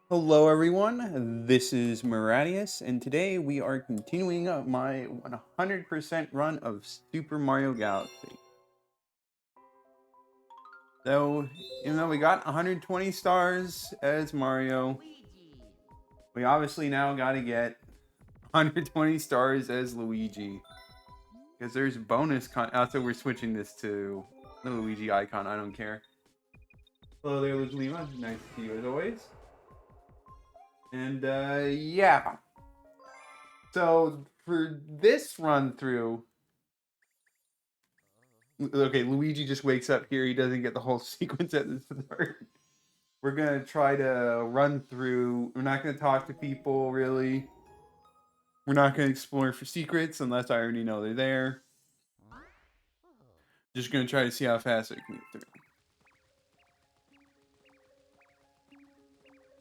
Hello everyone, this is Maradius, and today we are continuing up my 100% run of Super Mario Galaxy. So, even though we got 120 stars as Mario, we obviously now gotta get 120 stars as Luigi. Because there's bonus also we're switching this to the Luigi icon, I don't care. Hello there, Lima. Nice to see you as always. And, yeah. So, for this run through, okay, Luigi just wakes up here. He doesn't get the whole sequence at the start. We're going to try to run through. We're not going to talk to people, really. We're not going to explore for secrets unless I already know they're there. Just going to try to see how fast I can get through.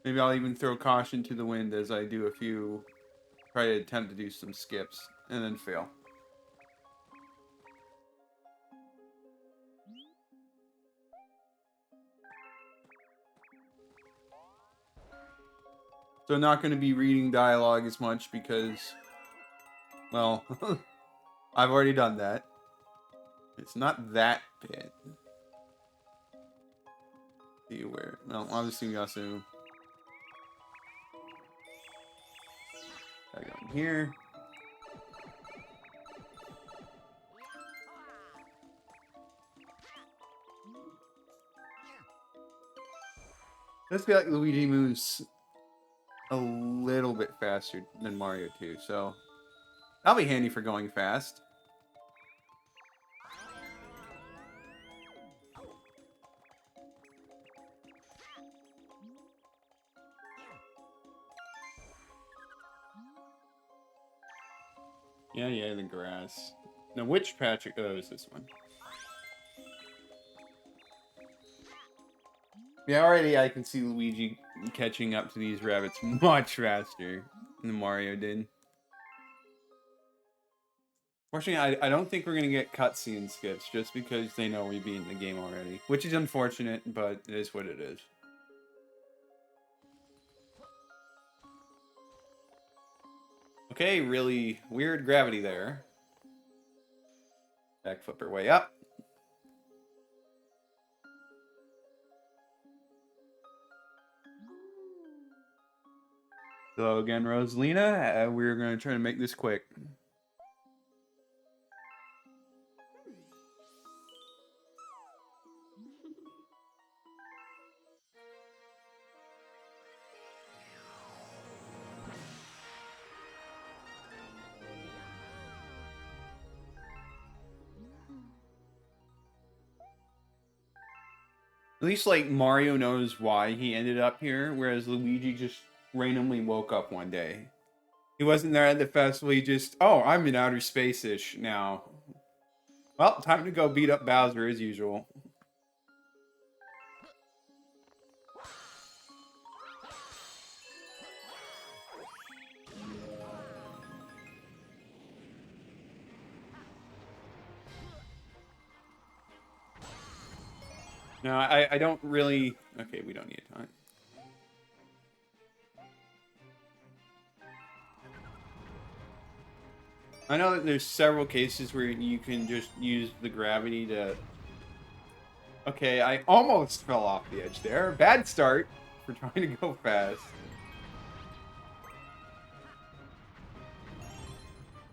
Maybe I'll even throw caution to the wind as I do try to attempt to do some skips, and then fail. So I'm not going to be reading dialogue as much because, well, I've already done that. It's not that bad. See where? No, obviously we also gotta go in here. Let's feel like Luigi moves a little bit faster than Mario too, so that'll be handy for going fast. Yeah, the grass. Now, which patch? Oh, is this one? Yeah, already I can see Luigi catching up to these rabbits much faster than Mario did. Fortunately, I don't think we're going to get cutscene skips just because they know we beat the game already. Which is unfortunate, but it is what it is. Okay, really weird gravity there. Backflip our way up. Hello again, Rosalina. We're going to try to make this quick. At least, like, Mario knows why he ended up here, whereas Luigi just randomly woke up one day. He wasn't there at the festival, he just, oh, I'm in outer space-ish now. Well, time to go beat up Bowser as usual. No, I don't really... Okay, we don't need a time. I know that there's several cases where you can just use the gravity to... Okay, I almost fell off the edge there. Bad start for trying to go fast.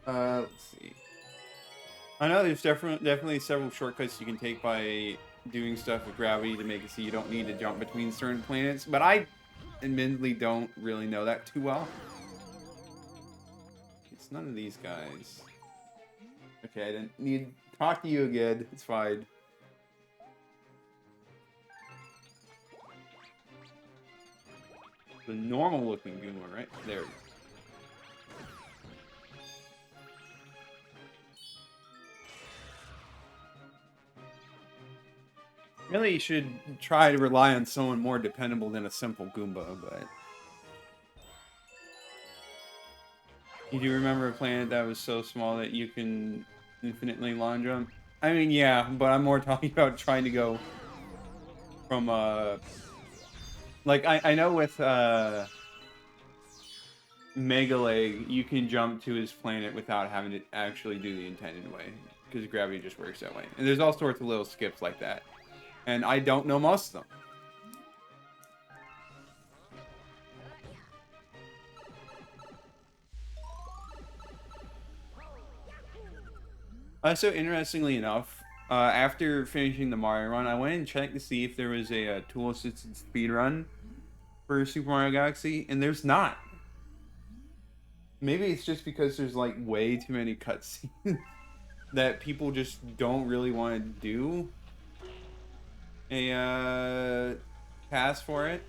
Let's see. I know there's definitely several shortcuts you can take by doing stuff with gravity to make it so you don't need to jump between certain planets, but I admittedly don't really know that too well. It's none of these guys. Okay, I didn't need to talk to you again. It's fine. The normal looking Goomba, right? There it is. Really, you should try to rely on someone more dependable than a simple Goomba, but... You do remember a planet that was so small that you can infinitely long jump? I mean, yeah, but I'm more talking about trying to go from, Like, I know with Mega Leg, you can jump to his planet without having to actually do the intended way, because gravity just works that way. And there's all sorts of little skips like that. And I don't know most of them. So interestingly enough, after finishing the Mario run, I went and checked to see if there was a tool-assisted speedrun for Super Mario Galaxy, and there's not. Maybe it's just because there's like way too many cutscenes that people just don't really want to do a task for it.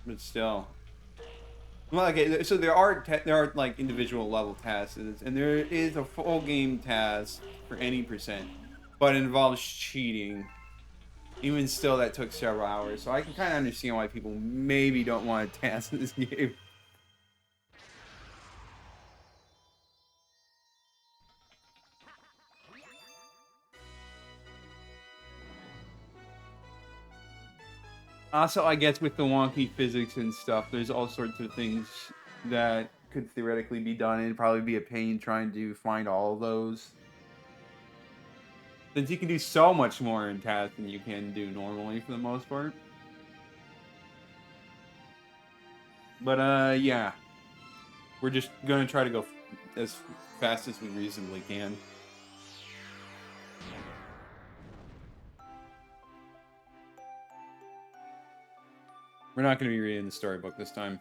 But still, well, okay. So there are like individual level tasks, and there is a full game task for any percent, but it involves cheating. Even still, that took several hours, so I can kind of understand why people maybe don't want to task in this game. Also, I guess with the wonky physics and stuff, there's all sorts of things that could theoretically be done. It'd probably be a pain trying to find all of those. Since you can do so much more in tasks than you can do normally for the most part. But, yeah. We're just gonna try to go as fast as we reasonably can. We're not gonna be reading the storybook this time.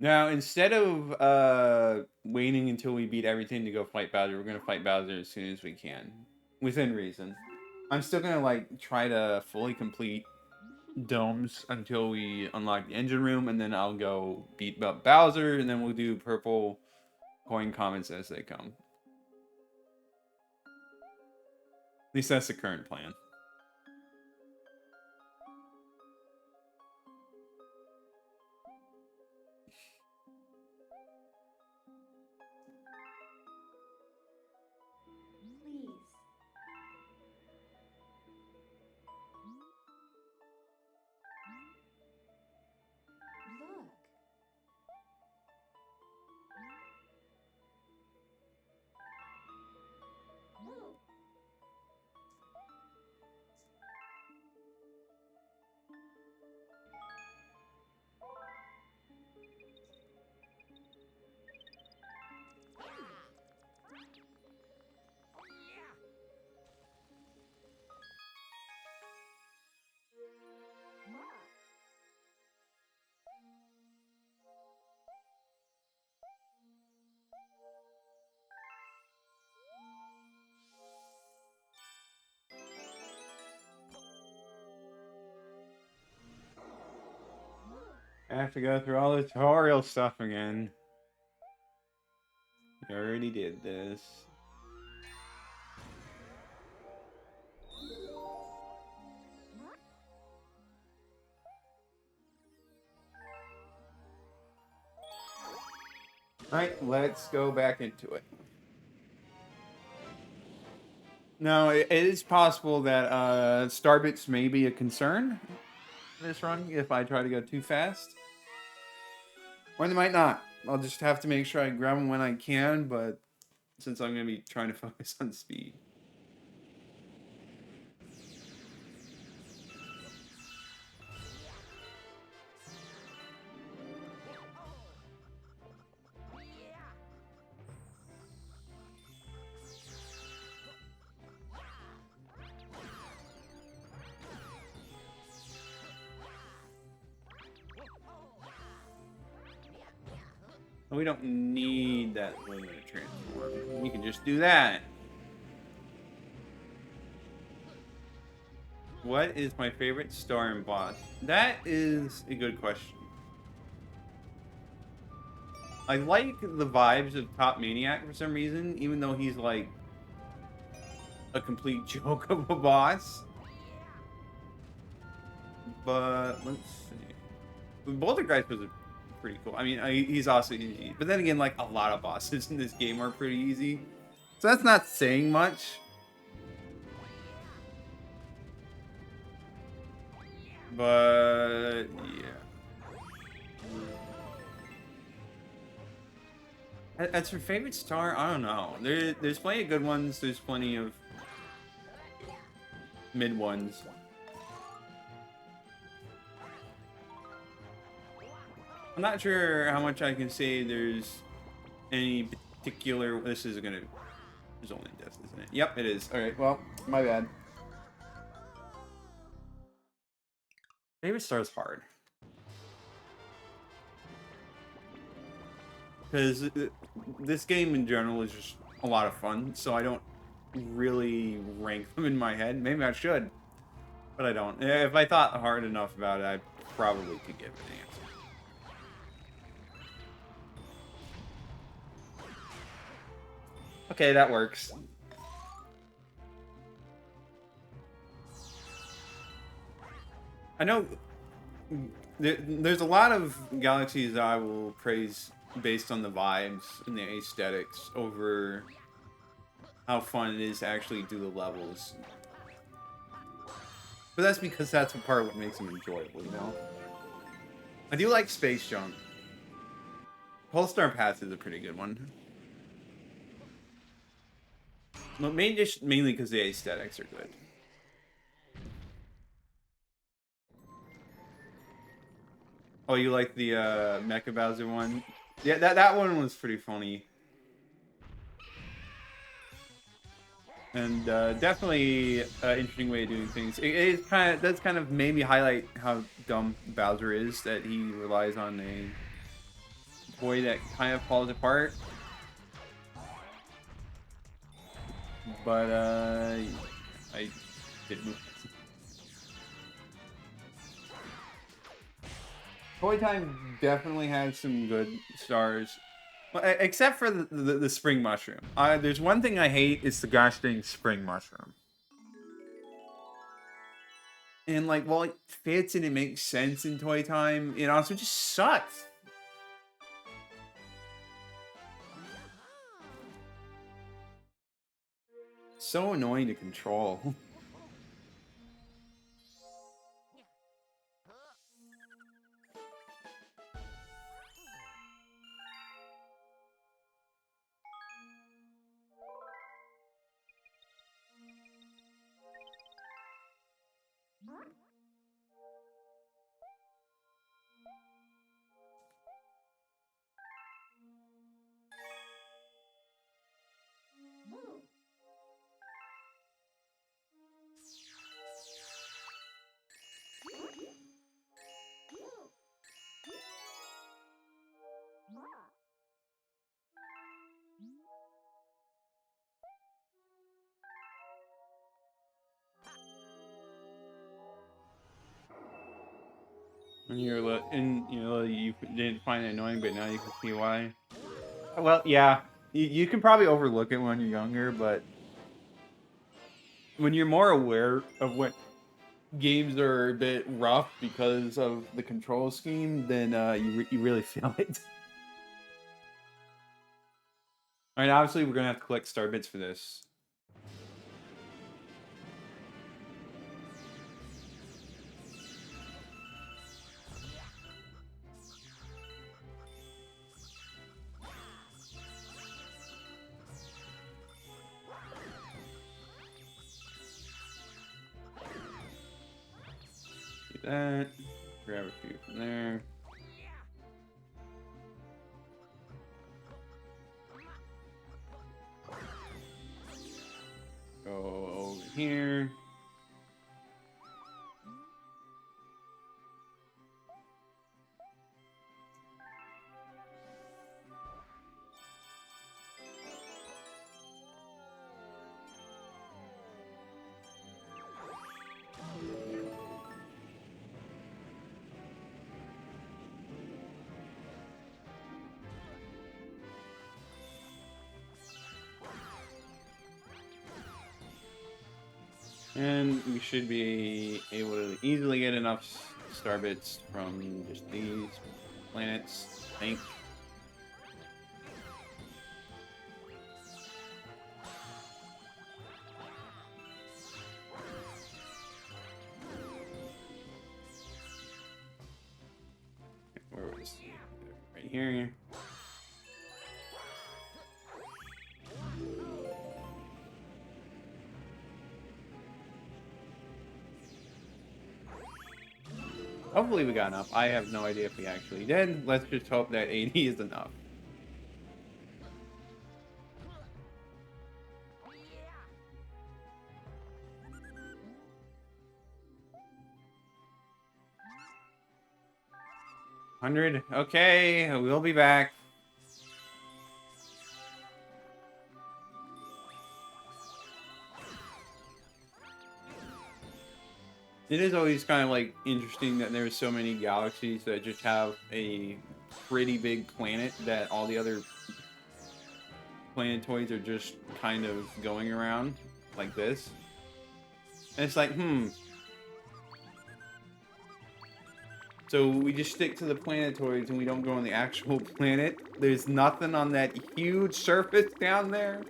Now, instead of waiting until we beat everything to go fight Bowser, we're gonna fight Bowser as soon as we can, within reason. I'm still gonna like try to fully complete domes until we unlock the engine room, and then I'll go beat up Bowser, and then we'll do purple coin comments as they come. At least that's the current plan. Please. Look. Oh. I have to go through all the tutorial stuff again. I already did this. Alright, let's go back into it. Now, it is possible that star bits may be a concern this run if I try to go too fast. Or they might not. I'll just have to make sure I grab them when I can, but since I'm going to be trying to focus on speed. We don't need that limited transform. We can just do that. What is my favorite star and boss? That is a good question. I like the vibes of Top Maniac for some reason, even though he's like a complete joke of a boss. But let's see. Poltergeist was pretty cool. I mean, he's also easy. But then again, like a lot of bosses in this game are pretty easy. So that's not saying much. But yeah. That's your favorite star? I don't know. There's plenty of good ones. There's plenty of mid ones. I'm not sure how much I can say there's any particular... This is gonna... There's only death, isn't it? Yep, it is. Alright, well, my bad. Favorite star is hard. Because this game in general is just a lot of fun, so I don't really rank them in my head. Maybe I should, but I don't. If I thought hard enough about it, I probably could give it an answer. Okay, that works. I know there's a lot of galaxies that I will praise based on the vibes and the aesthetics over how fun it is to actually do the levels. But that's because that's a part of what makes them enjoyable, you know? I do like space junk. Polestar Pass is a pretty good one. Well, mainly because the aesthetics are good. Oh, you like the Mecha Bowser one? Yeah, that one was pretty funny. And definitely an interesting way of doing things. It kind of does kind of maybe highlight how dumb Bowser is, that he relies on a boy that kind of falls apart. But I did move. Toy Time definitely has some good stars. Except for the spring mushroom. There's one thing I hate, it's the gosh dang spring mushroom. And like, while it fits and it makes sense in Toy Time, it also just sucks. So annoying to control. And you didn't find it annoying, but now you can see why. Well, yeah, you can probably overlook it when you're younger, but when you're more aware of what games are a bit rough because of the control scheme, then you really feel it. All right, obviously we're gonna have to collect star bits for this. Do that. Grab a few from there. Go over here. And we should be able to easily get enough star bits from just these planets, I think. Where was it? Right here. Hopefully we got enough. I have no idea if we actually did. Let's just hope that 80 is enough. $100. Okay, we'll be back. It is always kind of like interesting that there's so many galaxies that just have a pretty big planet that all the other planetoids are just kind of going around like this. And it's like, so we just stick to the planetoids and we don't go on the actual planet. There's nothing on that huge surface down there.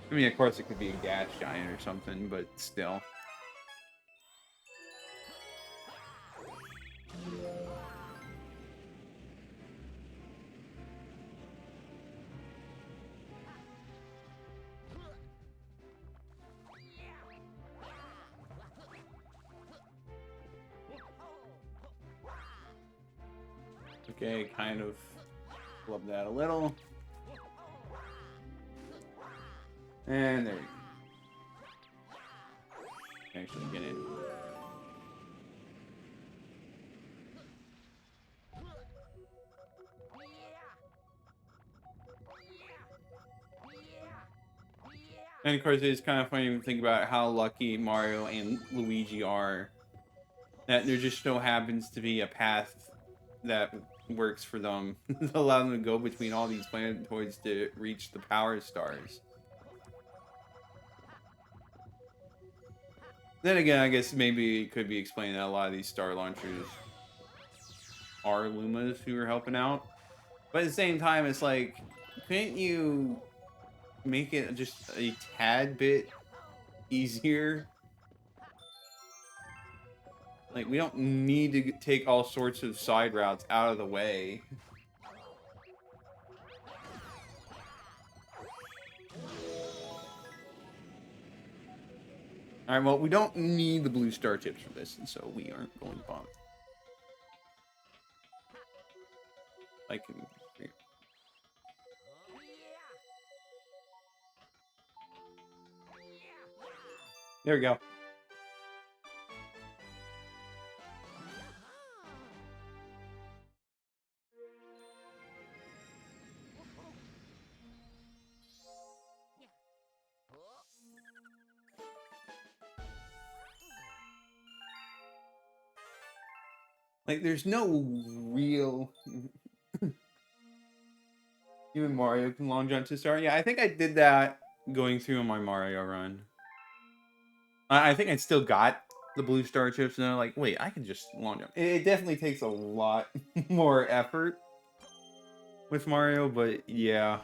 I mean, of course, it could be a gas giant or something, but still. Okay, kind of love that a little. And there you go. Actually get in. And of course, it's kind of funny to think about how lucky Mario and Luigi are. That there just so happens to be a path that works for them. Allow them to go between all these planetoids to reach the power stars. Then again, I guess maybe it could be explained that a lot of these star launchers are Lumas who are helping out. But at the same time, it's like, couldn't you make it just a tad bit easier? Like, we don't need to take all sorts of side routes out of the way. Alright, well, we don't need the blue star chips for this, and so we aren't going to bother. I can... There we go. Like, there's no real... Even Mario can long jump to star. Yeah, I think I did that going through my Mario run. I think I still got the blue star chips, and I'm like, wait, I can just long jump. It definitely takes a lot more effort with Mario, but yeah.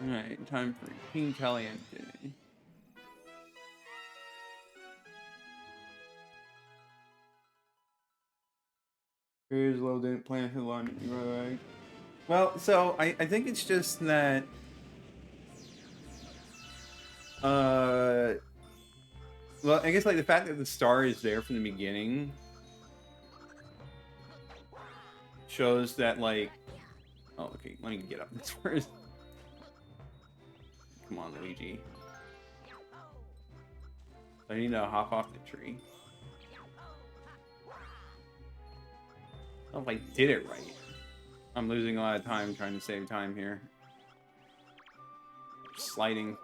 Alright, time for King Caliente. Here's low didn't plan who won. Right. Well, so I think it's just that well, I guess like the fact that the star is there from the beginning shows that like oh okay, let me get up this first. Come on, Luigi. I need to hop off the tree. I don't know if I did it right. I'm losing a lot of time trying to save time here. Sliding.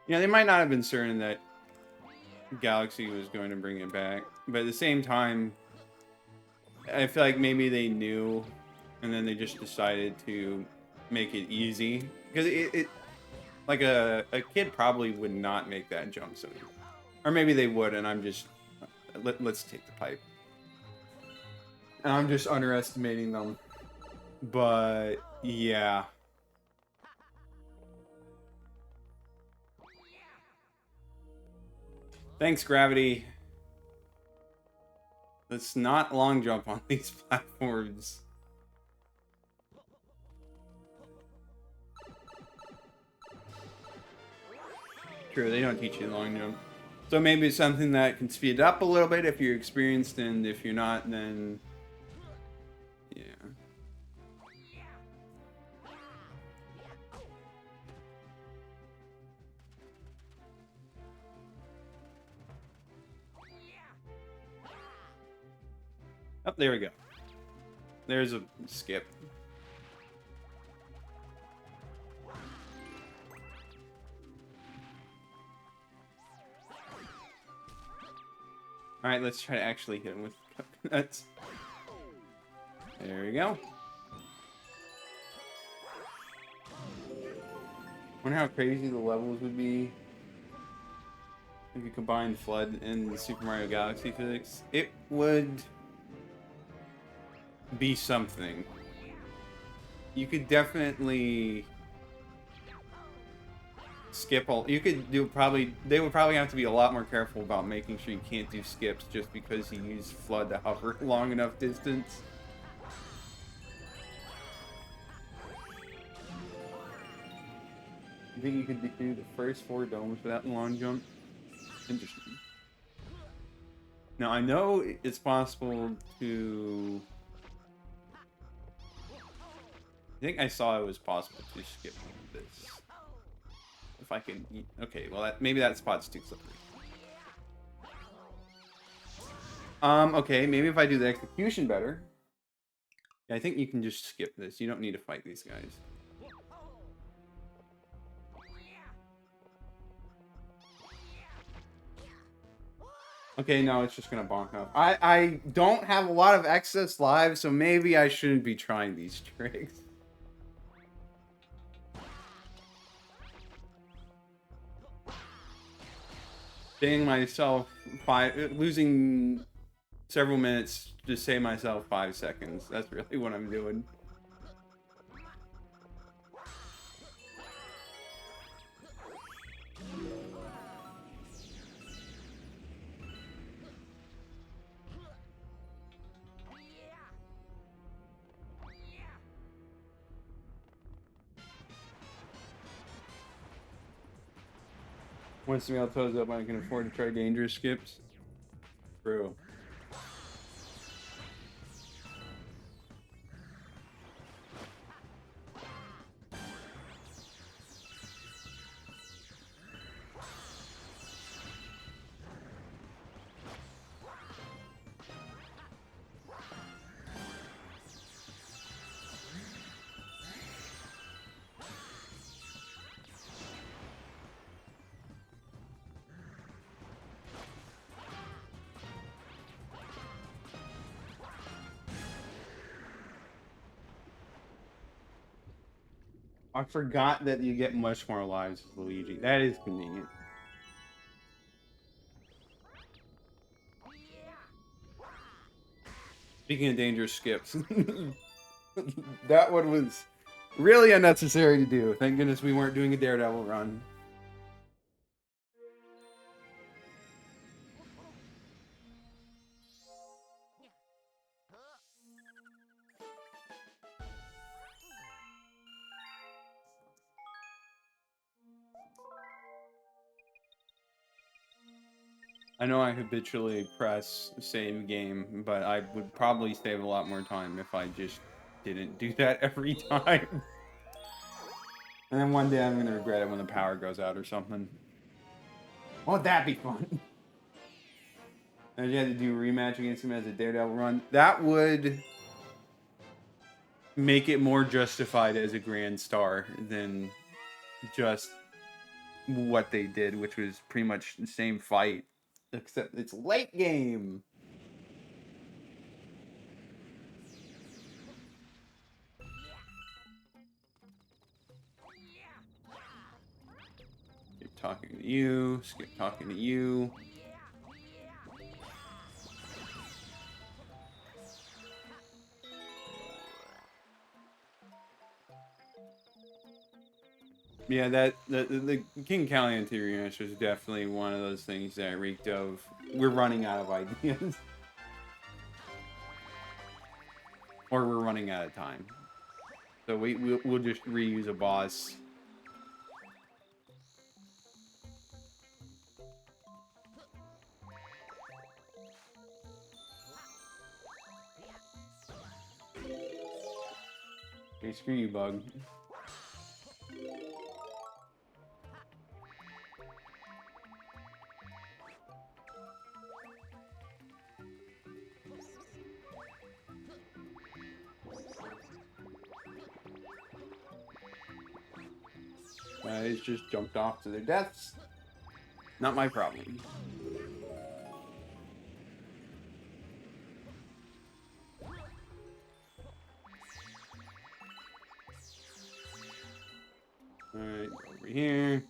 Yeah, they might not have been certain that Galaxy was going to bring it back, but at the same time, I feel like maybe they knew, and then they just decided to make it easy because it like a kid probably would not make that jump so easy, or maybe they would, and I'm just let's take the pipe, and I'm just underestimating them, but yeah. Thanks, Gravity. Let's not long jump on these platforms. True, they don't teach you long jump. So maybe it's something that can speed it up a little bit if you're experienced, and if you're not, then... yeah. Oh, there we go. There's a skip. Alright, let's try to actually hit him with coconuts. There we go. Wonder how crazy the levels would be if you combined Flood and the Super Mario Galaxy physics. It would be something. You could definitely skip all. You could do probably. They would probably have to be a lot more careful about making sure you can't do skips just because you use Flood to hover long enough distance. You think you could do the first 4 domes without the long jump? Interesting. Now I know it's possible to. I think I saw it was possible to skip this. If I can... okay, well, maybe that spot's too slippery. Okay, maybe if I do the execution better. Yeah, I think you can just skip this. You don't need to fight these guys. Okay, no, it's just gonna bonk up. I don't have a lot of excess lives, so maybe I shouldn't be trying these tricks. Saving myself losing several minutes to save myself 5 seconds. That's really what I'm doing. Once the meal toes up, I can afford to try dangerous skips. True. I forgot that you get much more lives with Luigi. That is convenient. Speaking of dangerous skips, that one was really unnecessary to do. Thank goodness we weren't doing a Daredevil run. I know I habitually press save game, but I would probably save a lot more time if I just didn't do that every time. And then one day I'm gonna regret it when the power goes out or something. Won't that be fun? And you had to do a rematch against him as a Daredevil run. That would make it more justified as a Grand Star than just what they did, which was pretty much the same fight, except it's late game. Skip talking to you. Skip talking to you. Yeah, the King Callion theory match was definitely one of those things that reeked of we're running out of ideas. Or we're running out of time. So we'll just reuse a boss. Okay, screw you, bug. Guys just jumped off to their deaths. Not my problem. Alright, over here.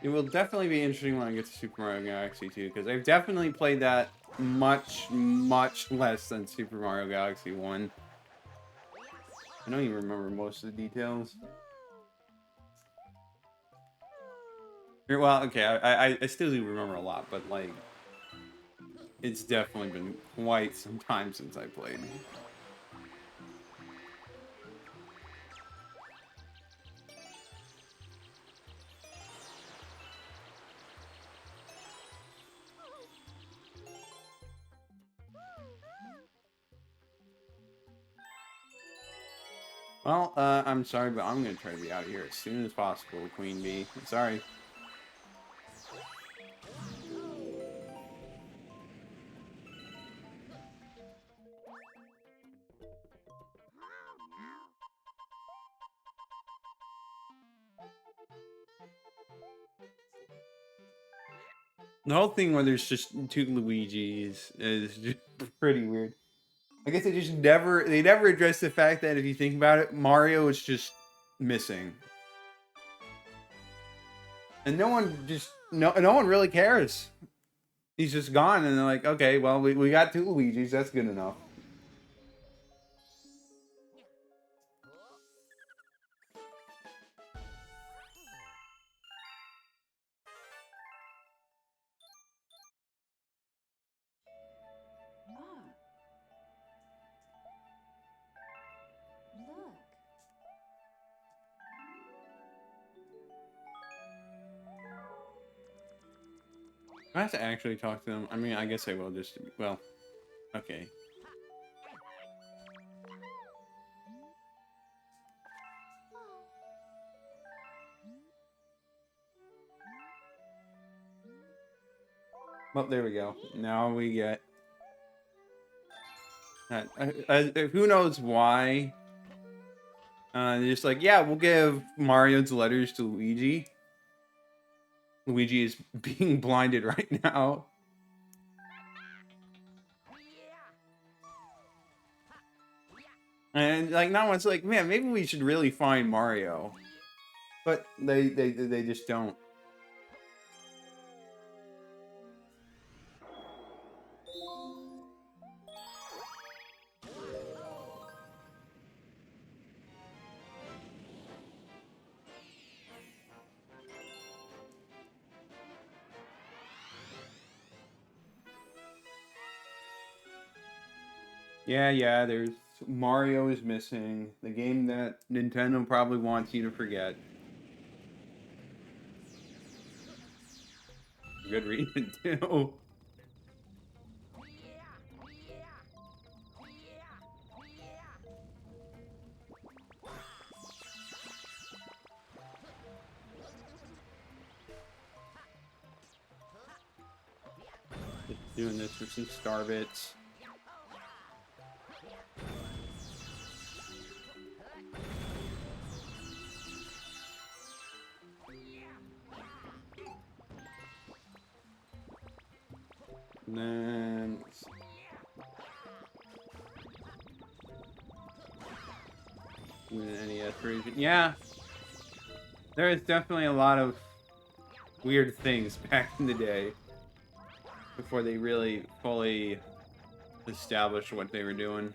It will definitely be interesting when I get to Super Mario Galaxy 2, because I've definitely played that much, much less than Super Mario Galaxy 1. I don't even remember most of the details. Well, okay, I still do remember a lot, but, like, it's definitely been quite some time since I played. Well, I'm sorry, but I'm gonna try to be out of here as soon as possible, Queen Bee. I'm sorry. The whole thing where there's just two Luigis is just pretty weird. I guess they never addressed the fact that if you think about it, Mario is just missing. And no one really cares. He's just gone, and they're like, okay, well, we got two Luigis, that's good enough. Ah. Look. I have to actually talk to them. I mean, I guess I will just, well, okay. Well, there we go. Now we get... who knows why? They're just like, yeah, we'll give Mario's letters to Luigi. Luigi is being blinded right now. And like, now it's like, man, maybe we should really find Mario. But they just don't. Yeah, there's Mario is missing. The game that Nintendo probably wants you to forget. Good reason, too. Just doing this for some star bits. And then NES version. Yeah, there is definitely a lot of weird things back in the day before they really fully established what they were doing.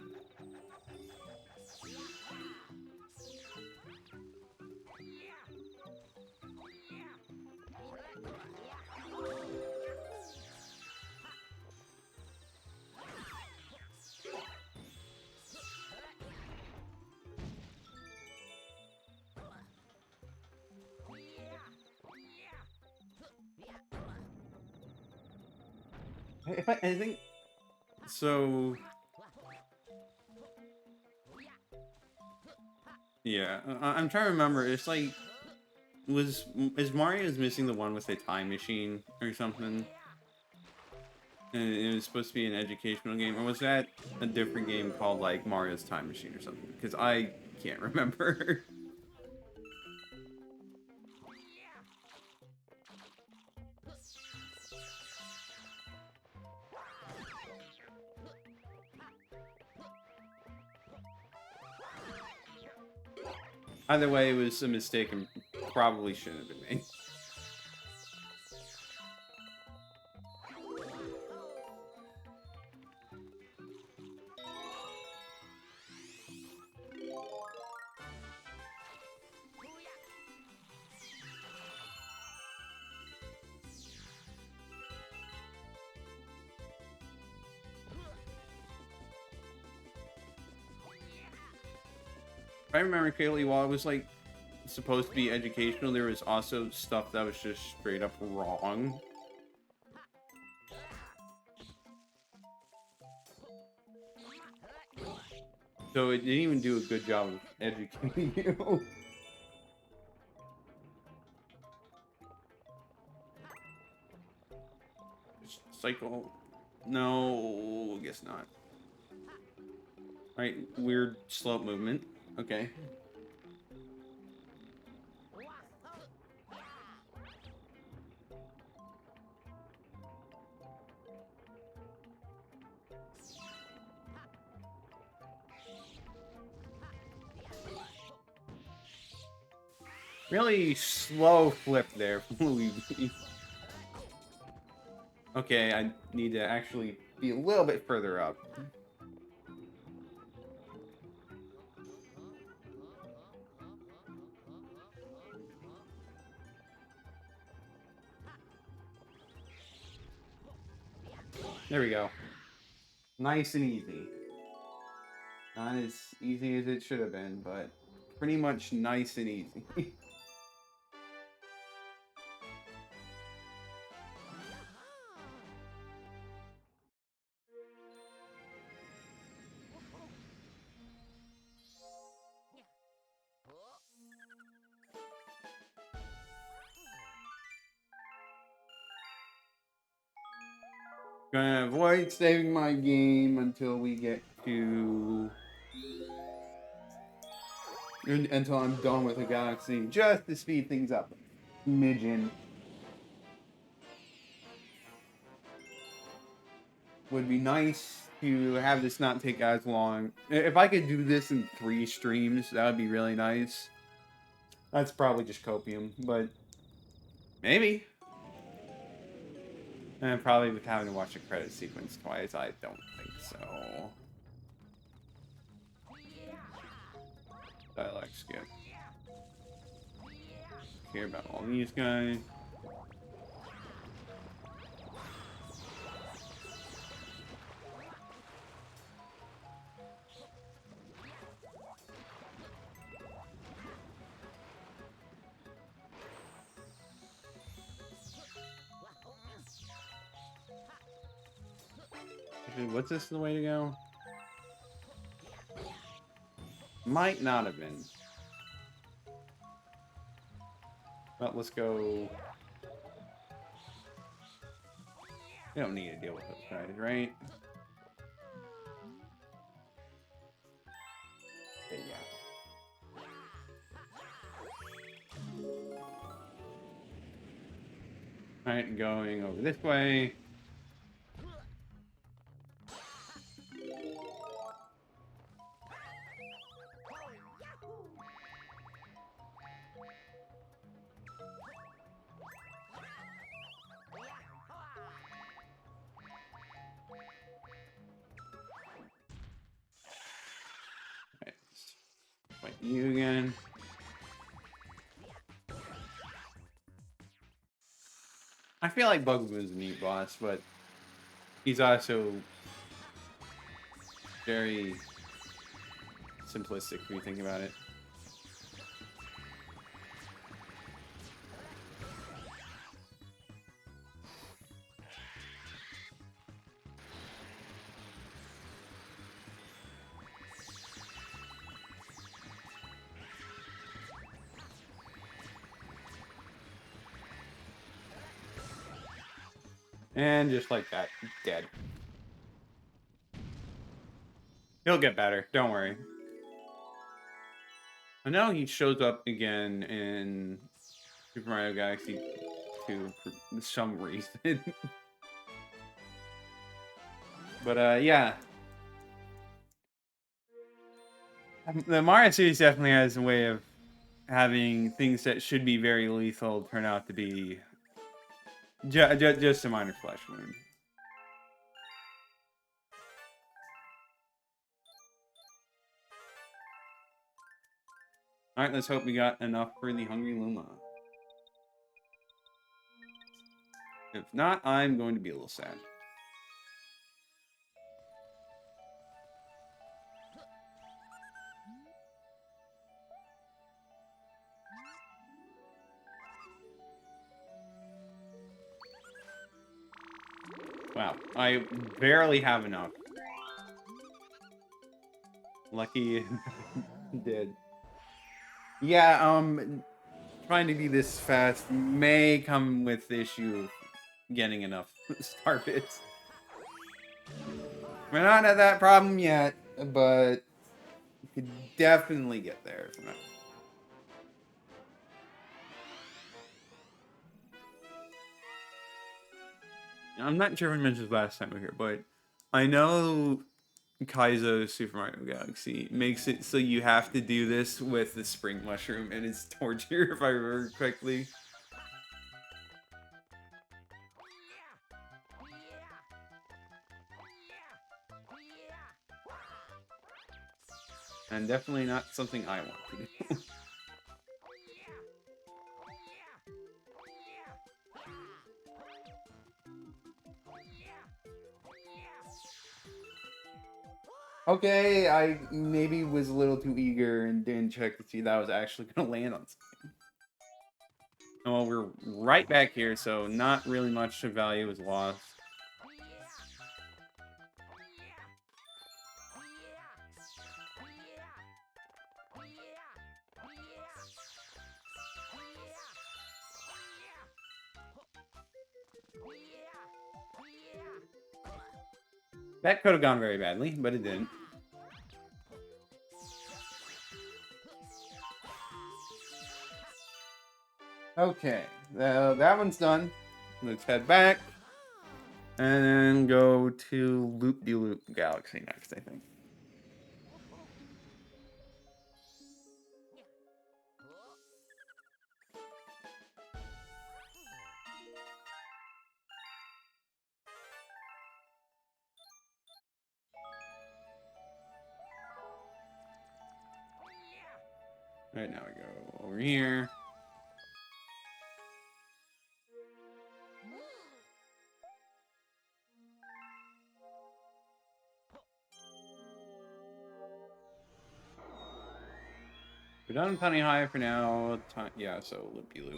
I think so. Yeah, I'm trying to remember. It's like, is Mario's missing the one with a time machine or something? And it was supposed to be an educational game, or was that a different game called like Mario's Time Machine or something? Because I can't remember. Either way, it was a mistake and probably shouldn't have been made. If I remember correctly, while it was like supposed to be educational, there was also stuff that was just straight up wrong. So it didn't even do a good job of educating you. Cycle. No, guess not. Right, weird slope movement. Okay. Really slow flip there from Luigi. Okay, I need to actually be a little bit further up. There we go. Nice and easy. Not as easy as it should have been, but pretty much nice and easy. Gonna avoid saving my game until we get to... until I'm done with the Galaxy, just to speed things up. Midgen. Would be nice to have this not take as long. If I could do this in 3 streams, that would be really nice. That's probably just copium, but maybe. And probably with having to watch the credit sequence twice, I don't think so. Dialect skip. Care about all these guys. Actually, what's this the way to go? Might not have been. But let's go. We don't need to deal with those guys, right? Okay, yeah. Alright, going over this way. Alright, fight you again. I feel like Bugaboo's a neat boss, but he's also very simplistic if you think about it. And just like that, dead. He'll get better, don't worry. I know he shows up again in Super Mario Galaxy 2 for some reason. But yeah. The Mario series definitely has a way of having things that should be very lethal turn out to be just a minor flesh wound. Alright, let's hope we got enough for the Hungry Luma. If not, I'm going to be a little sad. Wow, I barely have enough. Lucky did. Yeah, trying to be this fast may come with the issue of getting enough star bits. We're not at that problem yet, but we could definitely get there. I'm not sure if I mentioned this last time we were here, but I know Kaizo's Super Mario Galaxy makes it so you have to do this with the spring mushroom, and it's torture if I remember correctly. And definitely not something I want to do. Okay, I maybe was a little too eager and didn't check to see that I was actually going to land on something. Well, we're right back here, so not really much of value was lost. That could have gone very badly, but it didn't. Okay, that one's done. Let's head back. And then go to Loopdeeloop Galaxy next, I think. Right, now we go over here. We're done with Honeyhive for now. Yeah, so Loopdeeloop.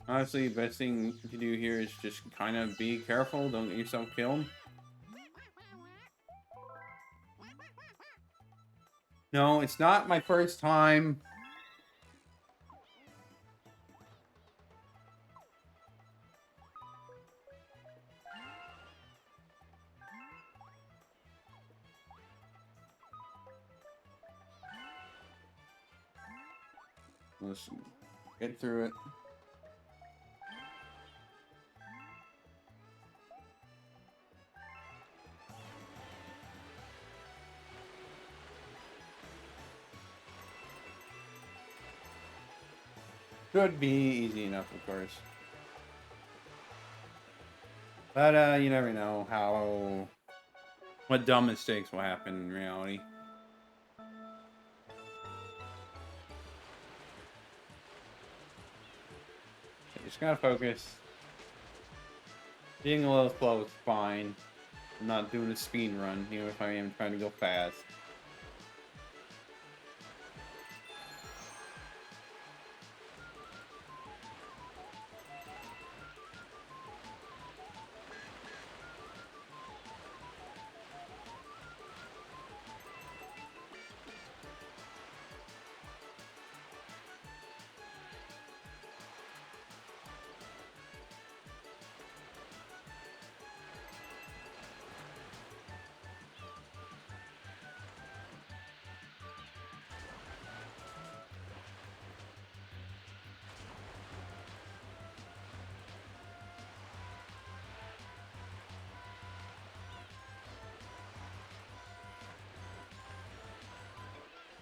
Honestly, the best thing to do here is just kind of be careful. Don't get yourself killed. No, it's not my first time. Let's get through it. Should be easy enough, of course. But, you never know what dumb mistakes will happen in reality. So just gotta focus. Being a little slow is fine. I'm not doing a speed run, even if I am trying to go fast.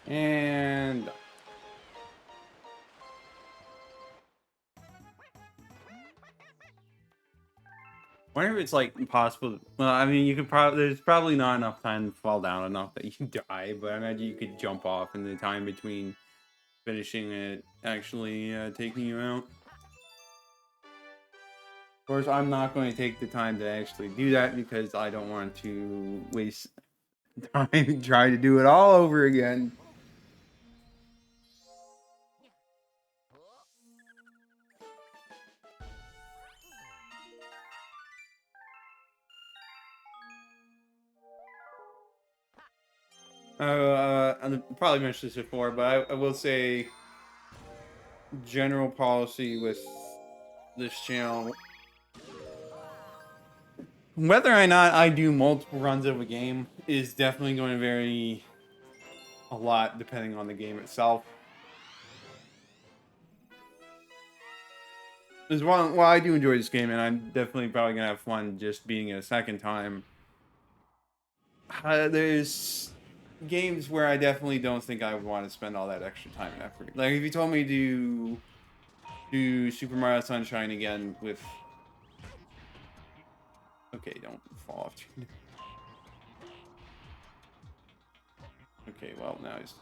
And wonder if it's like impossible. Well, I mean, you could probably there's probably not enough time to fall down enough that you die, but I imagine you could jump off in the time between finishing it actually taking you out. Of course, I'm not going to take the time to actually do that because I don't want to waste time and try to do it all over again. I probably mentioned this before, but I will say general policy with this channel. Whether or not I do multiple runs of a game is definitely going to vary a lot depending on the game itself. There's one, well, I do enjoy this game, and I'm definitely probably going to have fun just beating it a second time. There's games where I definitely don't think I would want to spend all that extra time and effort. Like, if you told me to do Super Mario Sunshine again with... Okay, don't fall off. Okay, well, now he's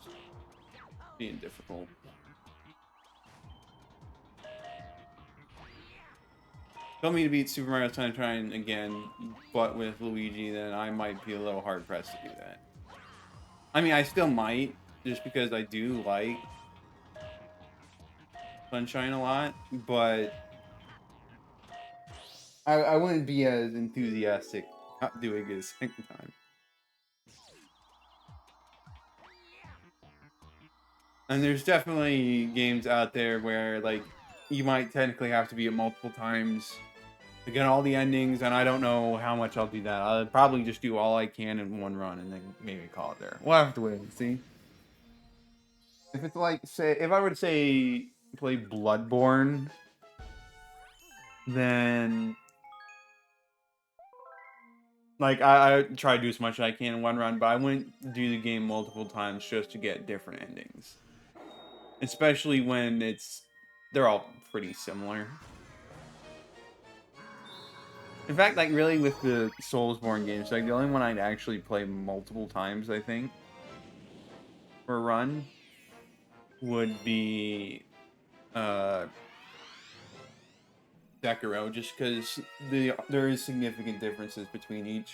being difficult. Tell me to beat Super Mario Sunshine again, but with Luigi, then I might be a little hard-pressed to do that. I mean, I still might, just because I do like Sunshine a lot, but I wouldn't be as enthusiastic not doing it a second time. And there's definitely games out there where, like, you might technically have to beat it multiple times to get all the endings, and I don't know how much I'll do that. I'll probably just do all I can in one run and then maybe call it there. We'll have to wait and see. If it's like, say, if I were to say play Bloodborne, then like I try to do as much as I can in one run, but I wouldn't do the game multiple times just to get different endings. Especially when they're all pretty similar. In fact, like really with the Soulsborne games, like the only one I'd actually play multiple times, I think, for a run would be Sekiro, just because there is significant differences between each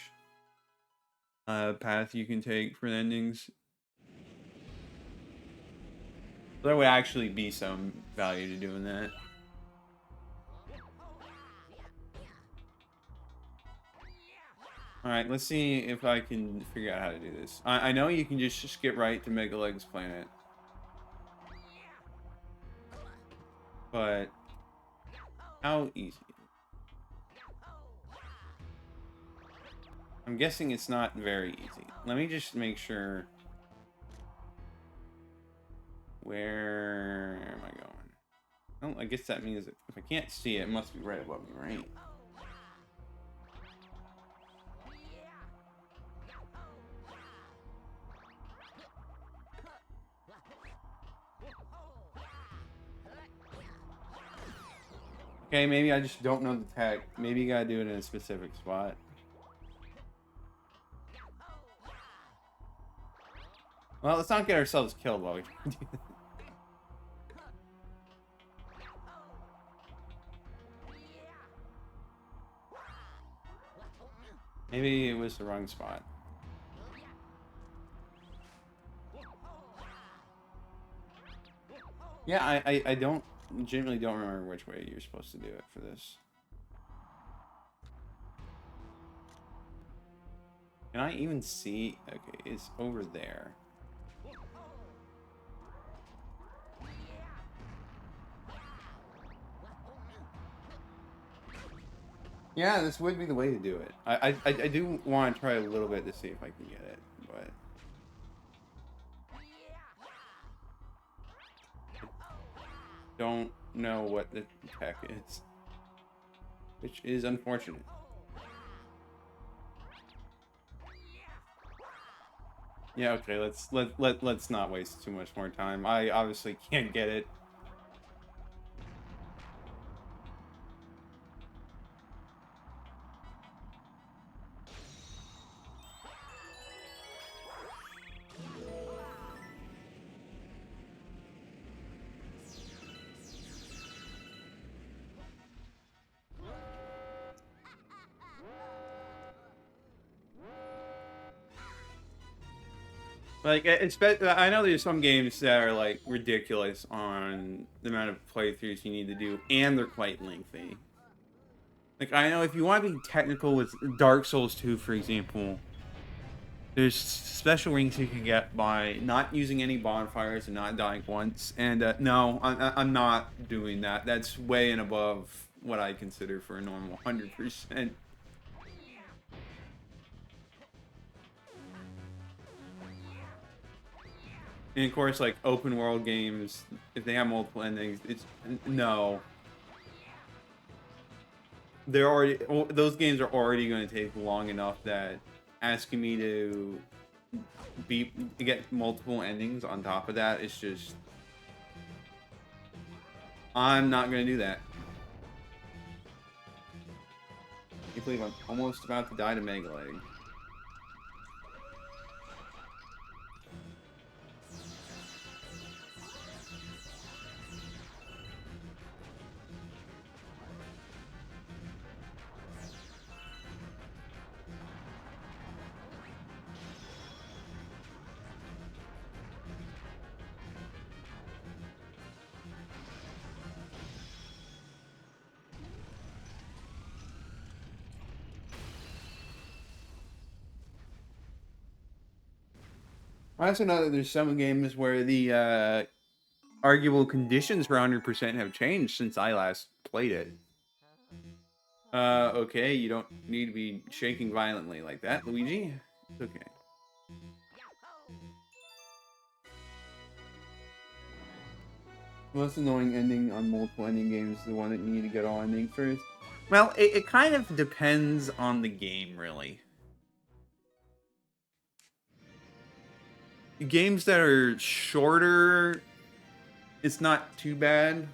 path you can take for the endings. There would actually be some value to doing that. Alright, let's see if I can figure out how to do this. I know you can just skip right to Megaleg's planet. But how easy? I'm guessing it's not very easy. Let me just make sure. Where am I going? Oh, I guess that means that if I can't see it, it must be right above me, right? Okay, maybe I just don't know the tech. Maybe you gotta do it in a specific spot. Well, let's not get ourselves killed while we do that. Maybe it was the wrong spot. Yeah, I don't genuinely don't remember which way you're supposed to do it for this. Can I even see? Okay, it's over there. Yeah, this would be the way to do it. I do want to try a little bit to see if I can get it, but don't know what the tech is, which is unfortunate. Yeah, okay, let's not waste too much more time. I obviously can't get it. Like, I know there's some games that are, like, ridiculous on the amount of playthroughs you need to do, and they're quite lengthy. Like, I know if you want to be technical with Dark Souls 2, for example, there's special rings you can get by not using any bonfires and not dying once. And, no, I'm not doing that. That's way and above what I consider for a normal 100%. And of course, like, open world games, if they have multiple endings, it's no. They're already, those games are already going to take long enough that asking me to get multiple endings on top of that is just, I'm not going to do that. I can't believe I'm almost about to die to Megaleg. I also know that there's some games where the arguable conditions for 100% have changed since I last played it. Okay, you don't need to be shaking violently like that, Luigi. It's okay. The most annoying ending on multiple ending games is the one that you need to get all endings first. Well, it kind of depends on the game, really. Games that are shorter, it's not too bad.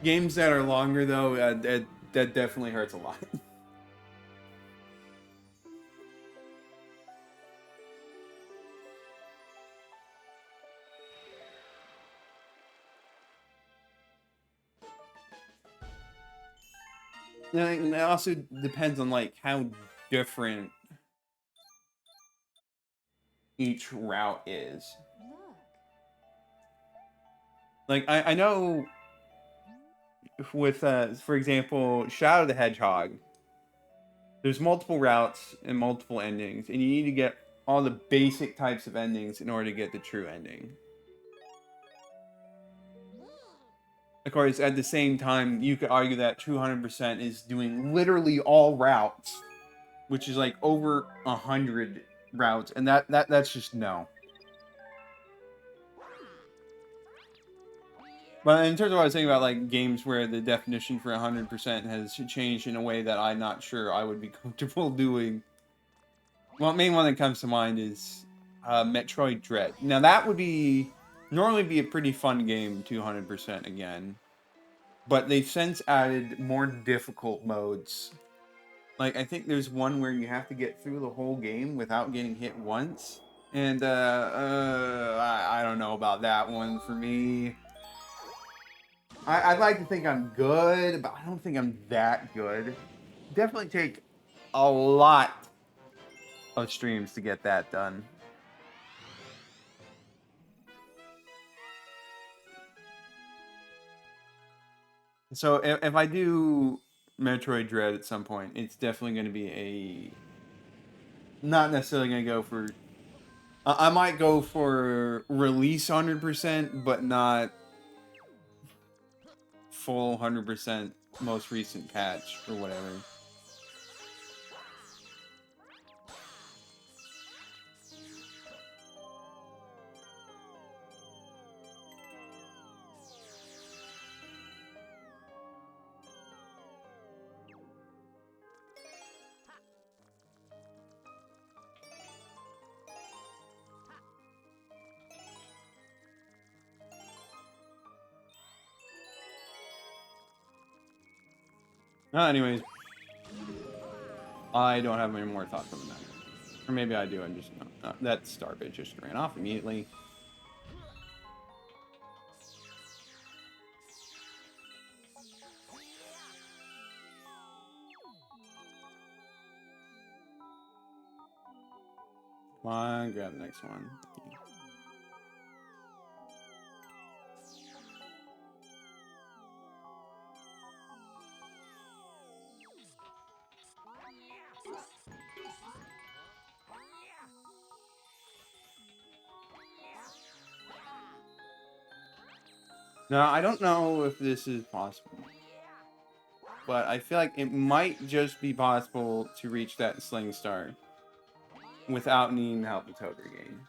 Games that are longer, though, that definitely hurts a lot. And it also depends on, like, how different each route is. Look. Like, I know with, for example, Shadow the Hedgehog, there's multiple routes and multiple endings, and you need to get all the basic types of endings in order to get the true ending. Of course, at the same time, you could argue that True 100% is doing literally all routes, which is like over 100 routes, and that's just no. But in terms of what I was saying about like games where the definition for 100% has changed in a way that I'm not sure I would be comfortable doing. Well, the main one that comes to mind is Metroid Dread. Now that would normally be a pretty fun game, 200% again. But they've since added more difficult modes. Like, I think there's one where you have to get through the whole game without getting hit once. And, I don't know about that one for me. I'd like to think I'm good, but I don't think I'm that good. Definitely take a lot of streams to get that done. So if I do Metroid Dread at some point, it's definitely going to be not necessarily going to go for... I might go for release 100%, but not full 100% most recent patch or whatever. Anyways, I don't have any more thoughts on the matter. Or maybe I do, I'm just... No, that star bit just ran off immediately. Come on, grab the next one. Now, I don't know if this is possible, but I feel like it might just be possible to reach that Sling Star without needing to help the Toad regain.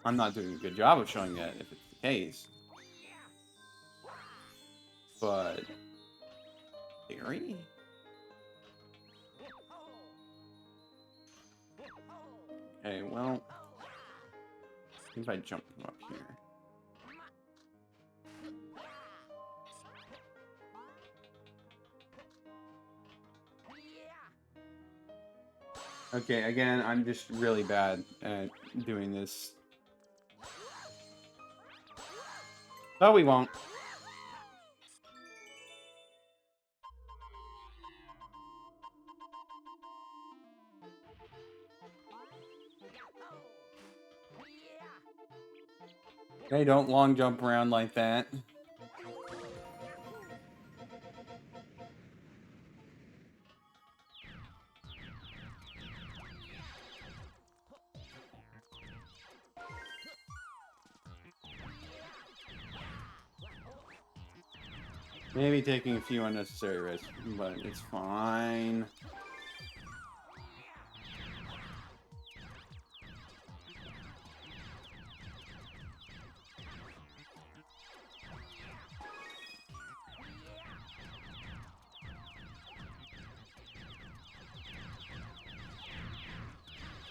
I'm not doing a good job of showing that if it's the case. But... theory? Okay, well... if I jump from up here. Okay, again, I'm just really bad at doing this. No, we won't. Okay, don't long jump around like that. Maybe taking a few unnecessary risks, but it's fine.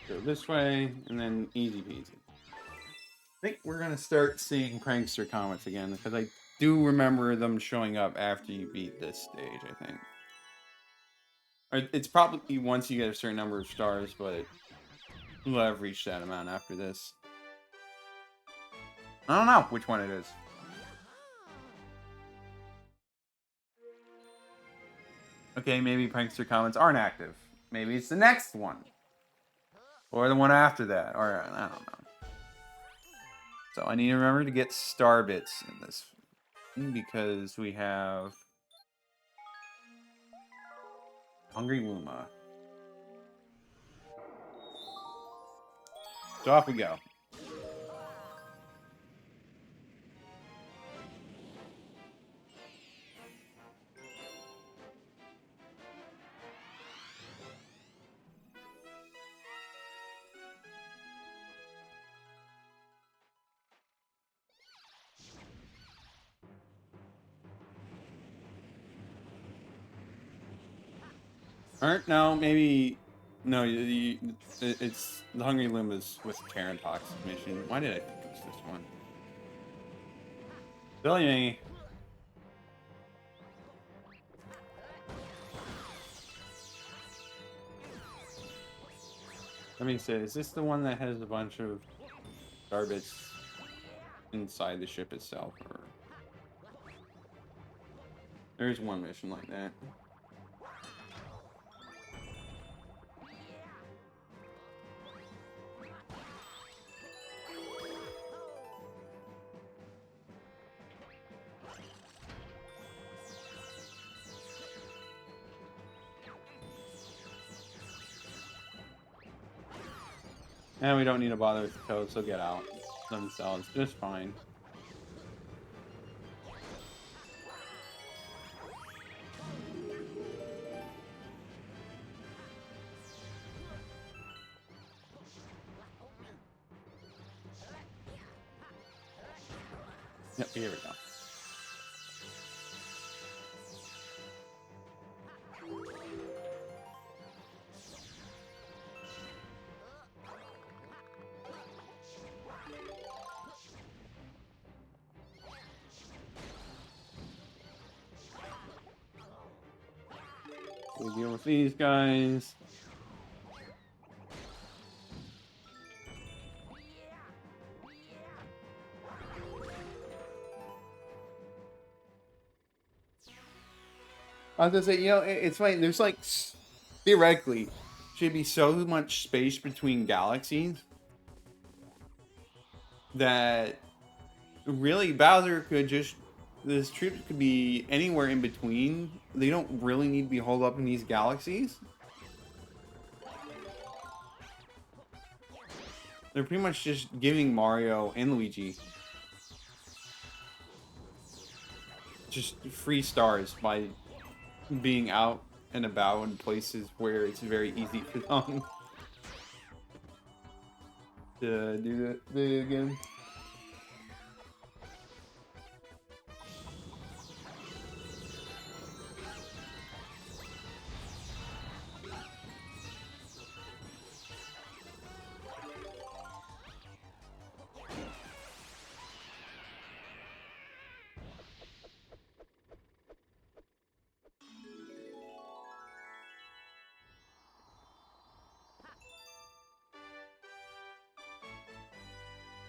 Go this way, and then easy peasy. I think we're gonna start seeing Prankster Comets again, because I do remember them showing up after you beat this stage, I think. Or it's probably once you get a certain number of stars, but we'll have reached that amount after this. I don't know which one it is. Okay, maybe Prankster Comets aren't active. Maybe it's the next one. Or the one after that. Or, I don't know. So I need to remember to get star bits in this because we have Hungry Luma. So off we go. Or no, maybe no. It's the Hungry Luma's with Terrantox mission. Why did I think it was this one? Silly me. Let me say, is this the one that has a bunch of garbage inside the ship itself, or there's one mission like that? And we don't need to bother with the codes, they'll get out themselves just fine. Yep, here we go. We deal with these guys. I was gonna say, you know, it's funny. There's like, theoretically, should be so much space between galaxies that really Bowser could just, this troops could be anywhere in between. They don't really need to be holed up in these galaxies. They're pretty much just giving Mario and Luigi just free stars by being out and about in places where it's very easy for them to do the again.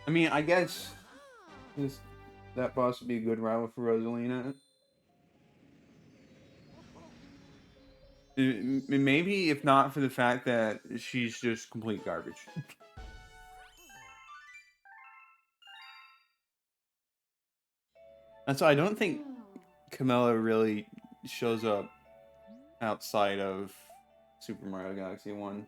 I mean, I guess that boss would be a good rival for Rosalina. Maybe if not for the fact that she's just complete garbage. And so I don't think Camilla really shows up outside of Super Mario Galaxy 1.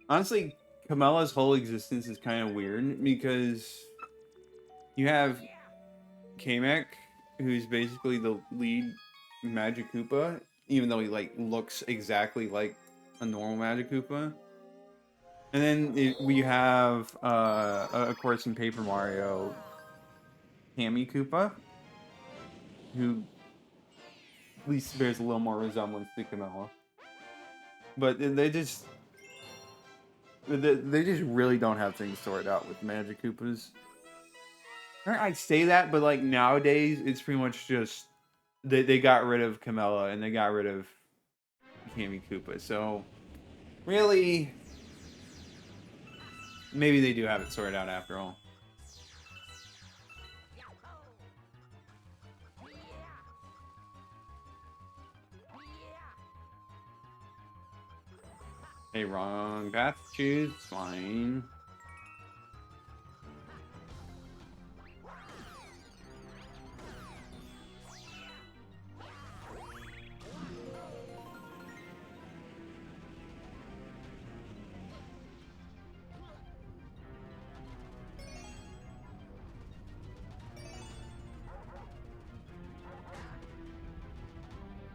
Honestly, Camilla's whole existence is kind of weird because you have Kamek, who's basically the lead Magic Koopa, even though he like looks exactly like a normal Magic Koopa. And then we have, of course, in Paper Mario, Hammy Koopa, who at least bears a little more resemblance to Camilla. But they just really don't have things sorted out with Magic Koopas. I say that, but like nowadays, it's pretty much just they got rid of Camilla and they got rid of Hammy Koopa. So really, maybe they do have it sorted out after all. Hey, wrong path to choose. Fine.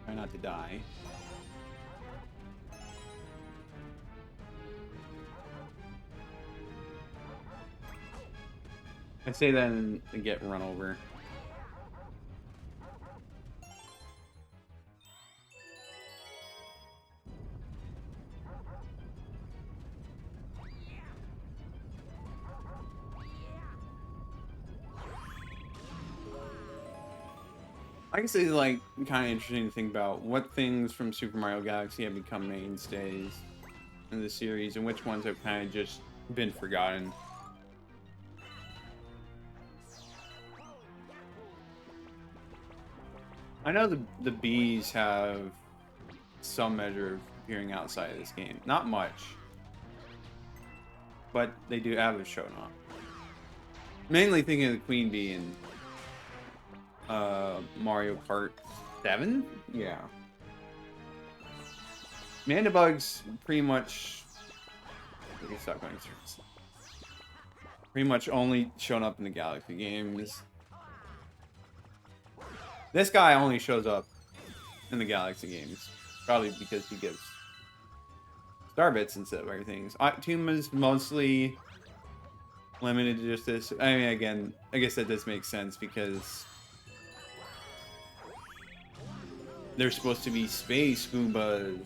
Try not to die. I say that and get run over. I guess it's like kind of interesting to think about what things from Super Mario Galaxy have become mainstays in the series and which ones have kind of just been forgotten. I know the bees have some measure of appearing outside of this game. Not much. But they do have shown up. Mainly thinking of the Queen Bee in Mario Kart 7? Yeah. Mandibugs pretty much... Let me stop going through this. Pretty much only shown up in the Galaxy games. This guy only shows up in the Galaxy games. Probably because he gives star bits instead of everything. Octoom is mostly limited to just this. I mean, again, I guess that does make sense because they're supposed to be space Goombas.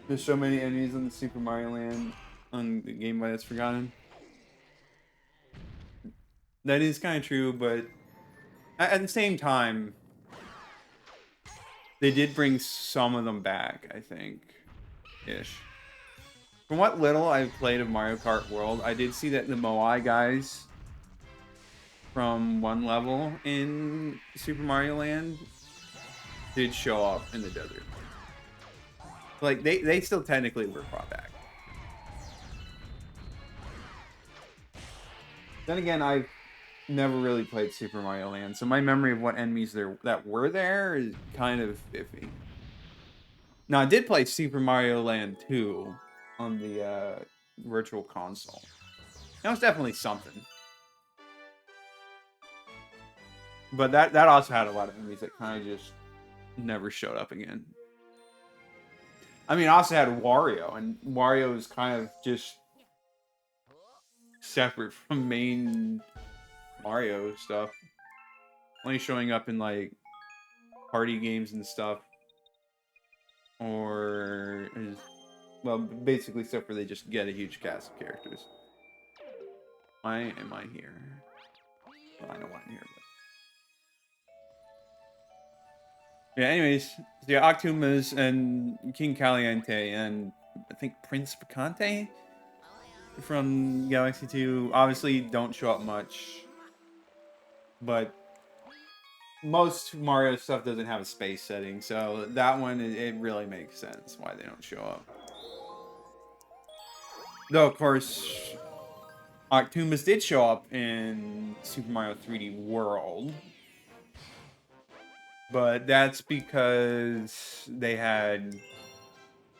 There's so many enemies in Super Mario Land on the Game Boy that's forgotten. That is kind of true, but at the same time, they did bring some of them back, I think, ish. From what little I've played of Mario Kart World, I did see that the Moai guys from one level in Super Mario Land did show up in the desert. Like, they still technically were brought back. Then again, I've never really played Super Mario Land, so my memory of what enemies that were there is kind of iffy. Now, I did play Super Mario Land 2 on the Virtual Console. That was definitely something. But that also had a lot of enemies that kind of just never showed up again. I mean, I also had Wario, and Wario is kind of just separate from main Mario stuff. Only showing up in, like, party games and stuff. Or, well, basically stuff where they just get a huge cast of characters. Why am I here? Well, I know why I'm here, but... Yeah, anyways, the Octumas and King Caliente and I think Prince Picante from Galaxy 2 obviously don't show up much. But most Mario stuff doesn't have a space setting, so that one, it really makes sense why they don't show up. Though, of course, Octumas did show up in Super Mario 3D World. But that's because they had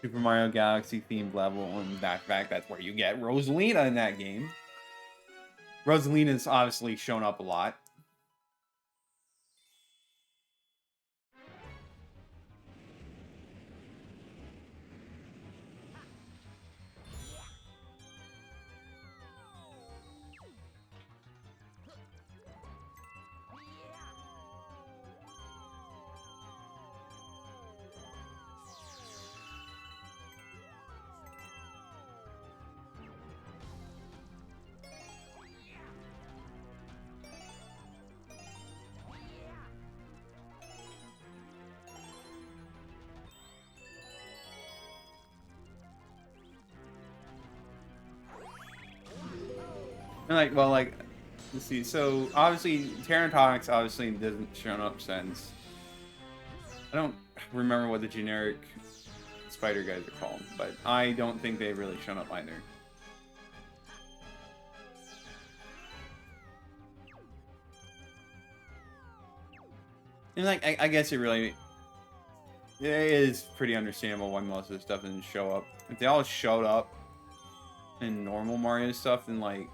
Super Mario Galaxy themed level, and in fact, that's where you get Rosalina in that game. Rosalina's obviously shown up a lot. And like, well, like, let's see. So obviously, Terratox obviously doesn't show up since I don't remember what the generic spider guys are called, but I don't think they've really shown up either. And like, I guess it is pretty understandable why most of the stuff didn't show up. If they all showed up in normal Mario stuff, then like,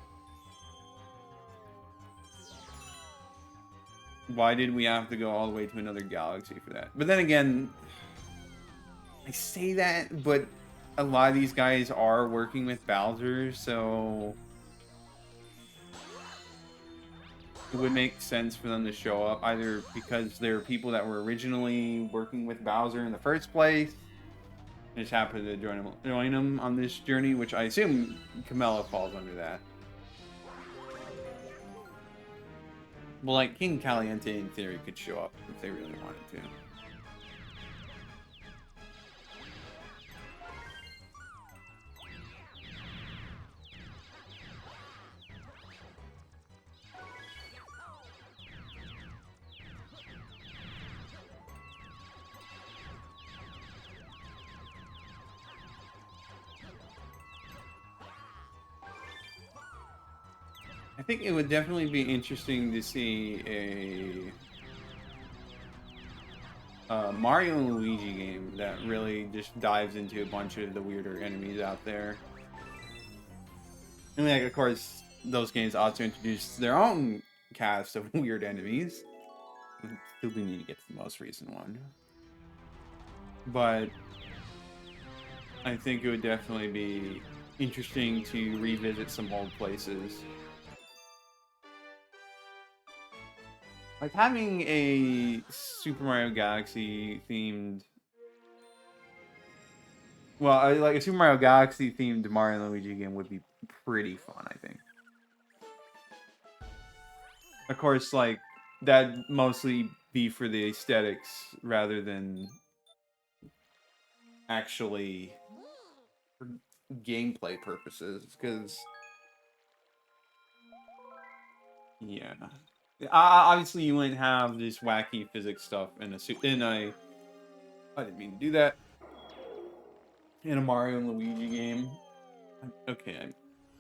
why did we have to go all the way to another galaxy for that? But then again, I say that, but a lot of these guys are working with Bowser, so it would make sense for them to show up, either because they're people that were originally working with Bowser in the first place, and just happened to join him on this journey, which I assume Camilla falls under that. Well, like, King Caliente, in theory, could show up if they really wanted to. I think it would definitely be interesting to see a Mario and Luigi game that really just dives into a bunch of the weirder enemies out there. And like, of course, those games also introduce their own cast of weird enemies. Still do need to get to the most recent one. But I think it would definitely be interesting to revisit some old places. Like, having a Super Mario Galaxy themed... Well, like a Super Mario Galaxy themed Mario and Luigi game would be pretty fun, I think. Of course, like, that'd mostly be for the aesthetics rather than actually for gameplay purposes, because... Yeah. Obviously, you wouldn't have this wacky physics stuff in a I didn't mean to do that. In a Mario and Luigi game. Okay, I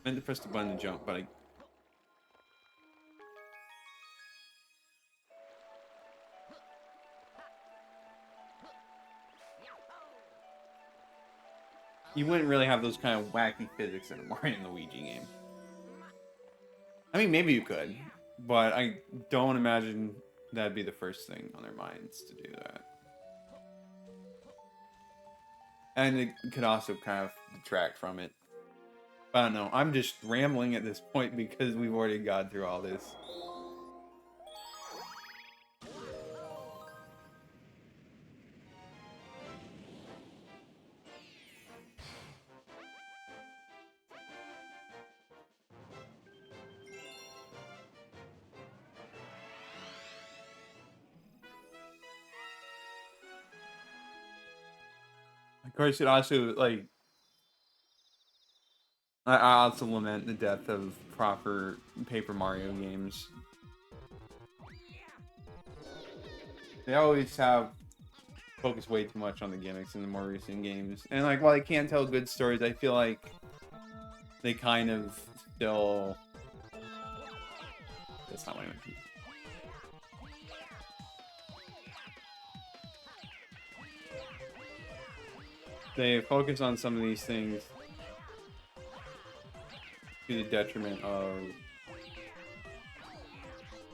meant to press the button to jump, but you wouldn't really have those kind of wacky physics in a Mario and Luigi game. I mean, maybe you could, but I don't imagine that'd be the first thing on their minds to do that. And it could also kind of detract from it. But I don't know. I'm just rambling at this point because we've already got through all this. Of course, it also, like... I also lament the death of proper Paper Mario games. They always have focused way too much on the gimmicks in the more recent games. And like, while they can't tell good stories, I feel like they kind of still... That's not what I meant. They focus on some of these things to the detriment of...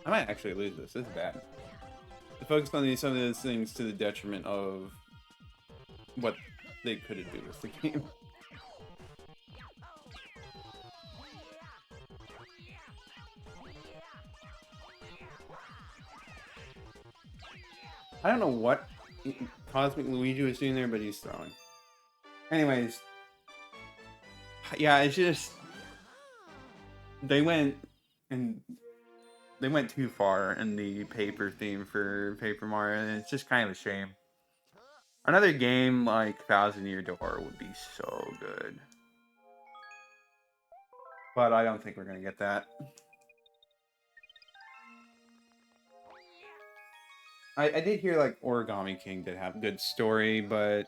I might actually lose this. This is bad. They focus on some of these things to the detriment of what they could do with the game. I don't know what Cosmic Luigi was doing there, but he's throwing. Anyways, yeah, it's just they went too far in the paper theme for Paper Mario, and it's just kind of a shame. Another game like Thousand Year Door would be so good, but I don't think we're gonna get that. I did hear like Origami King did have good story, but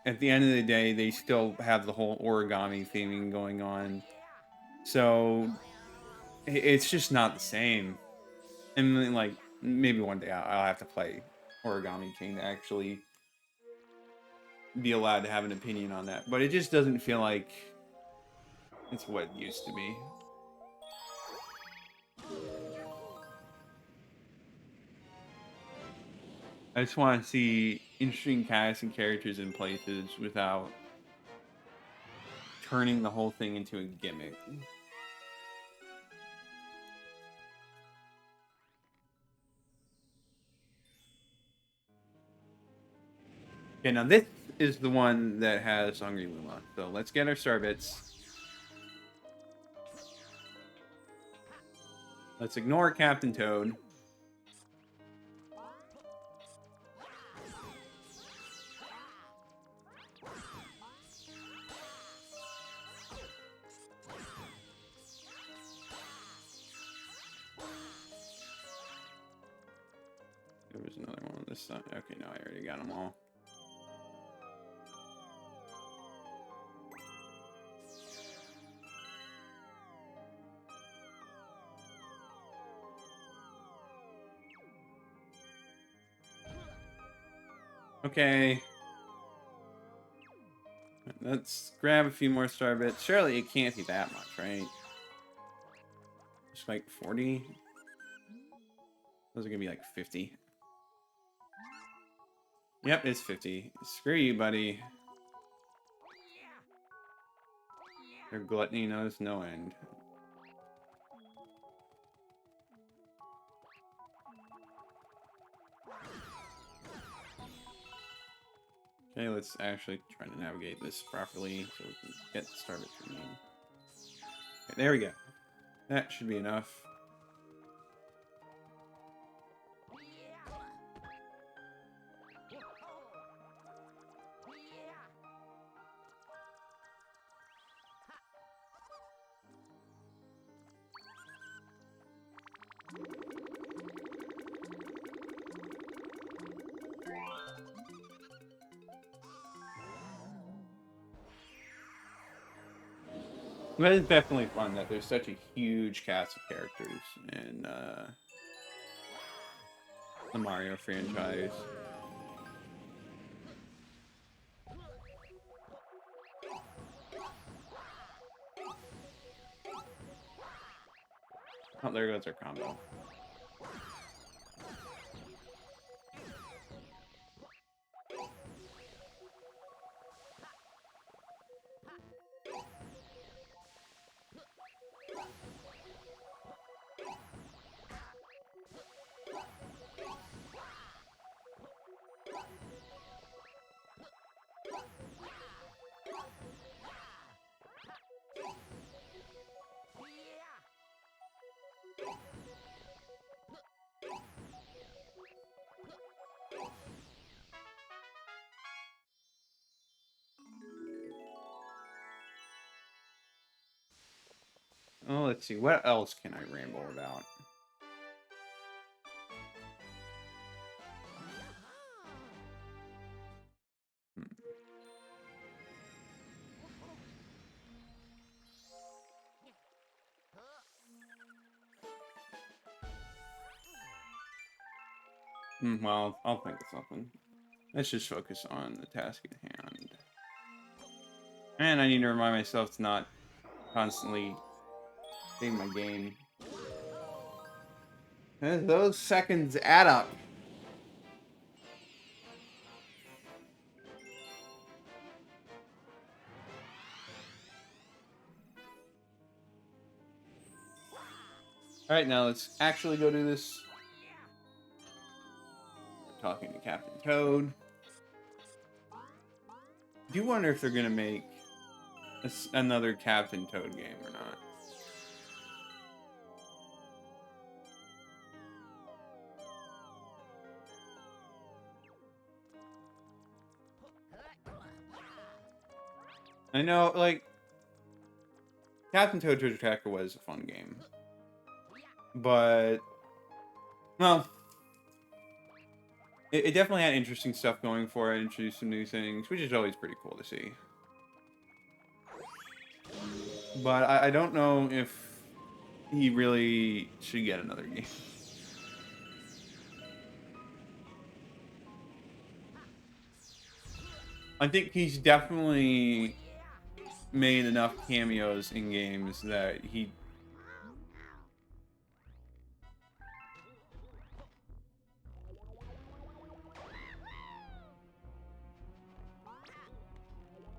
at the end of the day, they still have the whole origami theming going on. So it's just not the same. And then, like, maybe one day I'll have to play Origami King to actually be allowed to have an opinion on that. But it just doesn't feel like it's what it used to be. I just want to see interesting casts and characters in places without turning the whole thing into a gimmick. Okay, now this is the one that has Hungry Luma. So let's get our star bits. Let's ignore Captain Toad. There was another one on this side. Okay, no, I already got them all. Okay. Let's grab a few more star bits. Surely it can't be that much, right? Just like 40? Those are gonna be like 50. Yep, it's 50. Screw you, buddy. Their gluttony knows no end. Okay, let's actually try to navigate this properly so we can get the star bits we need. Okay, there we go. That should be enough. But it's definitely fun that there's such a huge cast of characters in the Mario franchise. Oh, there goes our combo. Oh, let's see. What else can I ramble about? Well, I'll think of something. Let's just focus on the task at hand. And I need to remind myself to not constantly save my game. And those seconds add up. Alright, now let's actually go do this. We're talking to Captain Toad. I do wonder if they're going to make another Captain Toad game or not. I know, like, Captain Toad Treasure Tracker was a fun game. But, well, it definitely had interesting stuff going for it, introduced some new things, which is always pretty cool to see. But I don't know if he really should get another game. I think he's definitely made enough cameos in games that he...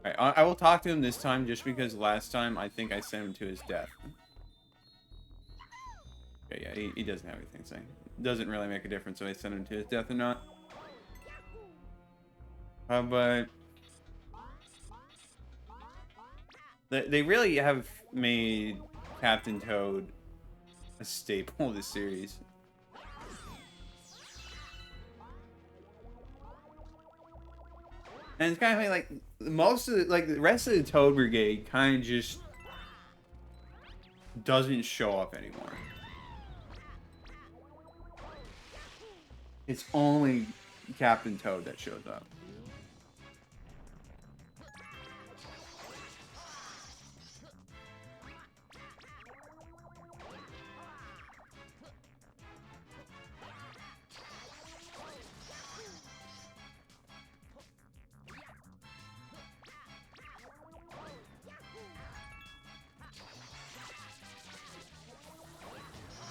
Alright, I will talk to him this time just because last time I think I sent him to his death. Okay, yeah, he doesn't have anything to say. Doesn't really make a difference if I send him to his death or not. But they really have made Captain Toad a staple of the series. And it's kind of like most of the rest of the Toad Brigade kind of just doesn't show up anymore. It's only Captain Toad that shows up.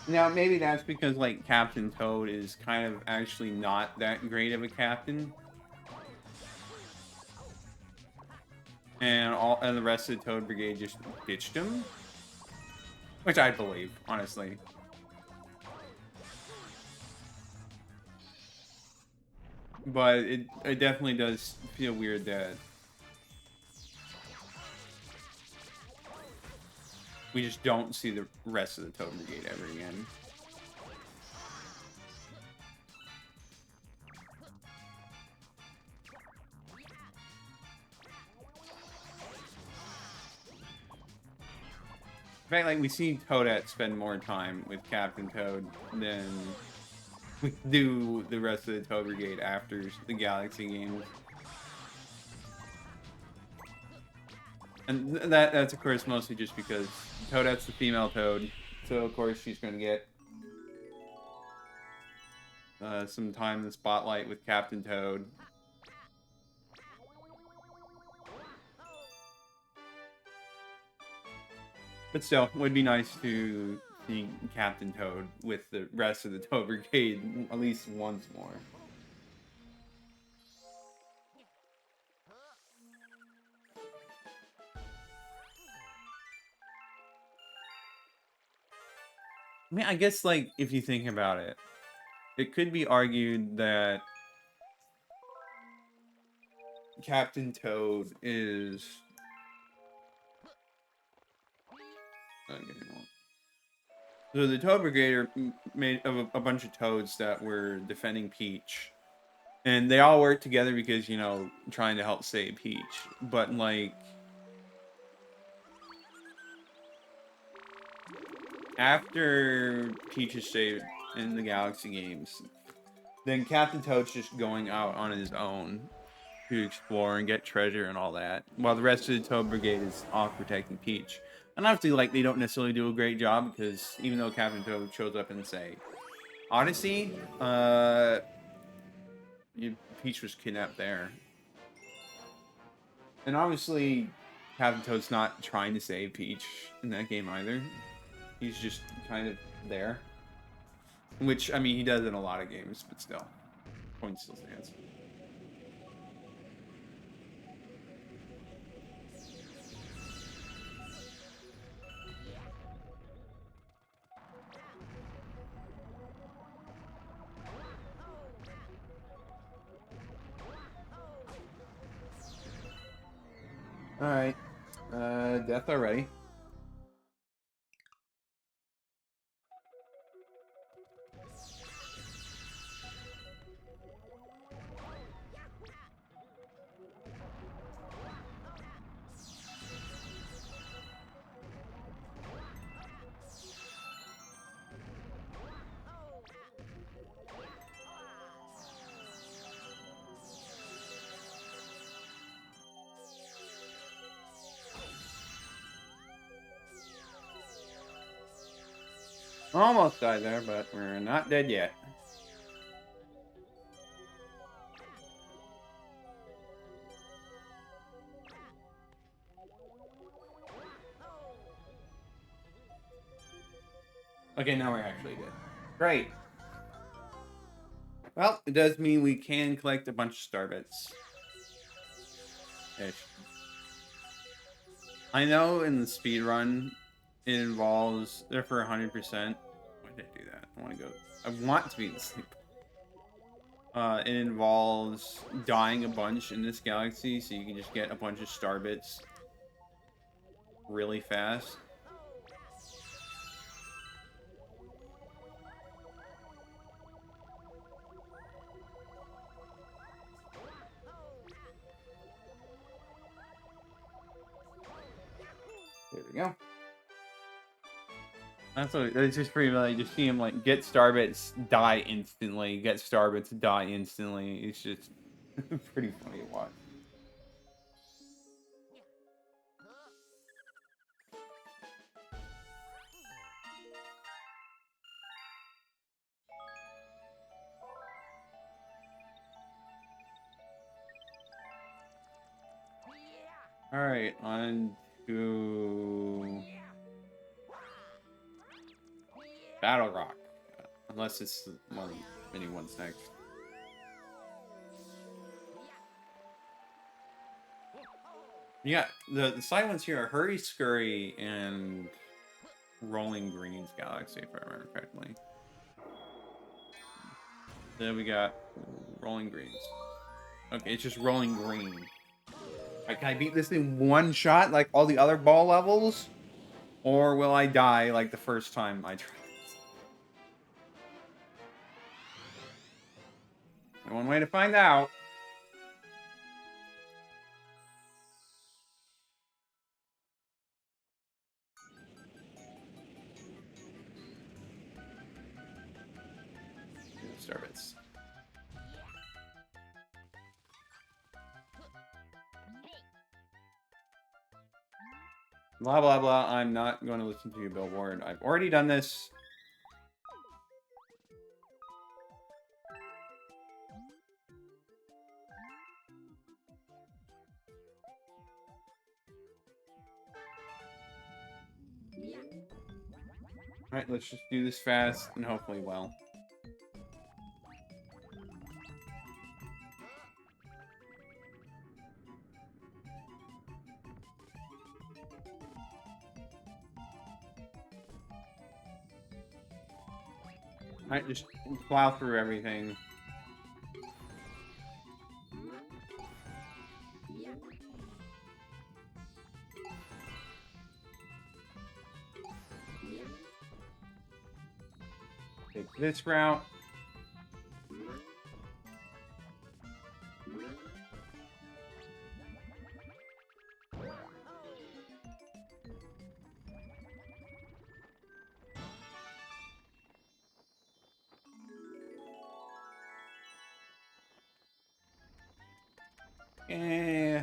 Now, maybe that's because, like, Captain Toad is kind of actually not that great of a captain. And the rest of the Toad Brigade just ditched him. Which I believe, honestly. But it definitely does feel weird that we just don't see the rest of the Toad Brigade ever again. In fact, like, we see Toadette spend more time with Captain Toad than we do the rest of the Toad Brigade after the Galaxy games. And that's of course mostly just because Toadette's the female Toad, so of course she's going to get some time in the spotlight with Captain Toad. But still, it would be nice to see Captain Toad with the rest of the Toad Brigade at least once more. I mean, I guess, like, if you think about it, it could be argued that Captain Toad is... So the Toad Brigade are made of a bunch of Toads that were defending Peach. And they all work together because, you know, trying to help save Peach. But, like... after Peach is saved in the Galaxy games, then Captain Toad's just going out on his own to explore and get treasure and all that, while the rest of the Toad Brigade is off protecting Peach. And obviously, like, they don't necessarily do a great job, because even though Captain Toad shows up and say, Odyssey, Peach was kidnapped there. And obviously, Captain Toad's not trying to save Peach in that game either. He's just kind of there. Which, I mean, he does in a lot of games, but still. Point still stands. Alright. Death already. Almost died there, but we're not dead yet. Okay, now we're actually dead. Great. Well, it does mean we can collect a bunch of star bits. Ish. I know in the speed run, it involves there for 100%. Why did I do that? I want to go. I want to be in sleep. It involves dying a bunch in this galaxy, so you can just get a bunch of star bits really fast. There we go. That's what it's just pretty much. Just see him like get starbits, die instantly. Get starbits, die instantly. It's just pretty funny to watch. All right, on to Battlerock, unless it's one mini one's next. Yeah, the side ones here are Hurry-Scurry and Rolling Greens Galaxy, if I remember correctly. Then we got Rolling Greens. Okay, it's just Rolling Green. Like, can I beat this in one shot like all the other ball levels? Or will I die like the first time I try this? One way to find out. Starbits. Blah, blah, blah. I'm not going to listen to you, Billboard. I've already done this. Alright, let's just do this fast and hopefully well. Alright, just plow through everything. Take this route.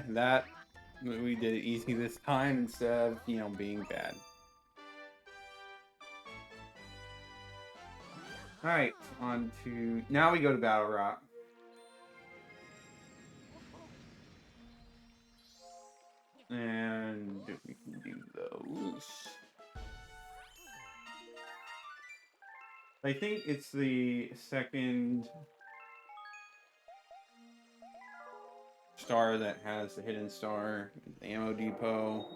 That we did it easy this time instead of, you know, being bad. Alright, on to... Now we go to Battlerock. And we can do those. I think it's the second star that has the hidden star, the ammo depot.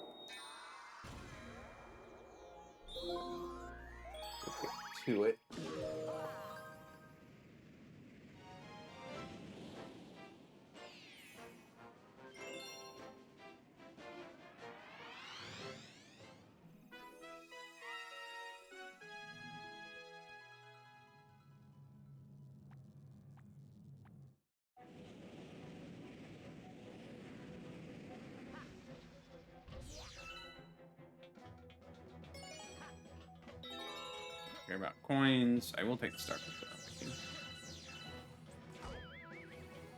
Let's get to it. Care about coins. I will take the star.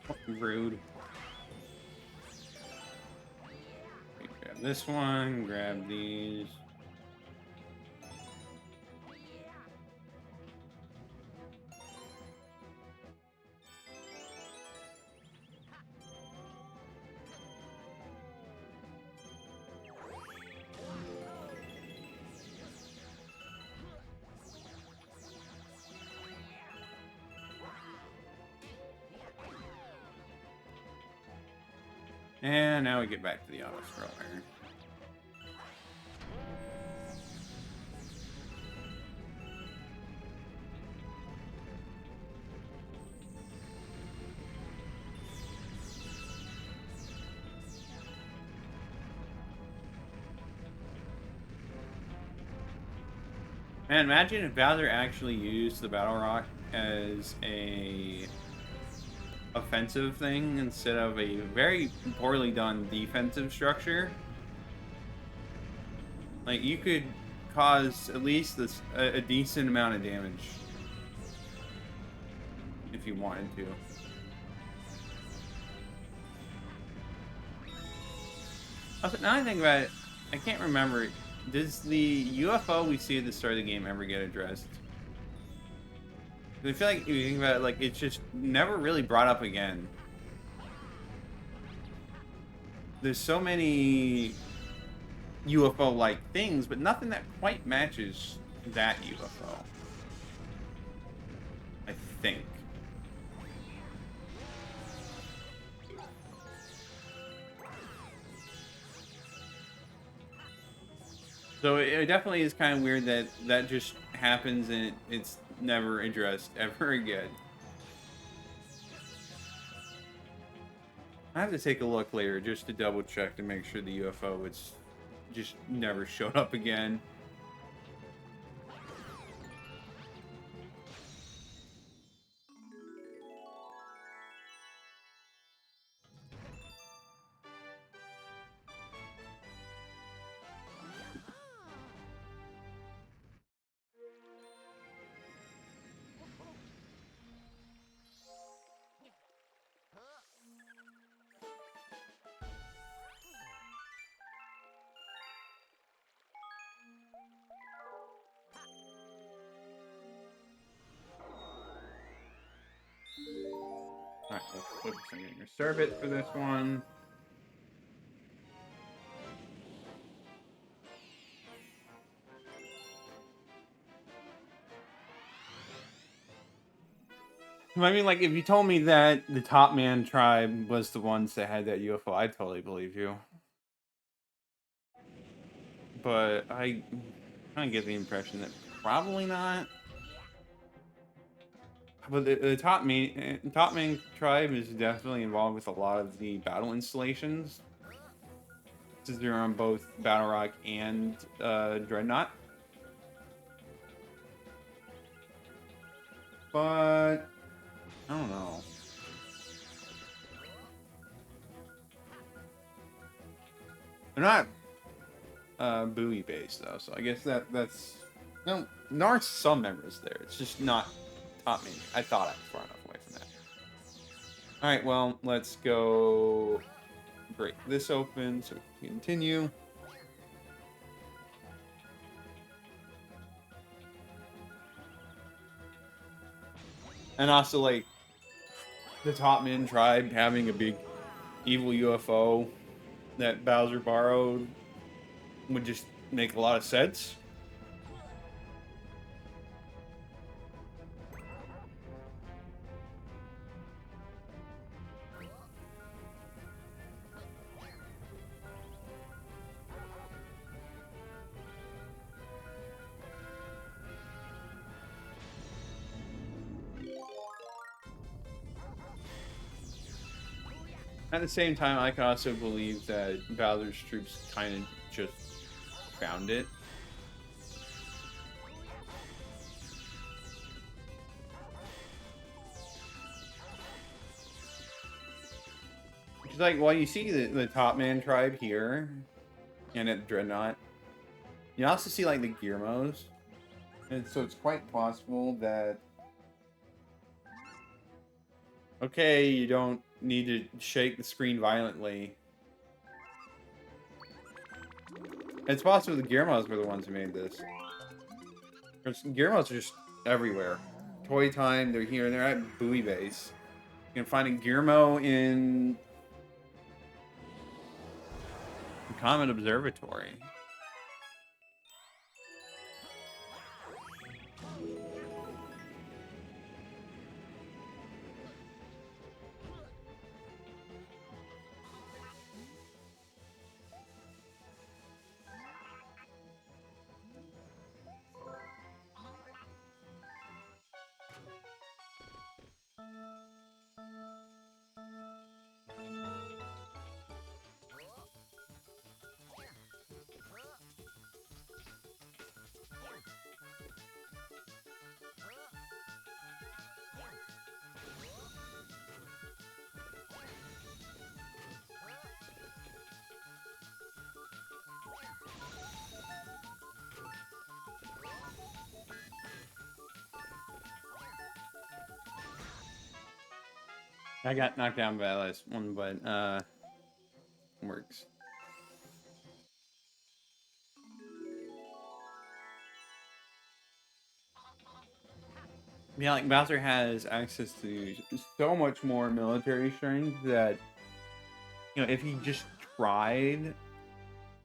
Oh, rude. Okay, grab this one. Grab these. And now we get back to the auto scroller. Man, imagine if Bowser actually used the Battlerock as a offensive thing instead of a very poorly done defensive structure. Like, you could cause at least a decent amount of damage if you wanted to. Also, now I think about it, I can't remember. Does the UFO we see at the start of the game ever get addressed? I feel like if you think about it, like, it's just never really brought up again. There's so many UFO-like things, but nothing that quite matches that UFO. I think. So it definitely is kind of weird that that just happens and it's never addressed ever again. I have to take a look later just to double check to make sure the UFO was just never showed up again. Alright, let's focus on getting your Cerbit for this one. I mean, like, if you told me that the Top Man tribe was the ones that had that UFO, I'd totally believe you. But I kind of get the impression that probably not. But the Top Man tribe is definitely involved with a lot of the battle installations, since they're on both Battlerock and Dreadnought. But I don't know. They're not buoy based though, so I guess that's no. There are some members there. It's just not Top Man. I thought I was far enough away from that. All right, well, let's go break this open so we can continue. And also, like, the Top Man tribe having a big evil UFO that Bowser borrowed would just make a lot of sense. At the same time, I can also believe that Bowser's troops kind of just found it. It's like, well, you see the Top Man tribe here, and at Dreadnought. You also see, like, the Gearmos. And so it's quite possible that... Okay, you don't need to shake the screen violently. It's possible the Gearmos were the ones who made this. Gearmos are just everywhere. Toy Time, they're here, they're at Buoy Base. You can find a Gearmo in Comet Observatory. I got knocked down by that last one, but works. Yeah, like Bowser has access to so much more military strength that, you know, if he just tried,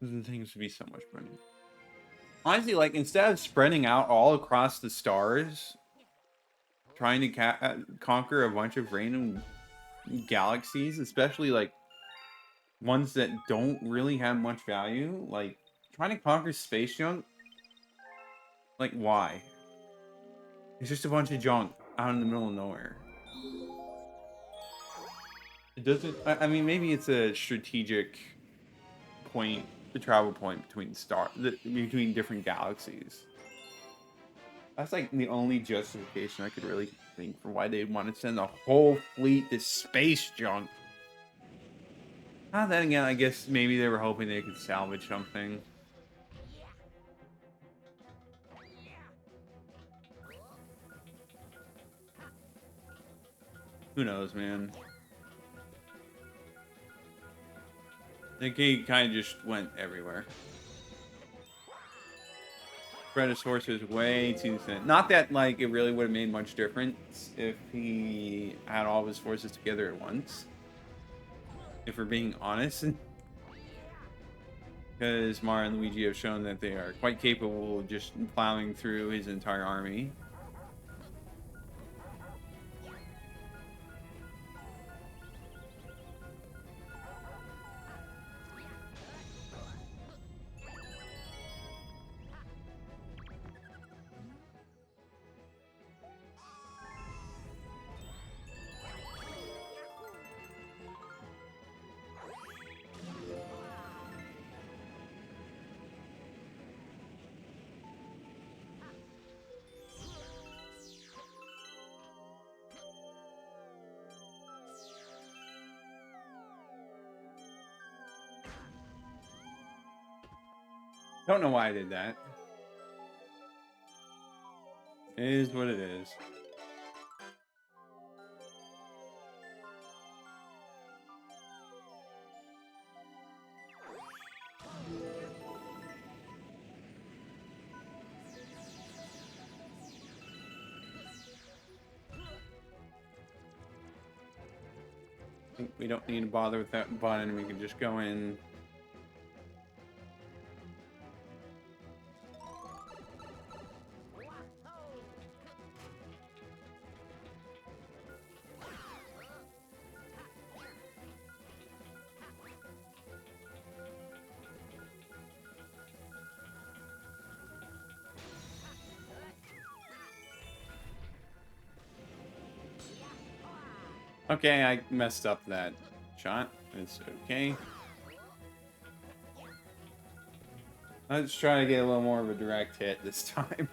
things would be so much better. Honestly, like, instead of spreading out all across the stars, trying to conquer a bunch of random galaxies, especially, like, ones that don't really have much value, like, trying to conquer space junk, like, why? It's just a bunch of junk out in the middle of nowhere. It doesn't, I mean, maybe it's a strategic point, the travel point between between different galaxies. That's like the only justification I could really think for why they'd want to send a whole fleet to space junk. Then again, I guess maybe they were hoping they could salvage something. Who knows, man? I think he kind of just went everywhere. Spread his forces way too thin. Not that, like, it really would have made much difference if he had all of his forces together at once. If we're being honest. Because Mario and Luigi have shown that they are quite capable of just plowing through his entire army. Don't know why I did that. It is what it is. I think we don't need to bother with that button. We can just go in. Okay, I messed up that shot. It's okay. Let's try to get a little more of a direct hit this time.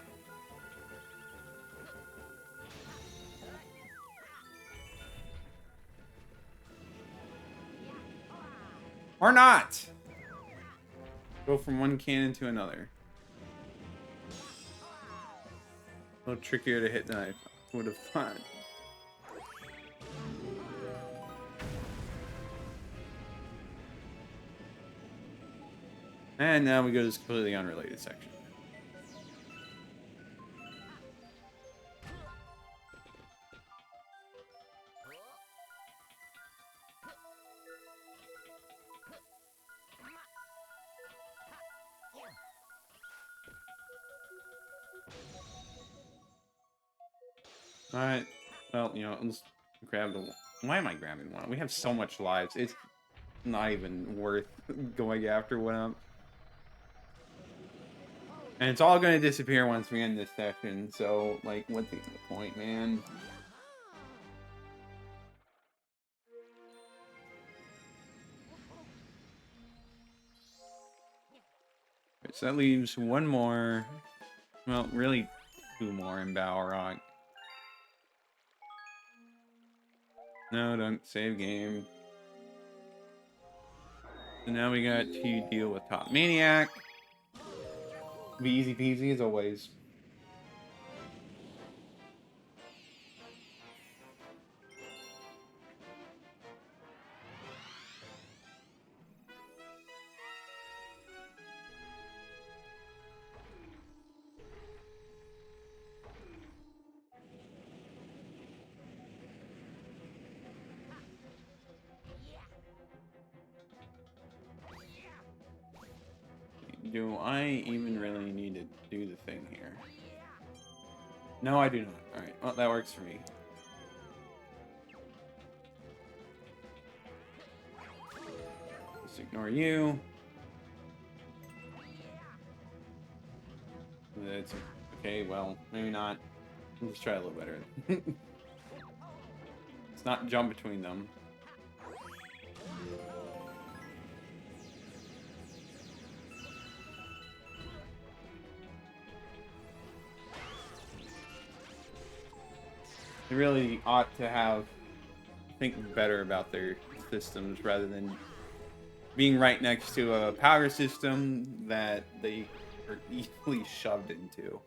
Or not! Go from one cannon to another. A little trickier to hit than I would have thought. And now we go to this completely unrelated section. Alright. Well, you know, let's grab the... Why am I grabbing one? We have so much lives. It's not even worth going after one up. And it's all going to disappear once we end this session, so, like, what's the point, man? Right, so that leaves one more. Well, really, two more in Battlerock. No, don't save game. So now we got to deal with Top Maniac. Be easy peasy as always. do I even really need to do the thing here? No, I do not. Alright, well, that works for me. Just ignore you. It's okay, well, maybe not. Let's try a little better. Let's not jump between them. They really ought to think better about their systems rather than being right next to a power system that they are easily shoved into.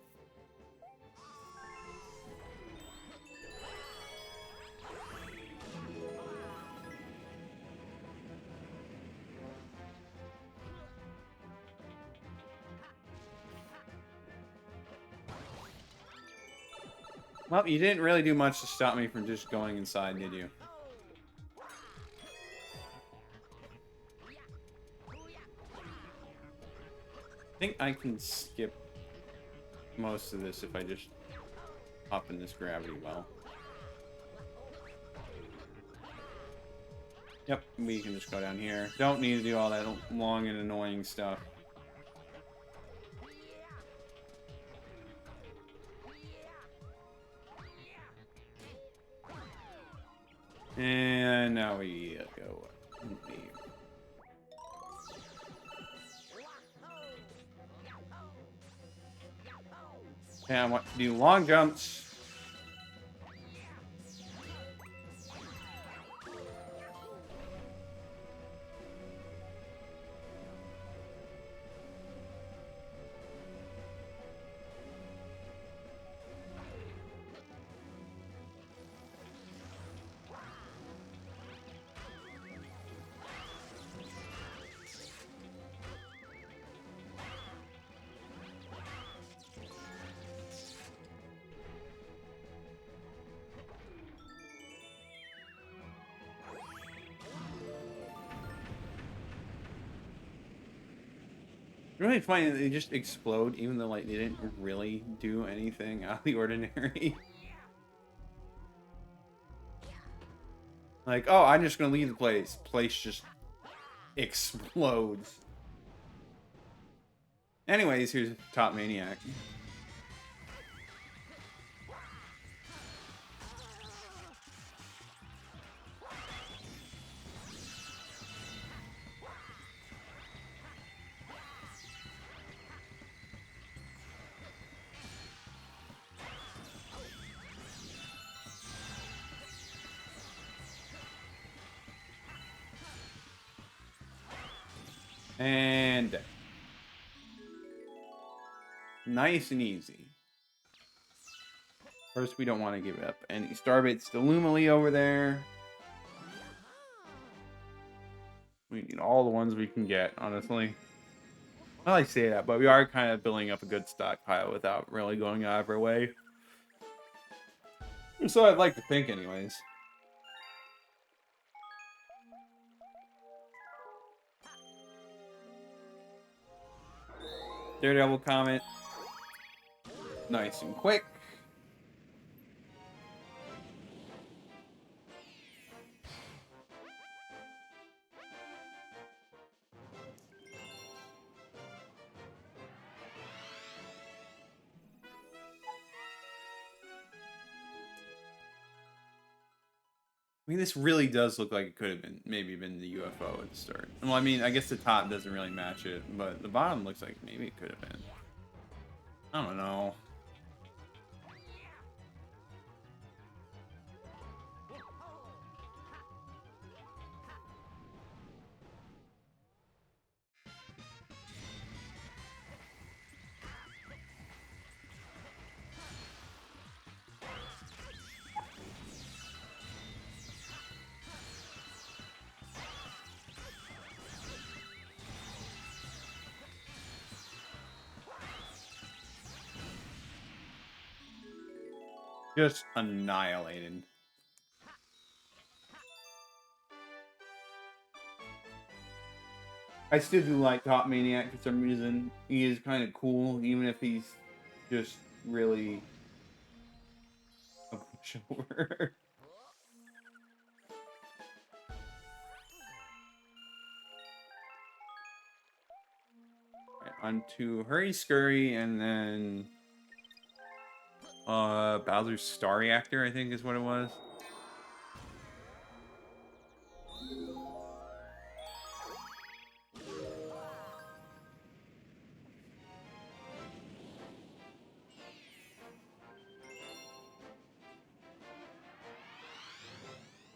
Well, you didn't really do much to stop me from just going inside, did you? I think I can skip most of this if I just hop in this gravity well. Yep, we can just go down here. Don't need to do all that long and annoying stuff. And now we go. Okay, I want to do long jumps. Really funny that they just explode, even though like they didn't really do anything out of the ordinary. Like, oh, I'm just gonna leave the place. Place just explodes. Anyways, here's Top Maniac. And nice and easy. First, we don't want to give up any starbits to Lumily over there. We need all the ones we can get, honestly. I like to say that, but we are kind of building up a good stockpile without really going out of our way. So I'd like to think, anyways. Daredevil Comet. Nice and quick. I mean, this really does look like it could have been, maybe been the UFO at the start. Well, I mean, I guess the top doesn't really match it, but the bottom looks like maybe it could have been. I don't know. Just annihilated. I still do like Top Maniac for some reason. He is kind of cool, even if he's just really a pushover. Right, onto Hurry-Scurry and then Bowser's Star Reactor, I think is what it was.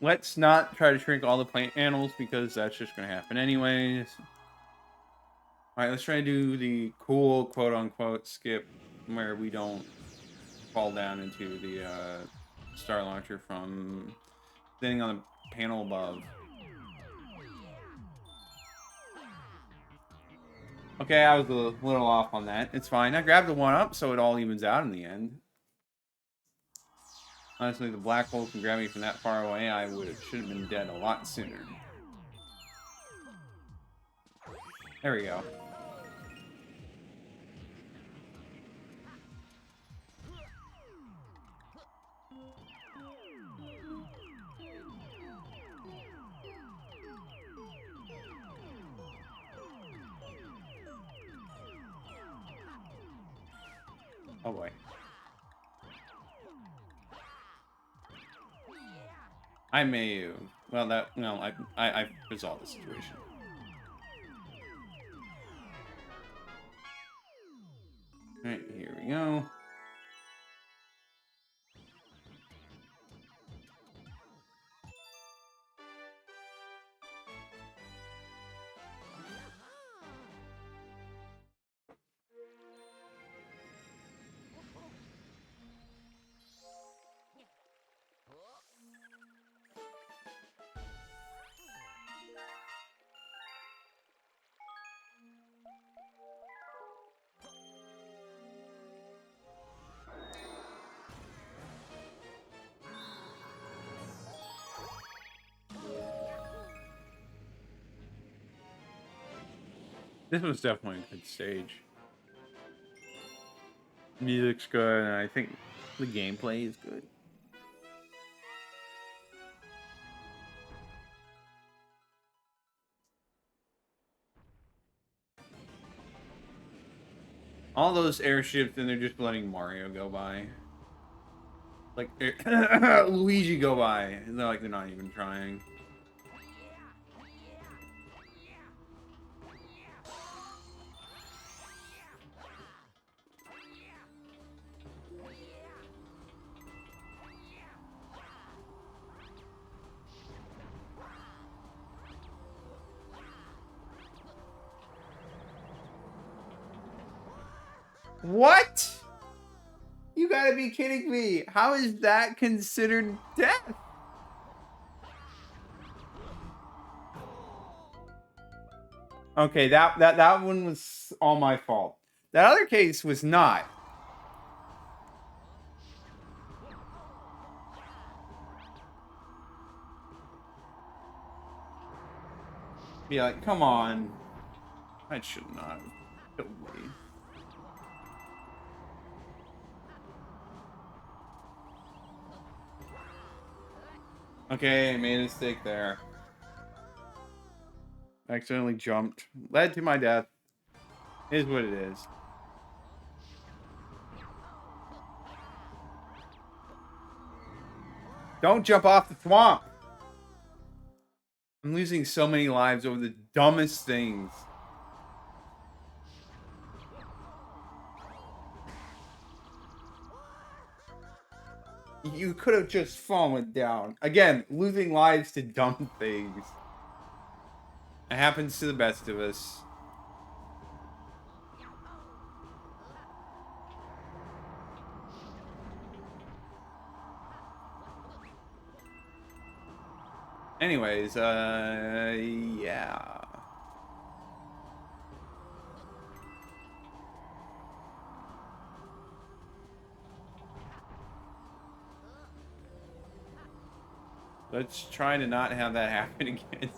Let's not try to shrink all the plant panels because that's just going to happen anyways. Alright, let's try to do the cool quote-unquote skip where we don't fall down into the star launcher from standing on the panel above. Okay, I was a little off on that. It's fine. I grabbed the one up so it all evens out in the end. Honestly, the black hole can grab me from that far away. I should have been dead a lot sooner. There we go. Oh boy. I may, well, that, no, I resolved the situation. Alright, here we go. This was definitely a good stage. Music's good, and I think the gameplay is good. All those airships, and they're just letting Mario go by. Like, Luigi go by. They're like, they're not even trying. What? You gotta be kidding me. How is that considered death? Okay, that one was all my fault. That other case was not. Be like, come on. That should not have killed me. Okay, I made a mistake there. Accidentally jumped. Led to my death. Is what it is. Don't jump off the swamp! I'm losing so many lives over the dumbest things. You could have just fallen down. Again, losing lives to dumb things. It happens to the best of us. Anyways, yeah. Let's try to not have that happen again.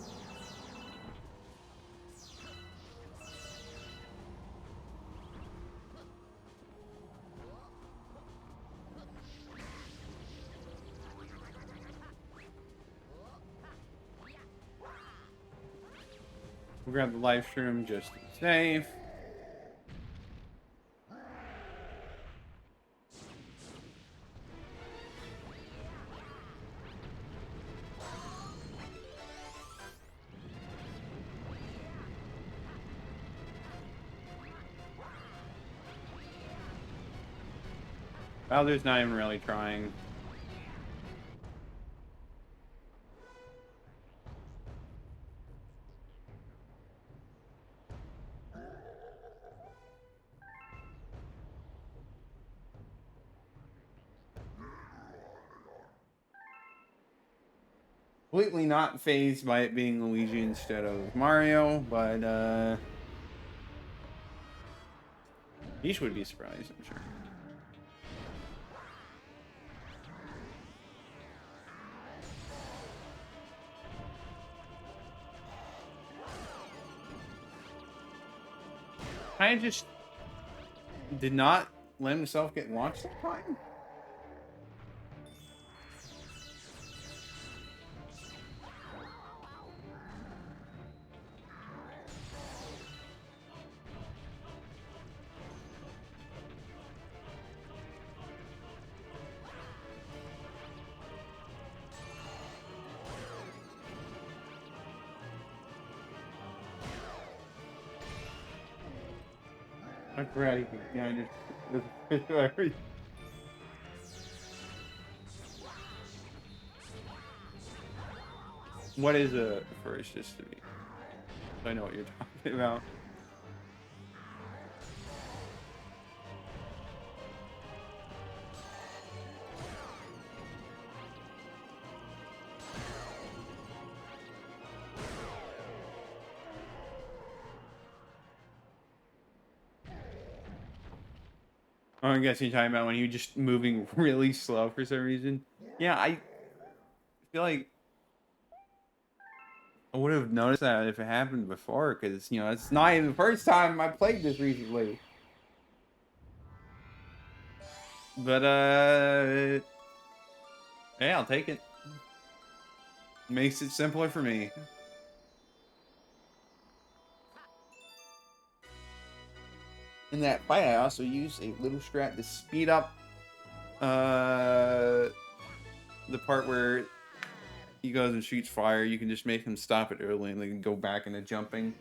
We'll grab the live stream just to be safe. Bowser's not even really trying. Completely not phased by it being Luigi instead of Mario, but Peach would be surprised, I'm sure. I just did not let himself get launched that time. I forgot he could, yeah, I just what is a first, just to be, I know what you're talking about. Oh, I guess you're talking about when you're just moving really slow for some reason. Yeah, I feel like I would have noticed that if it happened before, because, you know, it's not even the first time I played this recently. But, hey, I'll take it. Makes it simpler for me. In that fight, I also used a little strat to speed up the part where he goes and shoots fire. You can just make him stop it early and then go back into jumping.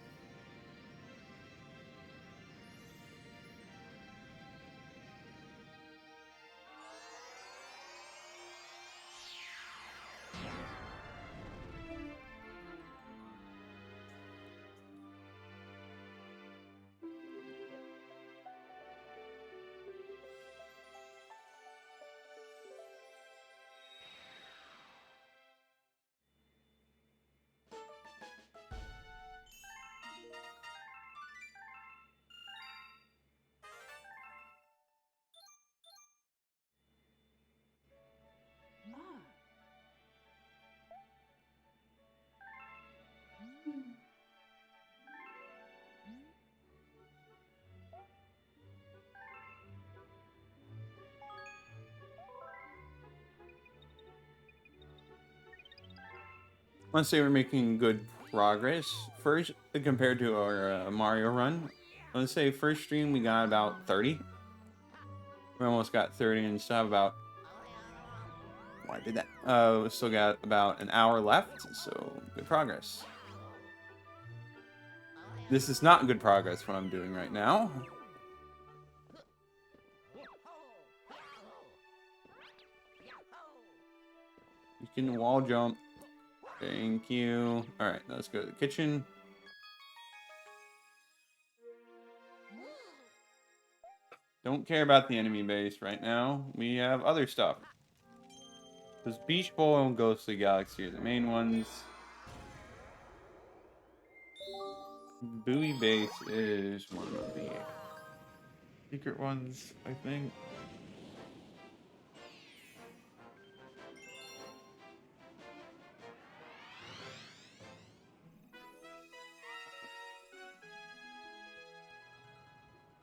Let's say we're making good progress. First, compared to our Mario run, let's say first stream we got about 30. We almost got 30 and still have about... Why did that? We still got about an hour left, so good progress. This is not good progress what I'm doing right now. You can wall jump. Thank you. Alright, let's go to the kitchen. Don't care about the enemy base right now. We have other stuff. Because Beach Bowl and Ghostly Galaxy are the main ones. Buoy base is one of the secret ones, I think.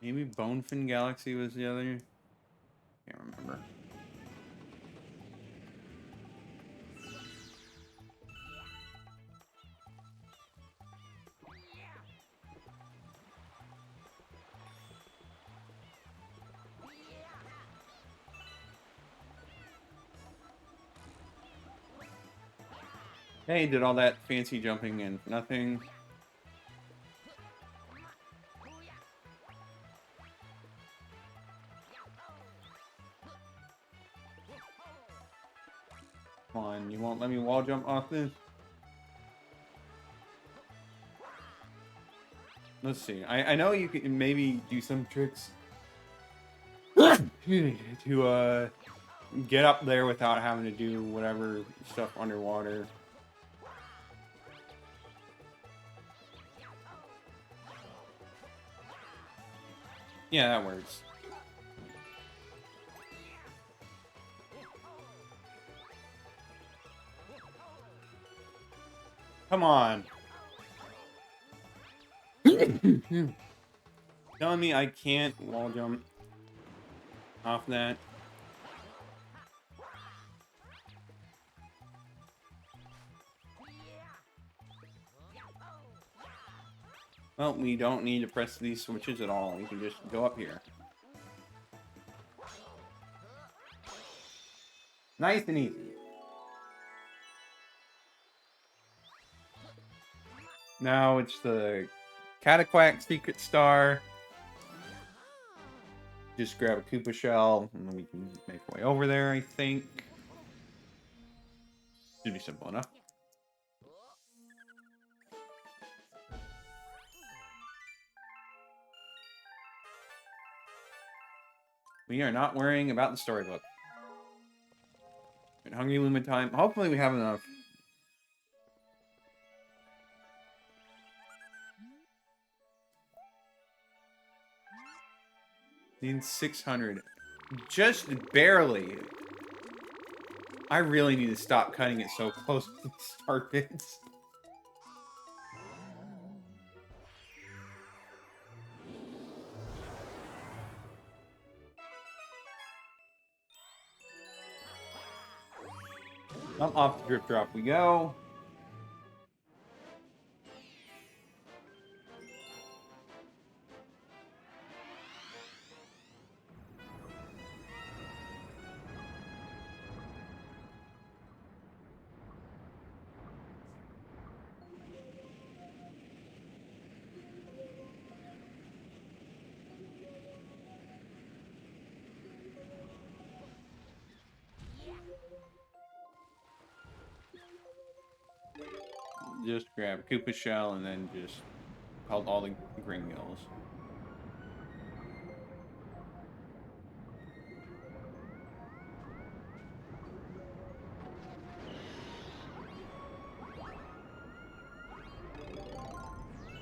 Maybe Bonefin Galaxy was the other. Can't remember. Hey, did all that fancy jumping and nothing. Come on, you won't let me wall jump off this? Let's see. I know you can maybe do some tricks to get up there without having to do whatever stuff underwater. Yeah, that works. Come on. Telling me I can't wall jump off that. Well, we don't need to press these switches at all. We can just go up here. Nice and easy. Now it's the Cataquack Secret Star. Just grab a Koopa shell, and then we can make our way over there, I think. Should be simple enough. We are not worrying about the storybook. In Hungry Luma time. Hopefully we have enough. Need 600. Just barely. I really need to stop cutting it so close to the start bits. Up off the drip drop we go. Just grab a Koopa shell and then just called all the Gringos.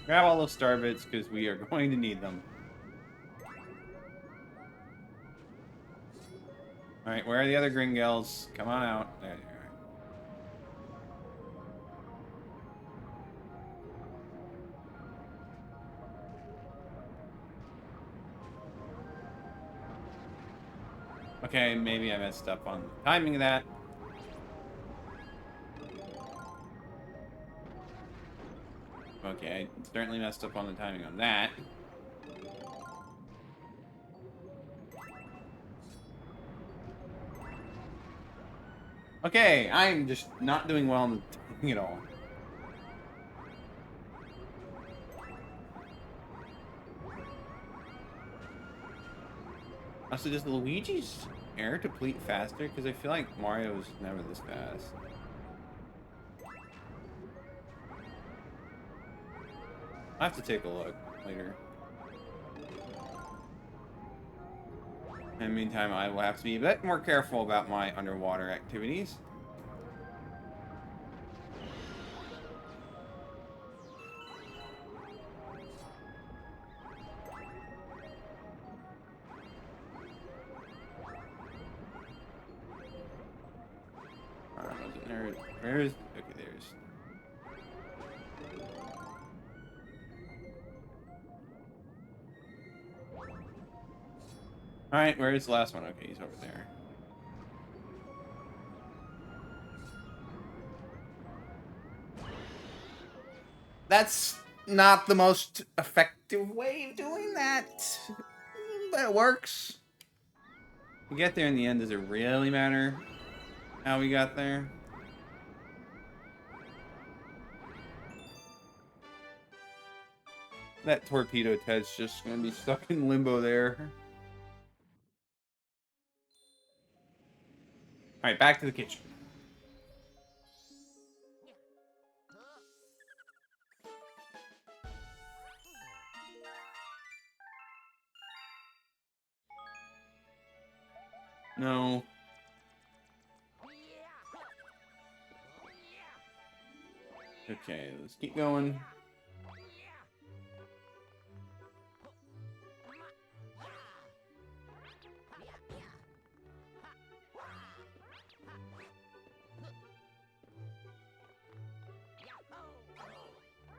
Grab all those star bits because we are going to need them. Alright, where are the other Gringels? Come on out. There you are. Okay, maybe I messed up on the timing of that. Okay, I certainly messed up on the timing on that. Okay, I'm just not doing well on the timing at all. Also, does Luigi's air deplete faster? Because I feel like Mario's never this fast. I'll have to take a look later. In the meantime, I will have to be a bit more careful about my underwater activities. Where's... Okay, there's... Alright, where's the last one? Okay, he's over there. That's not the most effective way of doing that, but it works. We get there in the end, does it really matter how we got there? That torpedo Ted's just gonna be stuck in limbo there. Alright, back to the kitchen. No. Okay, let's keep going.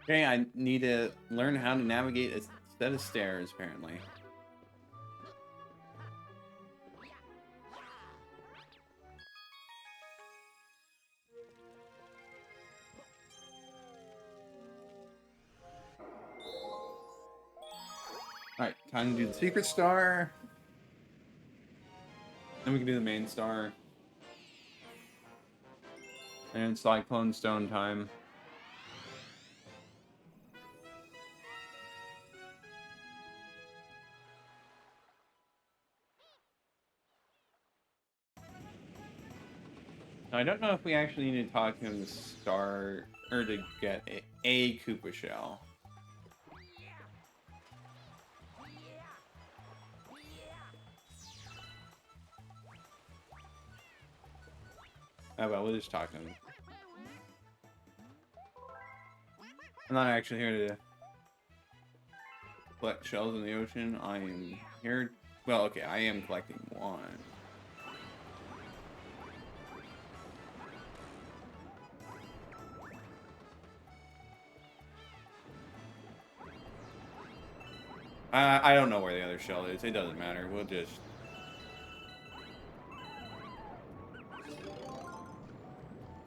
Okay, I need to learn how to navigate a set of stairs, apparently. Alright, time to do the secret star. Then we can do the main star. And Cyclone Stone time. I don't know if we actually need to talk to him to start, or to get a Koopa shell. Oh well, we'll just talk to him. I'm not actually here to collect shells in the ocean. I am here... Well, okay, I am collecting one. I don't know where the other shell is. It doesn't matter. We'll just...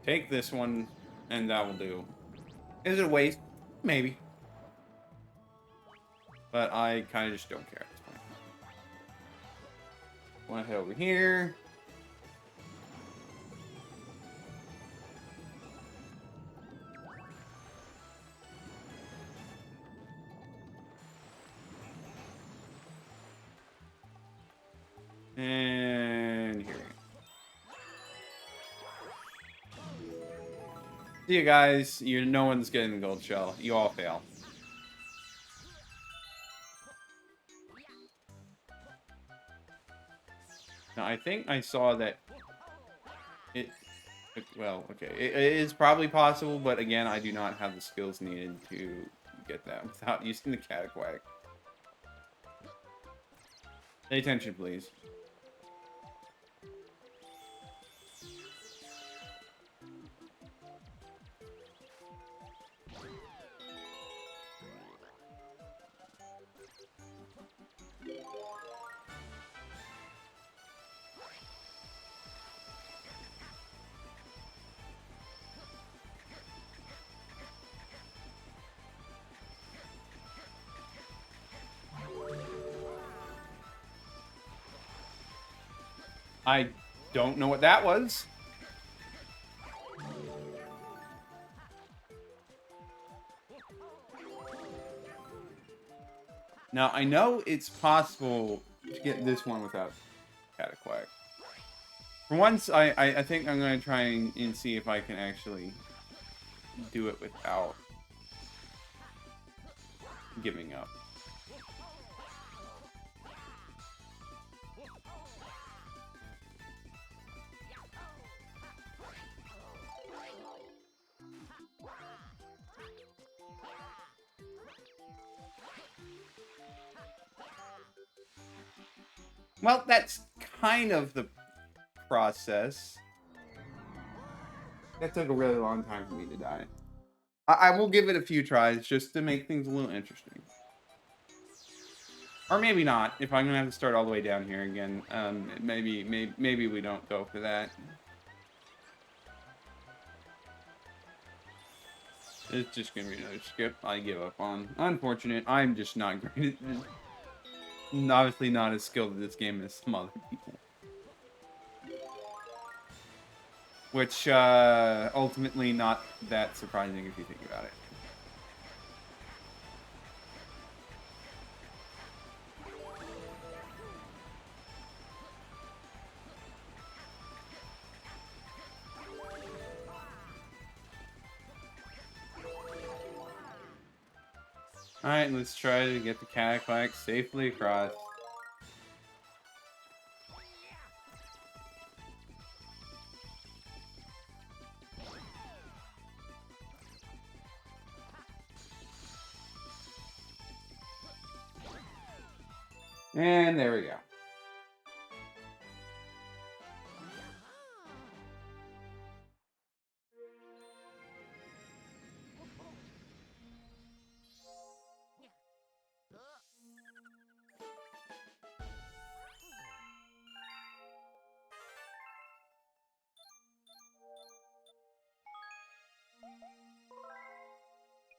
take this one, and that will do. Is it a waste? Maybe. But I kind of just don't care at this point. Want to head over here. And here we go. See you guys. No one's getting the gold shell. You all fail. Now I think I saw that well, okay. It is probably possible, but again, I do not have the skills needed to get that without using the Cataquack. Pay attention, please. I don't know what that was. Now, I know it's possible to get this one without Cataquack. For once, I think I'm going to try and see if I can actually do it without giving up. Well, that's kind of the process. That took a really long time for me to die. I will give it a few tries just to make things a little interesting. Or maybe not, if I'm going to have to start all the way down here again. Maybe we don't go for that. It's just going to be another skip I give up on. Unfortunate. I'm just not great at this. Obviously not as skilled at this game as some other people. Which, ultimately not that surprising if you think about it. Alright, let's try to get the Cataclax safely across. And there we go.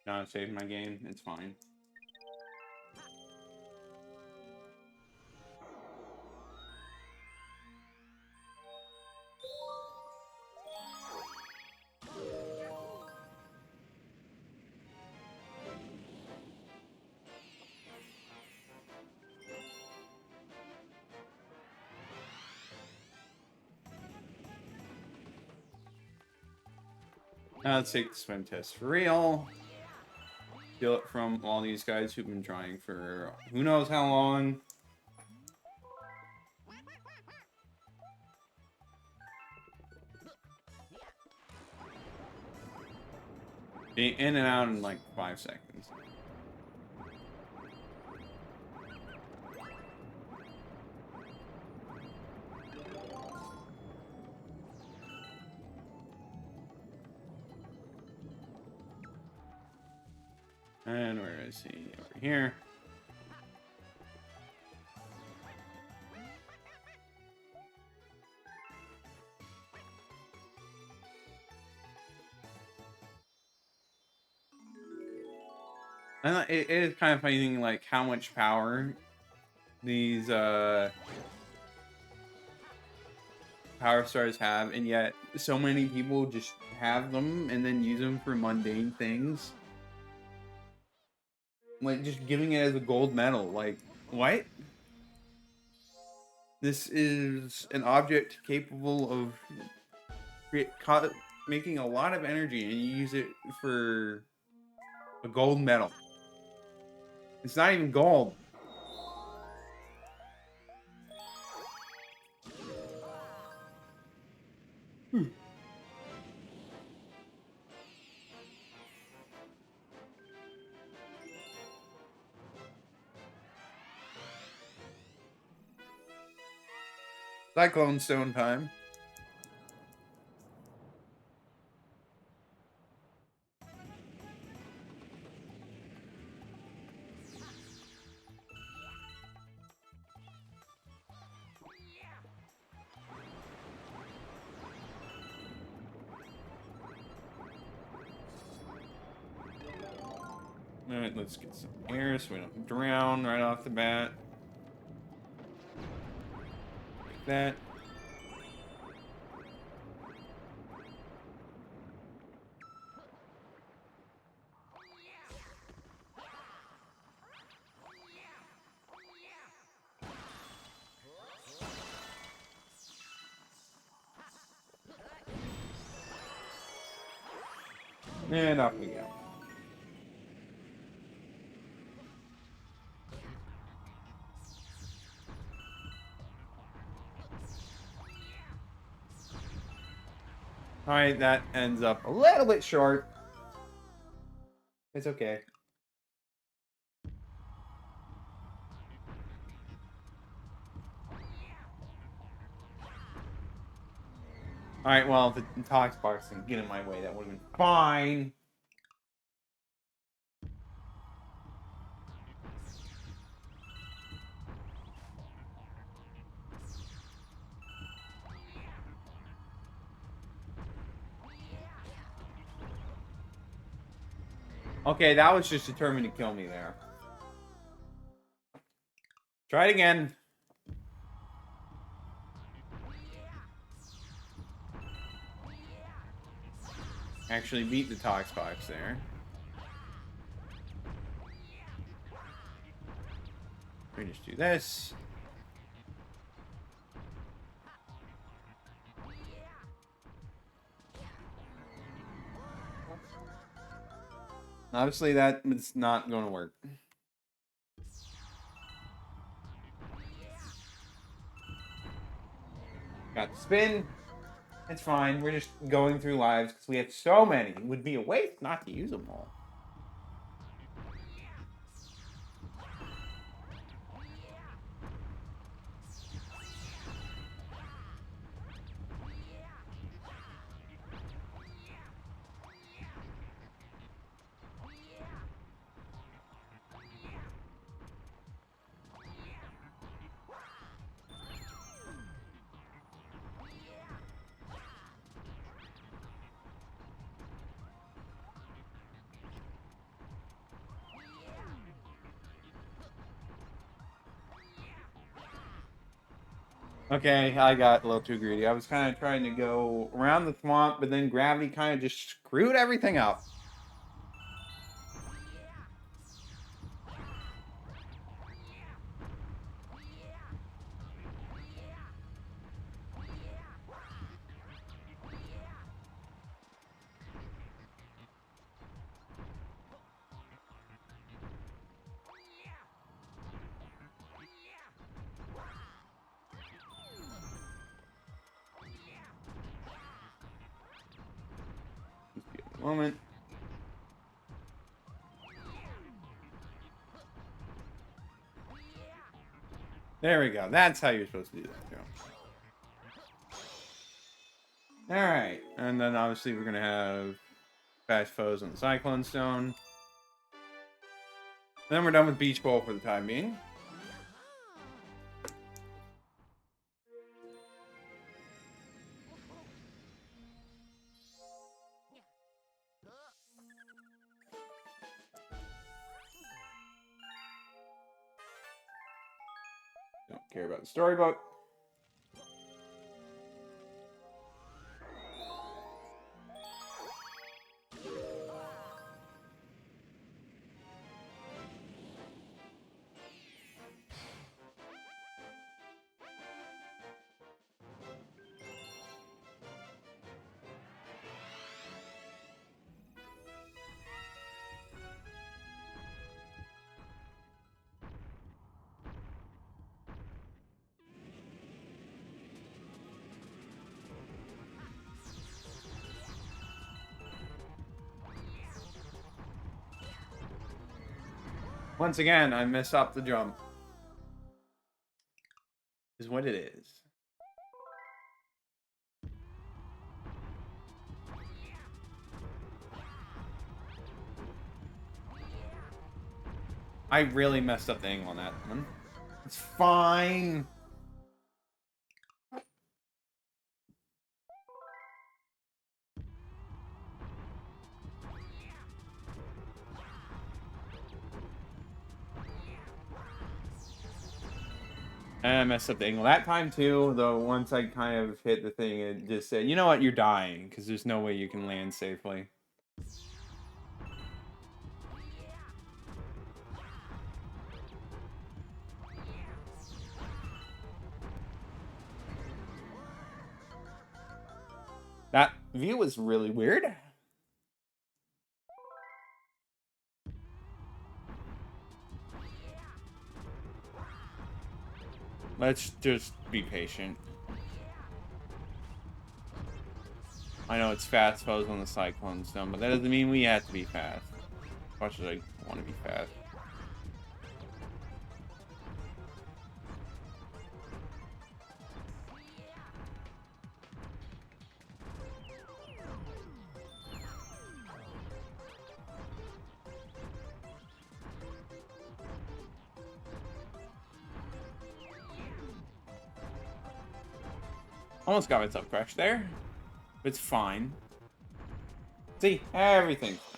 Not save my game, it's fine. Now let's take the swim test for real. Steal it from all these guys who've been trying for who knows how long. Be in and out in like 5 seconds. And where is he? Over here. And it is kind of funny, like how much power these power stars have, and yet so many people just have them and then use them for mundane things. Like just giving it as a gold medal. Like, what? This is an object capable of making a lot of energy, and you use it for a gold medal. It's not even gold. Cyclone Stone time. Alright, let's get some air so we don't drown right off the bat. Like that. And off we go. Alright, that ends up a little bit short. It's okay. Alright, well, if the Tox Box didn't get in my way, that would have been fine. Okay, that was just determined to kill me there. Try it again. Actually beat the Tox Box there. We just do this. Obviously, that is not going to work. Got the spin. It's fine. We're just going through lives because we have so many. It would be a waste not to use them all. Okay, I got a little too greedy. I was kind of trying to go around the swamp, but then gravity kind of just screwed everything up. Moment. There we go. That's how you're supposed to do that, Joe. Alright. And then obviously we're going to have fast foes on the Cyclone Stone. Then we're done with Beach Bowl for the time being. Don't care about the storybook. Once again, I mess up the jump. Is what it is. I really messed up the angle on that one. It's fine. And I messed up the angle that time too, though once I kind of hit the thing, it just said, you know what, you're dying, because there's no way you can land safely. That view was really weird. Let's just be patient. I know it's fast foes on the Cyclone Stone, but that doesn't mean we have to be fast. As much as I want to be fast. Almost got myself crushed there. But it's fine. See, everything's fine.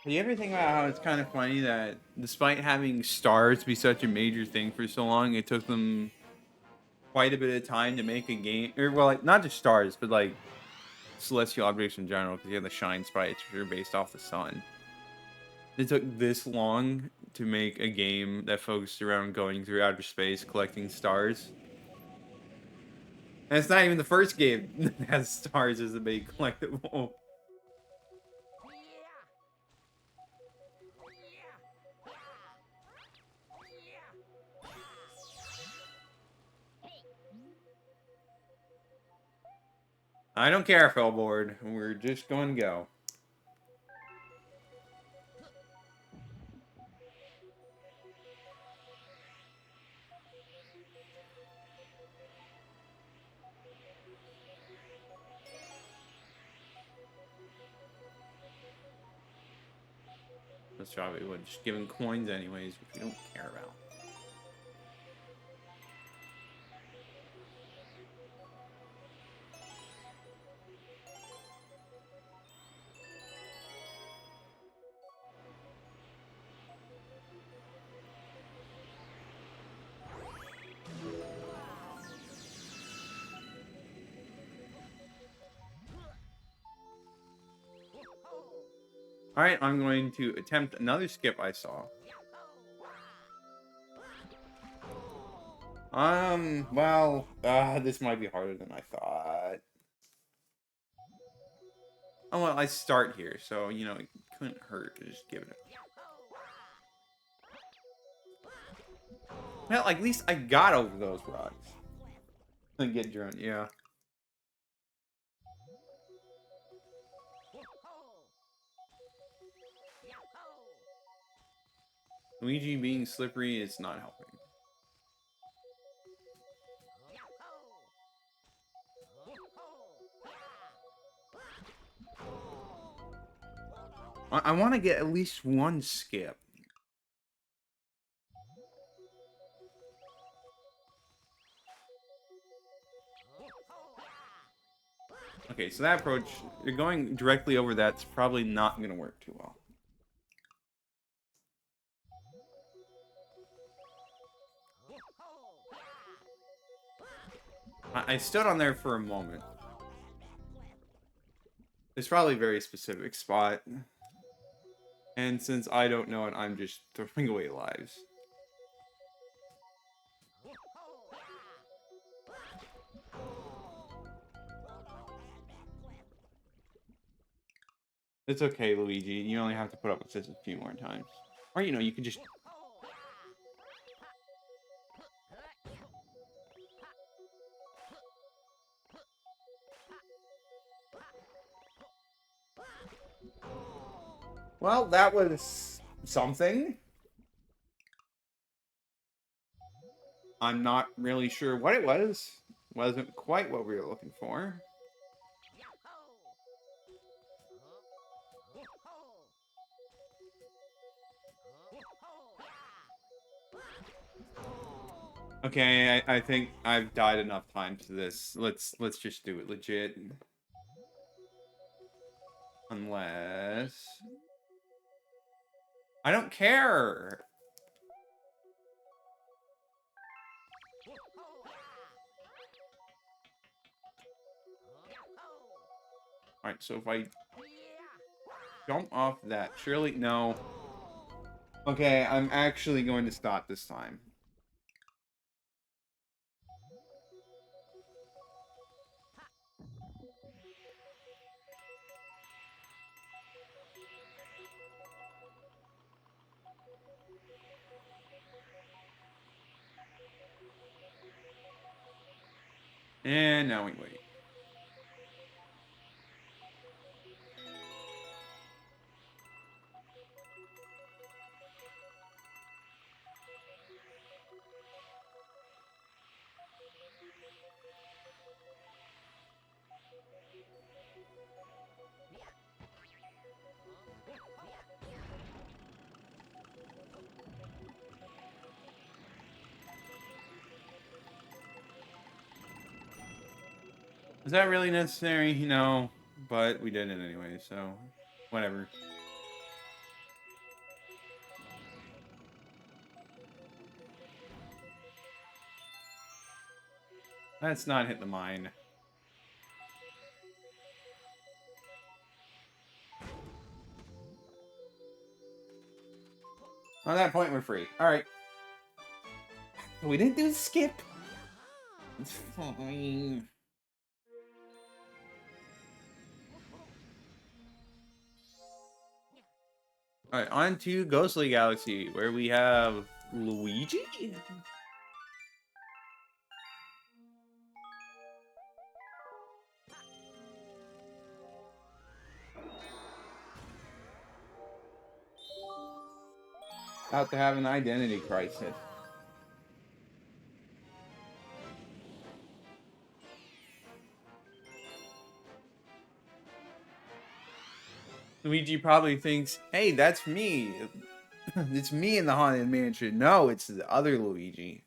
You ever think about how it's kind of funny that despite having stars be such a major thing for so long, it took them quite a bit of time to make a game, or well, like not just stars, but like celestial objects in general, because you have the shine sprites, which are based off the sun. It took this long to make a game that focused around going through outer space, collecting stars. And it's not even the first game that has stars as a big collectible. I don't care, Fellboard. We're just going to go. That's probably what, just giving coins anyways, which we don't care about. Alright, I'm going to attempt another skip I saw. Well, this might be harder than I thought. Oh, well, I start here, so, you know, it couldn't hurt to just give it a... Well, at least I got over those rocks. And get drunk, yeah. Luigi being slippery is not helping. I want to get at least one skip. Okay, so that approach, you're going directly over that's probably not going to work too well. I stood on there for a moment. It's probably a very specific spot. And since I don't know it, I'm just throwing away lives. It's okay, Luigi. You only have to put up with this a few more times. Or, you know, you could just... Well, that was something. I'm not really sure what it was. Wasn't quite what we were looking for. Okay, I think I've died enough times to this. Let's just do it legit. Unless... I don't care! Alright, so if I jump off that, surely... No. Okay, I'm actually going to stop this time. And now we wait. Is that really necessary? No, but we did it anyway, so whatever. Let's not hit the mine. On that point, we're free. Alright. We didn't do the skip. It's fine. Alright, on to Ghostly Galaxy, where we have Luigi? About to have an identity crisis. Luigi probably thinks, hey, that's me. It's me in the Haunted Mansion. No, it's the other Luigi.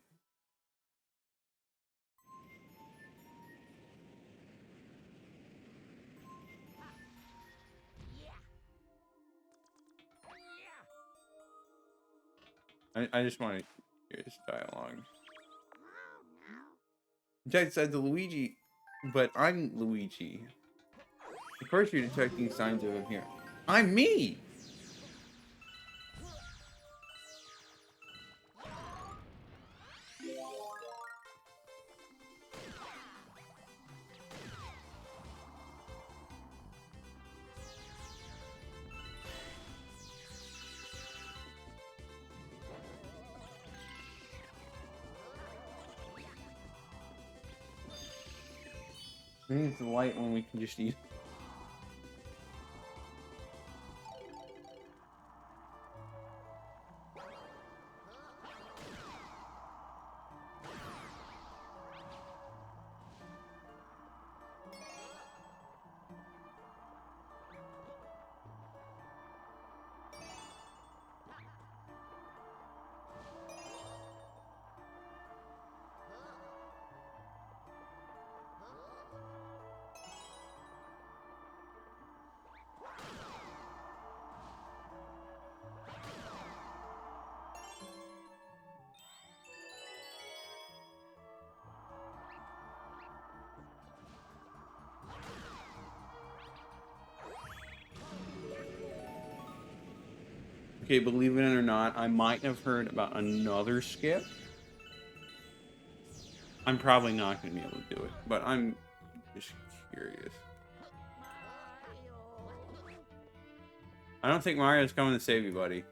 I just want to hear this dialogue. Jack said to Luigi, but I'm Luigi. Of course you're detecting signs of him here. I'm me! I think it's the light when we can just eat. Okay, believe it or not, I might have heard about another skip. I'm probably not going to be able to do it, but I'm just curious. I don't think Mario's coming to save you, buddy.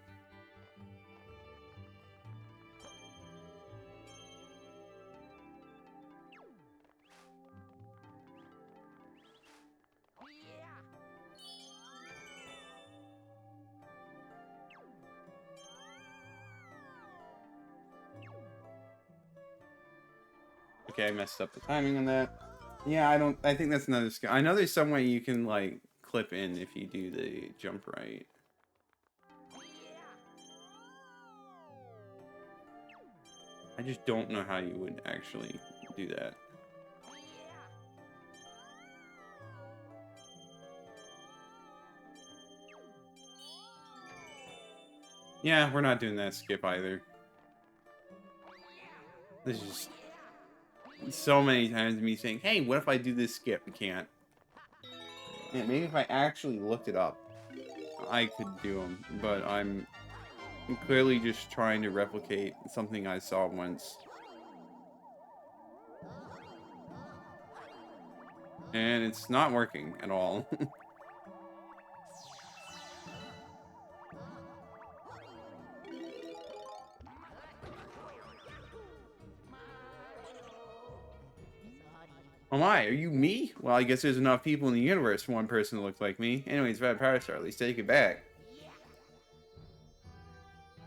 Okay, I messed up the timing on that. Yeah, I think that's another skill. I know there's some way you can, like, clip in if you do the jump right. I just don't know how you would actually do that. Yeah, we're not doing that skip either. This is just so many times me saying, hey, what if I do this skip? I can't. Yeah, maybe if I actually looked it up, I could do them, but I'm clearly just trying to replicate something I saw once. And it's not working at all. Oh my, are you me? Well, I guess there's enough people in the universe for one person to look like me. Anyways, Bad Power Star, at least take it back.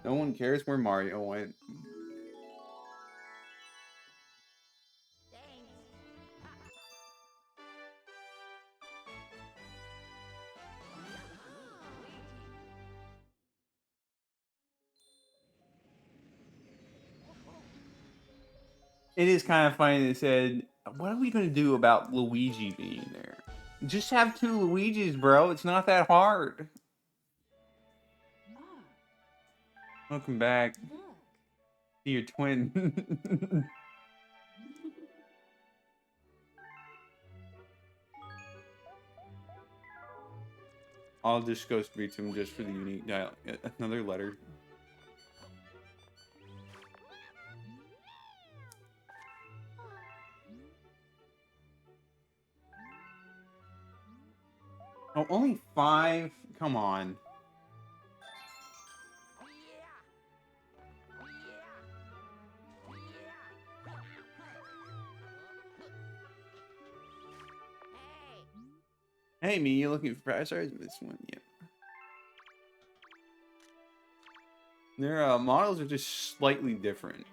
No one cares where Mario went. It is kind of funny they said, what are we going to do about Luigi being there? Just have two Luigis, bro. It's not that hard. Ah, Welcome back. look. See your twin. I'll just go straight to him just for the unique dial. Another letter. Oh, only 5? Come on. Hey, me, you looking for prize stars? This one, yeah. Their models are just slightly different.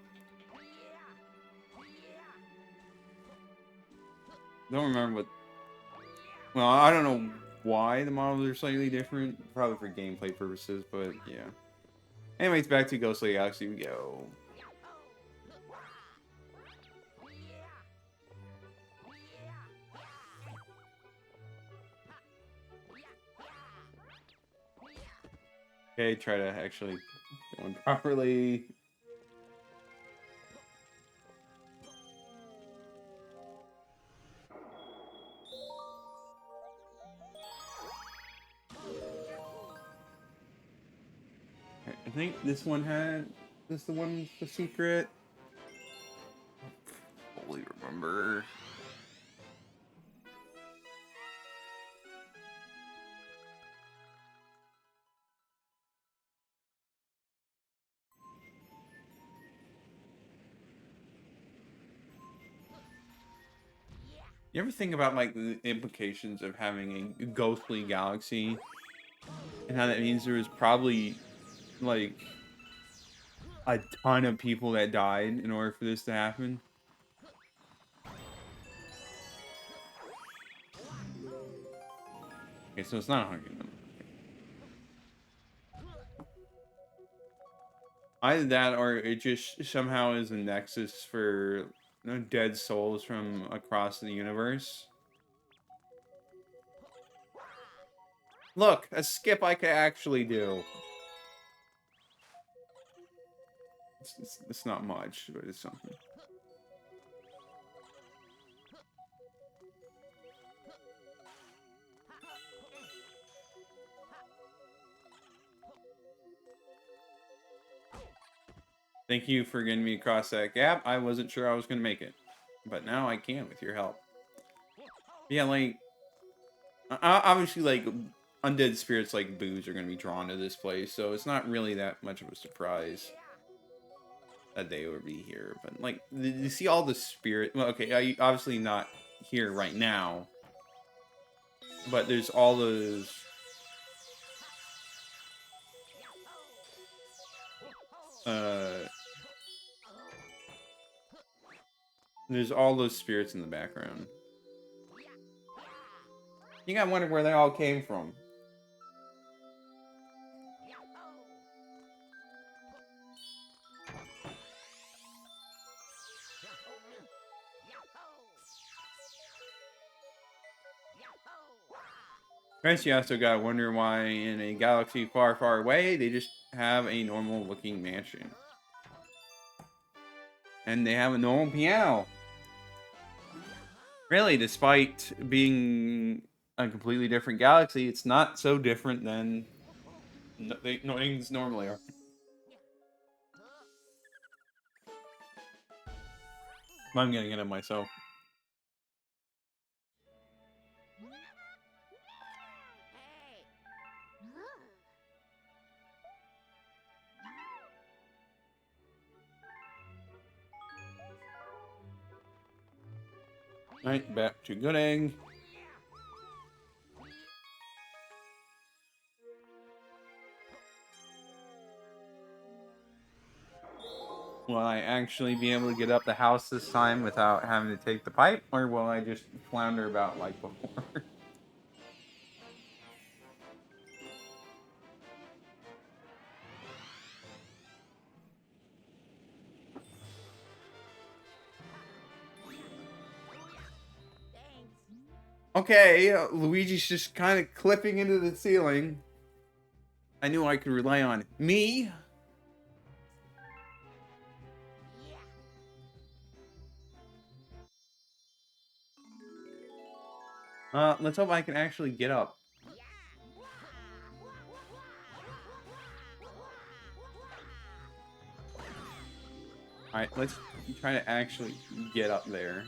Don't remember what. Well, I don't know why the models are slightly different. Probably for gameplay purposes, but yeah. Anyways, back to Ghostly Galaxy we go. Okay, try to actually go in properly. I think this one had. This the one with the secret? I don't fully remember. You ever think about like the implications of having a ghostly galaxy and how that means there was probably like a ton of people that died in order for this to happen? Okay, so it's not 100. Either that or it just somehow is a nexus for dead souls from across the universe. Look, a skip I could actually do. It's not much, but it's something. Thank you for getting me across that gap. I wasn't sure I was going to make it, but now I can with your help. Yeah, like, obviously, like, undead spirits like Booze are going to be drawn to this place, so it's not really that much of a surprise that they would be here. But, like, you see all the spirit... Well, okay, obviously not here right now, but there's all those... There's all those spirits in the background. You gotta wonder where they all came from. First, you also gotta wonder why in a galaxy far, far away, they just have a normal looking mansion. And they have a normal piano. Really, despite being a completely different galaxy, it's not so different than things normally are. I'm getting ahead of myself. Alright, back to Good Egg. Will I actually be able to get up the house this time without having to take the pipe? Or will I just flounder about like before? Okay, Luigi's just kind of clipping into the ceiling. I knew I could rely on me. Let's hope I can actually get up. Alright, let's try to actually get up there.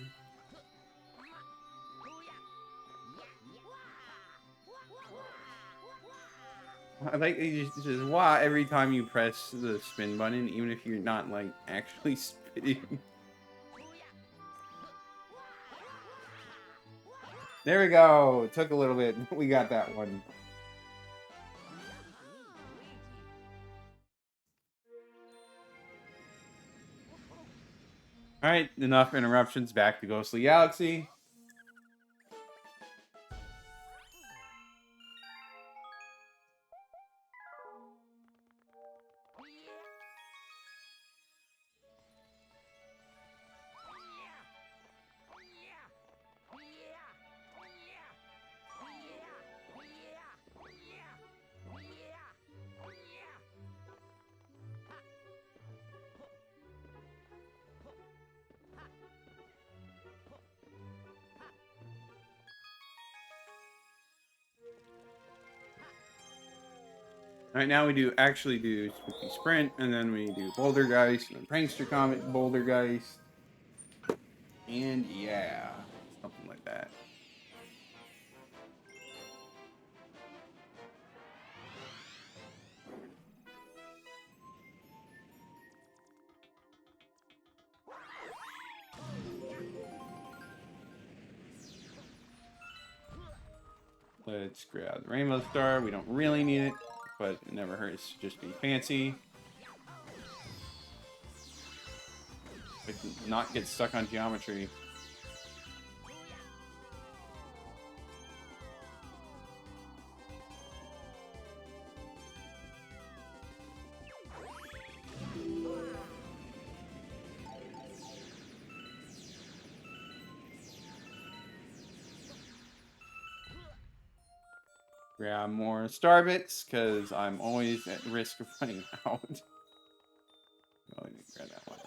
I like it just wah every time you press the spin button, even if you're not like actually spinning. There we go. It took a little bit. We got that one. Alright, enough interruptions. Back to Ghostly Galaxy. Alright, now we actually do Spooky Sprint, and then we do Bouldergeist, and then Prankster Comet, Bouldergeist. And yeah, something like that. Let's grab the Rainbow Star. We don't really need it, but it never hurts to just be fancy. But not get stuck on geometry. Grab more star bits, because I'm always at risk of running out. Oh, I need to grab that one.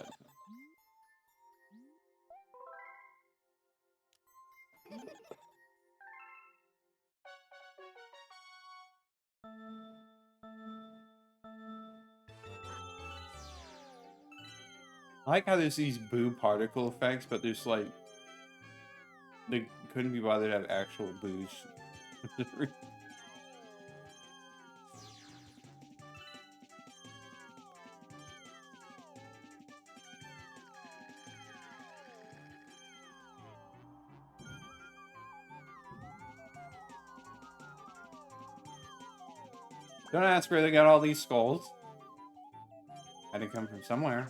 I like how there's these boo particle effects, but there's like... They couldn't be bothered to have actual boos. Don't ask where they got all these skulls. Had to come from somewhere.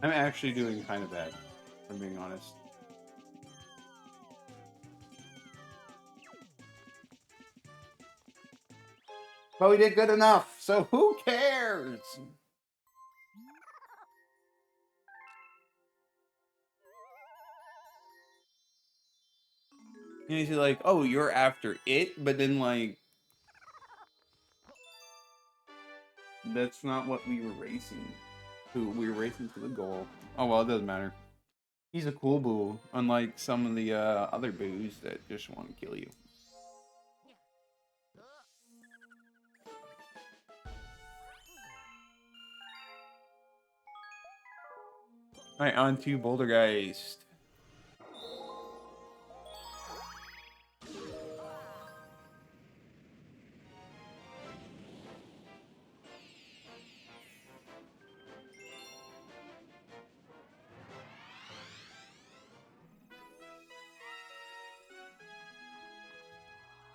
I'm actually doing kind of bad, if I'm being honest. But we did good enough, so who cares? And he's like, oh, you're after it? But then, like... That's not what we were racing to. We were racing to the goal. Oh, well, it doesn't matter. He's a cool boo, unlike some of the other boos that just want to kill you. Alright, on to Bouldergeist.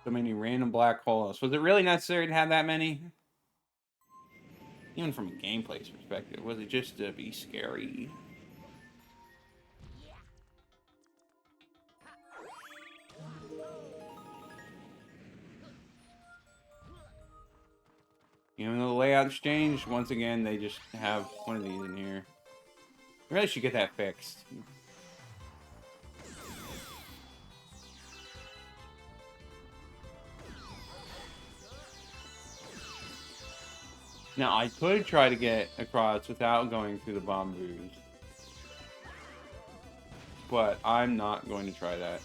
So many random black holes. Was it really necessary to have that many? Even from a gameplay perspective, was it just to be scary? Even though the layout's changed, once again, they just have one of these in here. I really should get that fixed. Now, I could try to get across without going through the bamboos. But I'm not going to try that.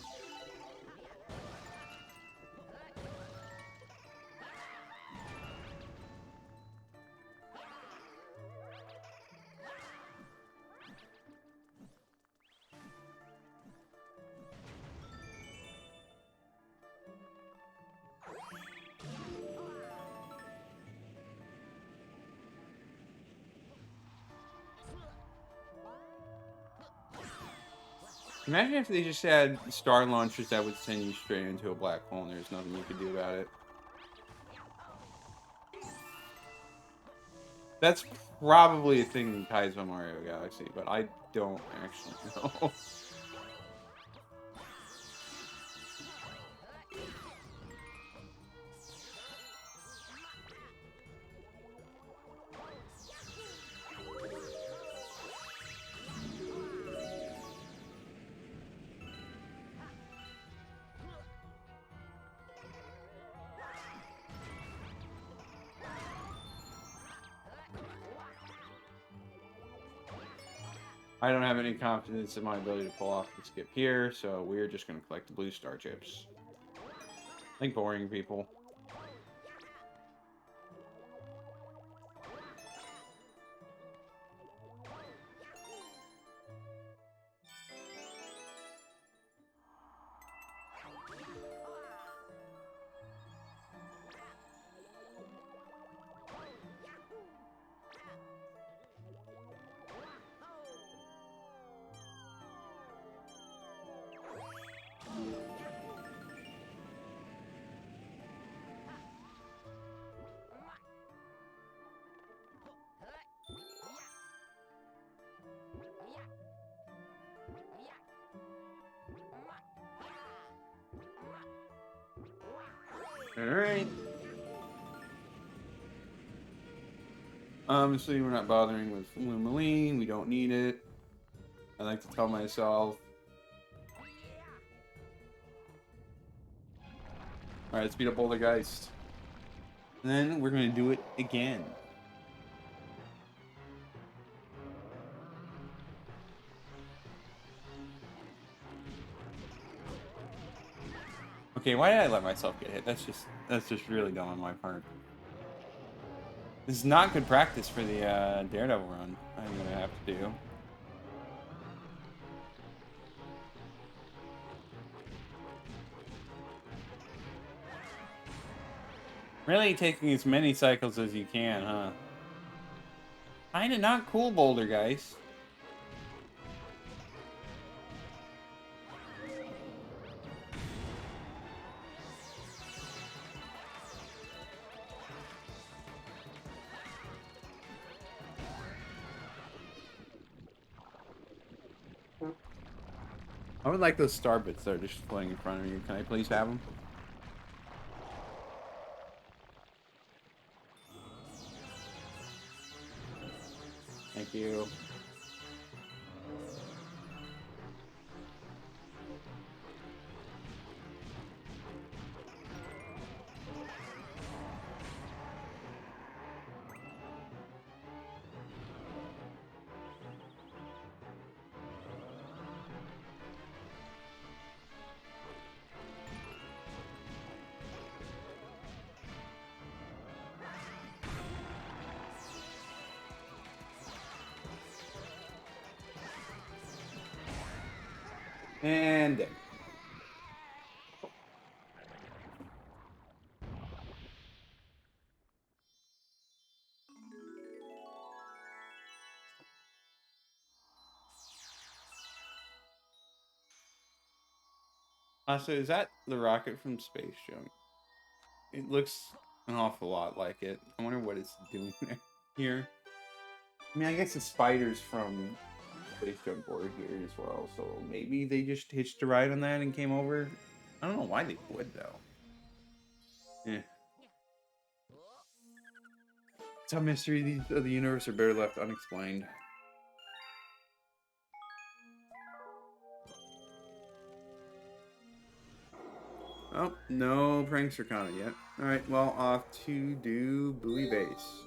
Imagine if they just had star launchers that would send you straight into a black hole and there's nothing you could do about it. That's probably a thing in Kaizo Mario Galaxy, but I don't actually know. I don't have any confidence in my ability to pull off the skip here, so we're just going to collect the blue star chips. Like boring people. Alright. Obviously, we're not bothering with Lumaline. We don't need it. I like to tell myself. Alright, let's beat up Bouldergeist. And then we're going to do it again. Okay, why did I let myself get hit? That's just really dumb on my part. This is not good practice for the Daredevil run I'm gonna have to do. Really taking as many cycles as you can, huh? Kinda not cool, Bouldergeist. I would like those star bits that are just floating in front of you. Can I please have them? Thank you. And dead. So is that the rocket from Space Junk? It looks an awful lot like it. I wonder what it's doing here. I mean, I guess the spiders from Space Junk were here as well, so maybe they just hitched a ride on that and came over. I don't know why they would, though. Yeah. Some mysteries of the universe are better left unexplained. Oh, no Prankster Comet yet. Alright, well, off to do Buoy Base.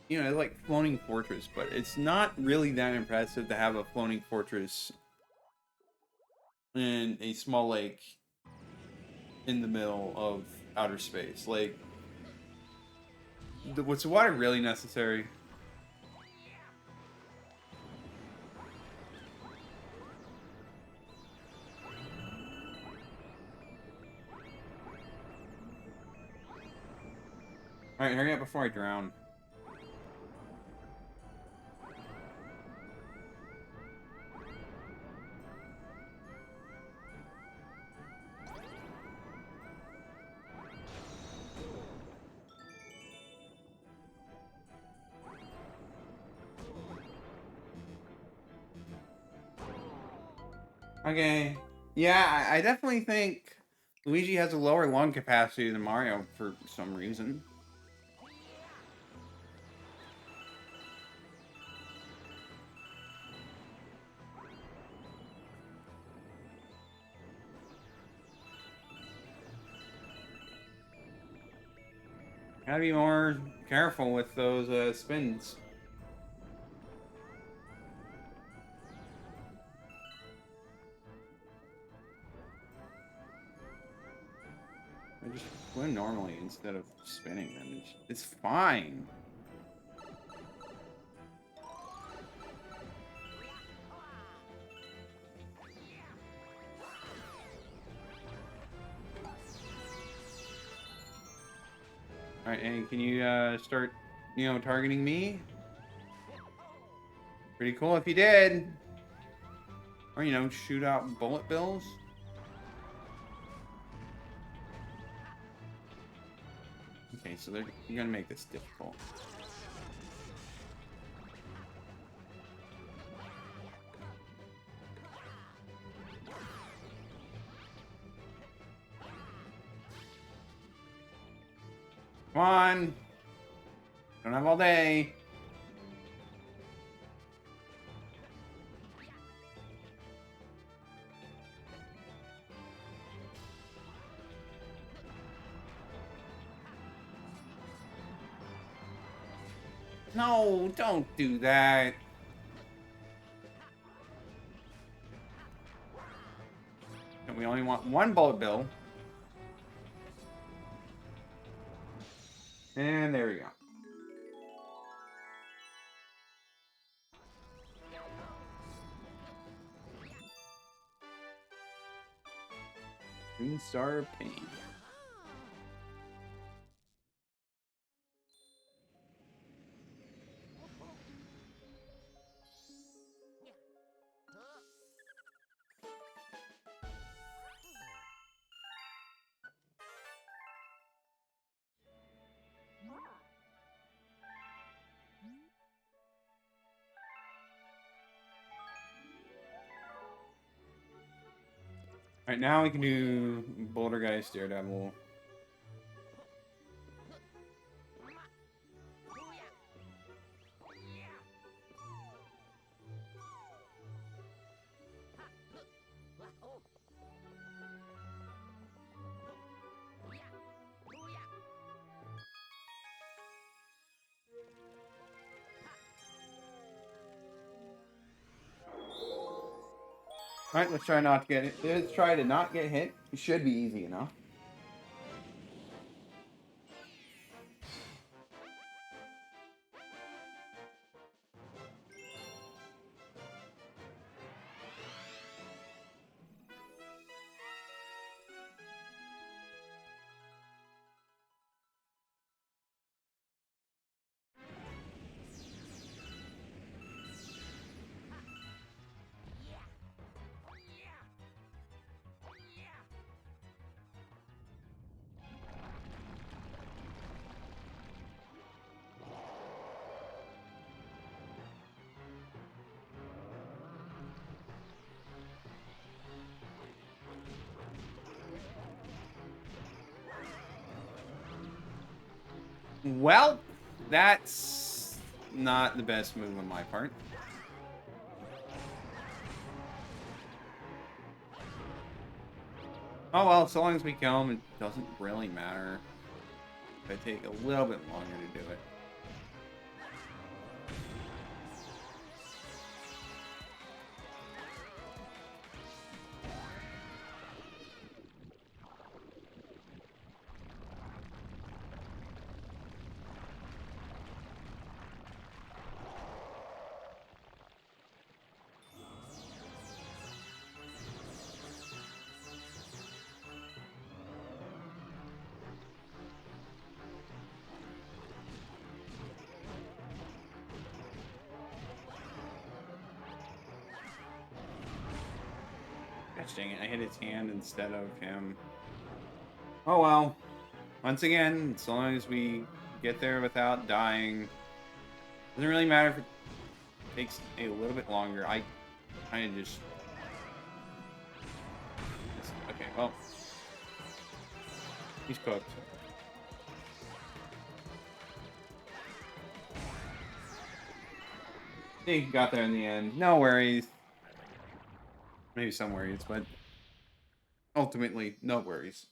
you know, like floating fortress, but it's not really that impressive to have a floating fortress in a small lake in the middle of outer space. Like, was the water really necessary? Alright, hurry up before I drown. Okay. Yeah, I definitely think Luigi has a lower lung capacity than Mario for some reason. Gotta be more careful with those spins. I just swim normally instead of spinning them. It's fine. Alright, and can you start, you know, targeting me? Pretty cool if you did. Or, you know, shoot out bullet bills. Okay, so you're gonna make this difficult. Come on! Don't have all day. No, don't do that. And we only want one bullet bill. And there we go. Green Star of Pain. Alright, now we can do Boulder Guy Daredevil. Alright, let's try not to get it. Let's try to not get hit. It should be easy enough. Well, that's not the best move on my part. Oh well, so long as we kill him, it doesn't really matter. If I take a little bit longer to do it. Gosh dang it, I hit his hand instead of him. Oh well. Once again, as long as we get there without dying. Doesn't really matter if it takes a little bit longer. I kind of just... Okay, well. He's cooked. He got there in the end. No worries. Maybe some worries, but ultimately, no worries.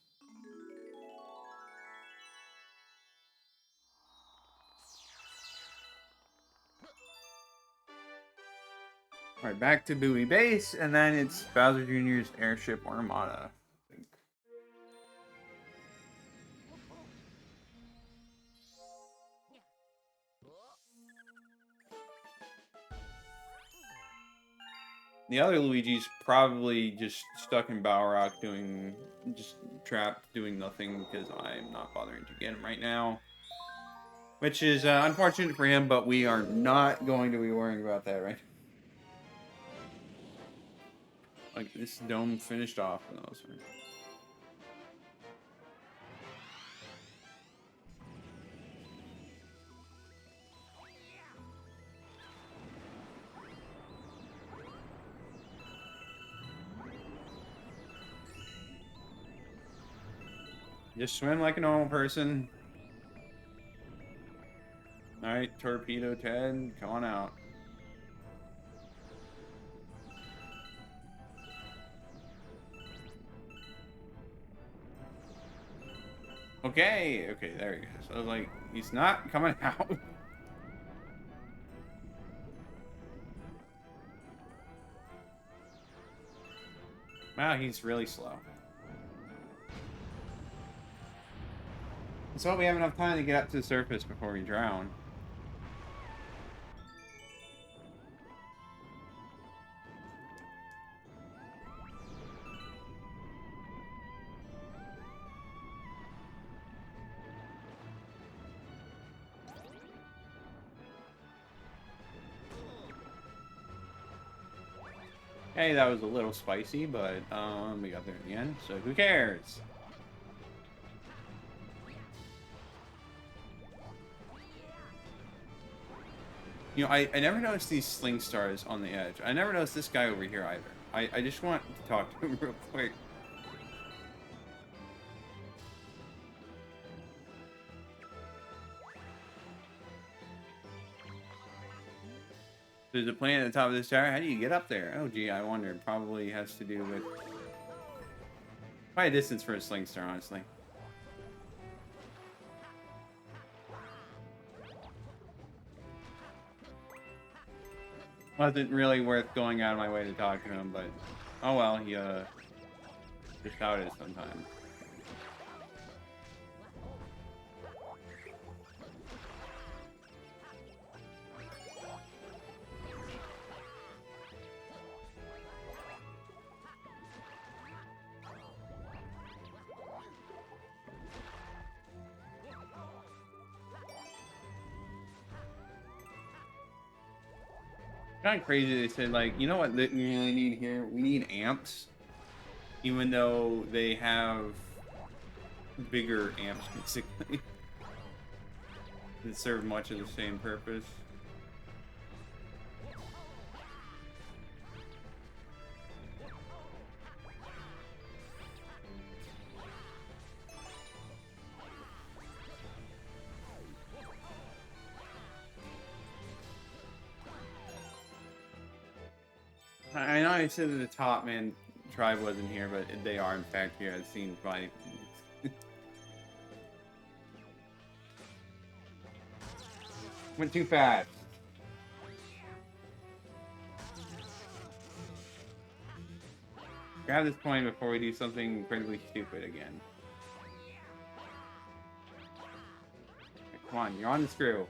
Alright, back to Buoy Base, and then it's Bowser Jr.'s Airship Armada. I think. The other Luigi's probably just stuck in Battlerock just trapped, doing nothing because I'm not bothering to get him right now. Which is unfortunate for him, but we are not going to be worrying about that, right? Like, this dome finished off. No, sorry. Just swim like a normal person. Alright, Torpedo Ted, come on out. Okay, there he goes. I was like, he's not coming out. Wow, he's really slow. Let's hope we have enough time to get up to the surface before we drown. Hey, that was a little spicy, but we got there in the end, so who cares? You know, I never noticed these sling stars on the edge. I never noticed this guy over here either. I just want to talk to him real quick. There's a plane at the top of this tower. How do you get up there? Oh, gee, I wonder. It probably has to do with... Quite a distance for a sling star, honestly. Wasn't really worth going out of my way to talk to him, but... Oh well, he, just how it is sometimes. Kind of crazy they said, like, you know what we really need here? We need amps, even though they have bigger amps basically that serve much of the same purpose. I know I said at the top, man, Tribe wasn't here, but they are in fact here. I've seen by... Went too fast. Grab this coin before we do something incredibly stupid again. Okay, come on, you're on the screw.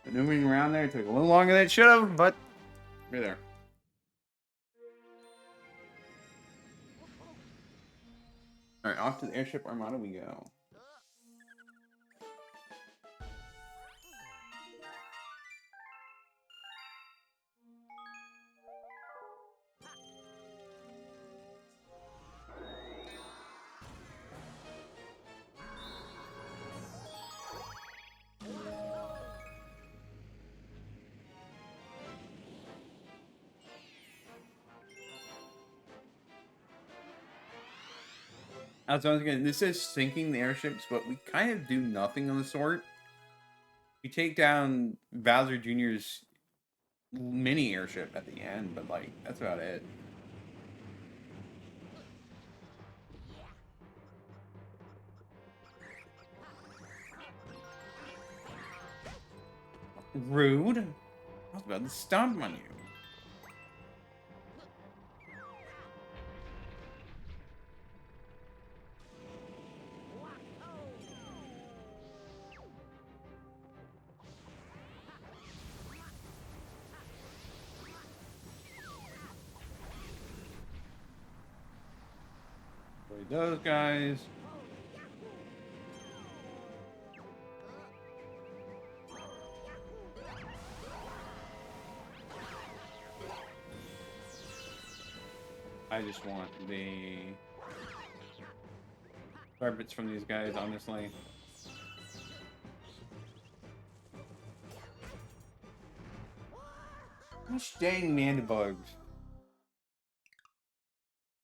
Maneuvering around there took a little longer than it should have, but Right there. Alright, off to the Airship Armada we go. As I was again, this is sinking the airships, but we kind of do nothing of the sort. We take down Bowser Jr.'s mini airship at the end, but like that's about it. Rude. I was about to stomp on you. Those guys. I just want the carpets from these guys, honestly. Gosh dang mandibugs.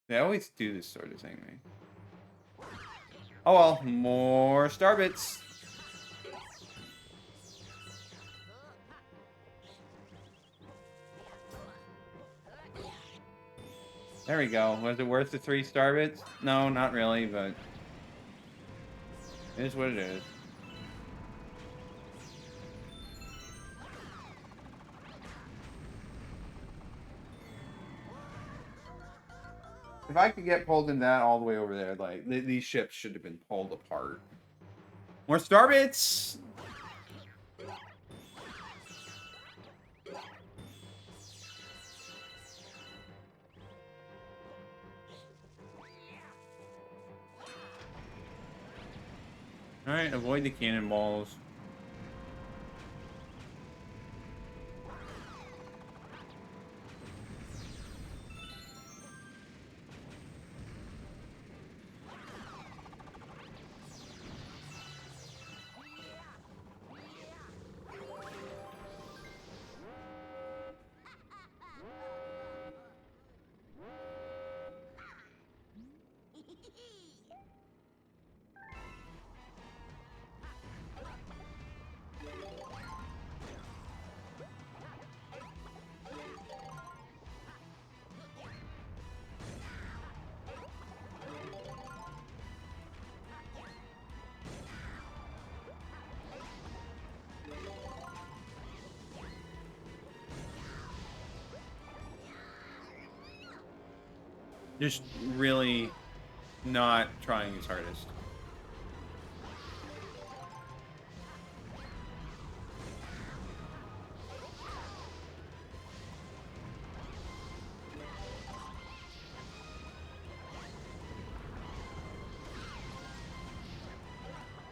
They always do this sort of thing, man. Oh well, more starbits. There we go. Was it worth the 3 starbits? No, not really, but it is what it is. If I could get pulled in that all the way over there, like, these ships should have been pulled apart. More starbits! Alright, avoid the cannonballs. Just really not trying his hardest.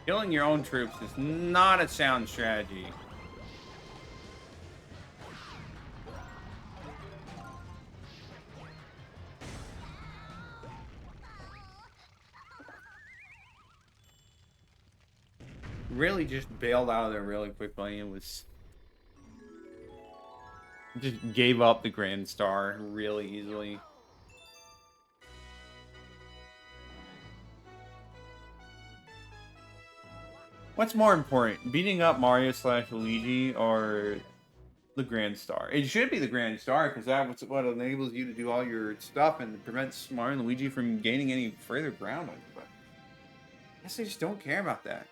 Killing your own troops is not a sound strategy. Really just bailed out of there really quickly and was just gave up the Grand Star really easily. What's more important, beating up Mario / Luigi or the Grand Star? It should be the Grand Star because that's what enables you to do all your stuff and prevents Mario and Luigi from gaining any further ground on you. But I guess they just don't care about that.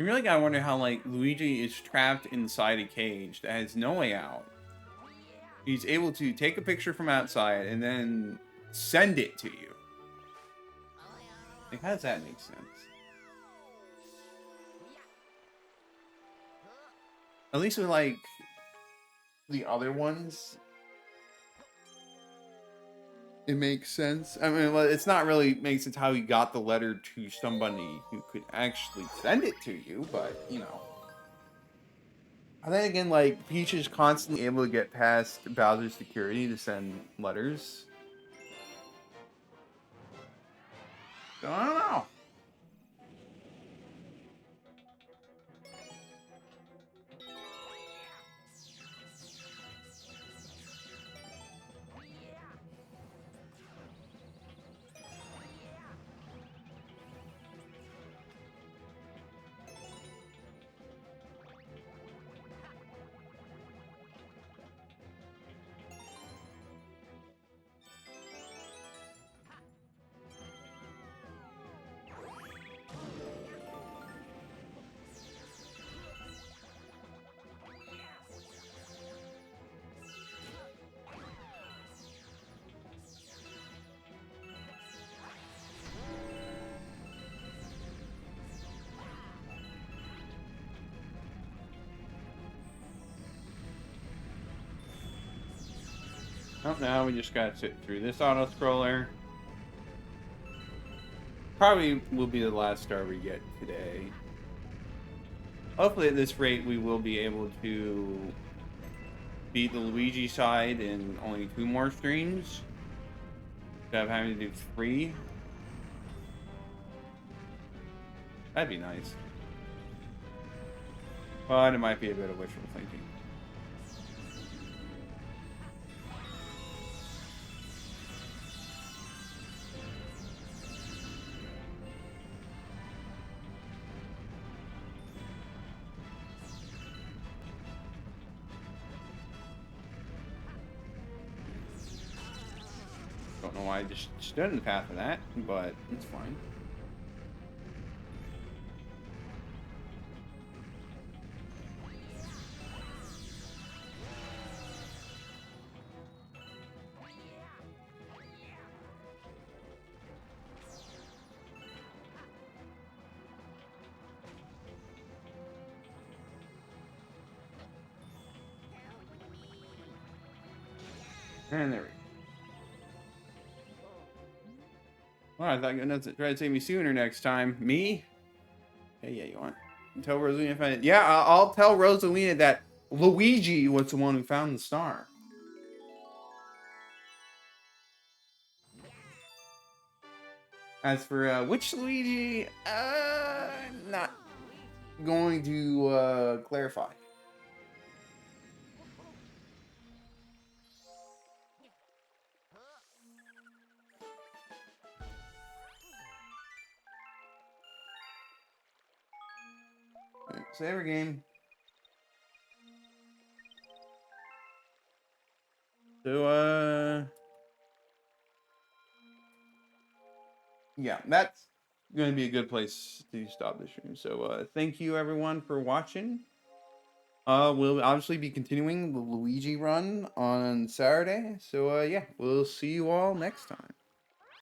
You really gotta wonder how, like, Luigi is trapped inside a cage that has no way out. He's able to take a picture from outside and then send it to you. Like, how does that make sense? At least with, like, the other ones, it makes sense. I mean, well, it's not really makes sense how he got the letter to somebody who could actually send it to you, but, you know. And then again, like, Peach is constantly able to get past Bowser's security to send letters. So, I don't know. Oh, now we just gotta sit through this auto-scroller. Probably will be the last star we get today. Hopefully at this rate we will be able to beat the Luigi side in only 2 more streams instead of having to do 3. That'd be nice. But it might be a bit of wishful thinking. Don't know why I just stood in the path of that, but it's fine. And there we go. Well, I thought you were going to try to take me sooner next time. Me? Yeah, you want? Tell Rosalina if I... Yeah, I'll tell Rosalina that Luigi was the one who found the star. As for which Luigi, not going to clarify. Saver game. So, yeah, that's going to be a good place to stop the stream. So, thank you everyone for watching. We'll obviously be continuing the Luigi run on Saturday. So, yeah, we'll see you all next time.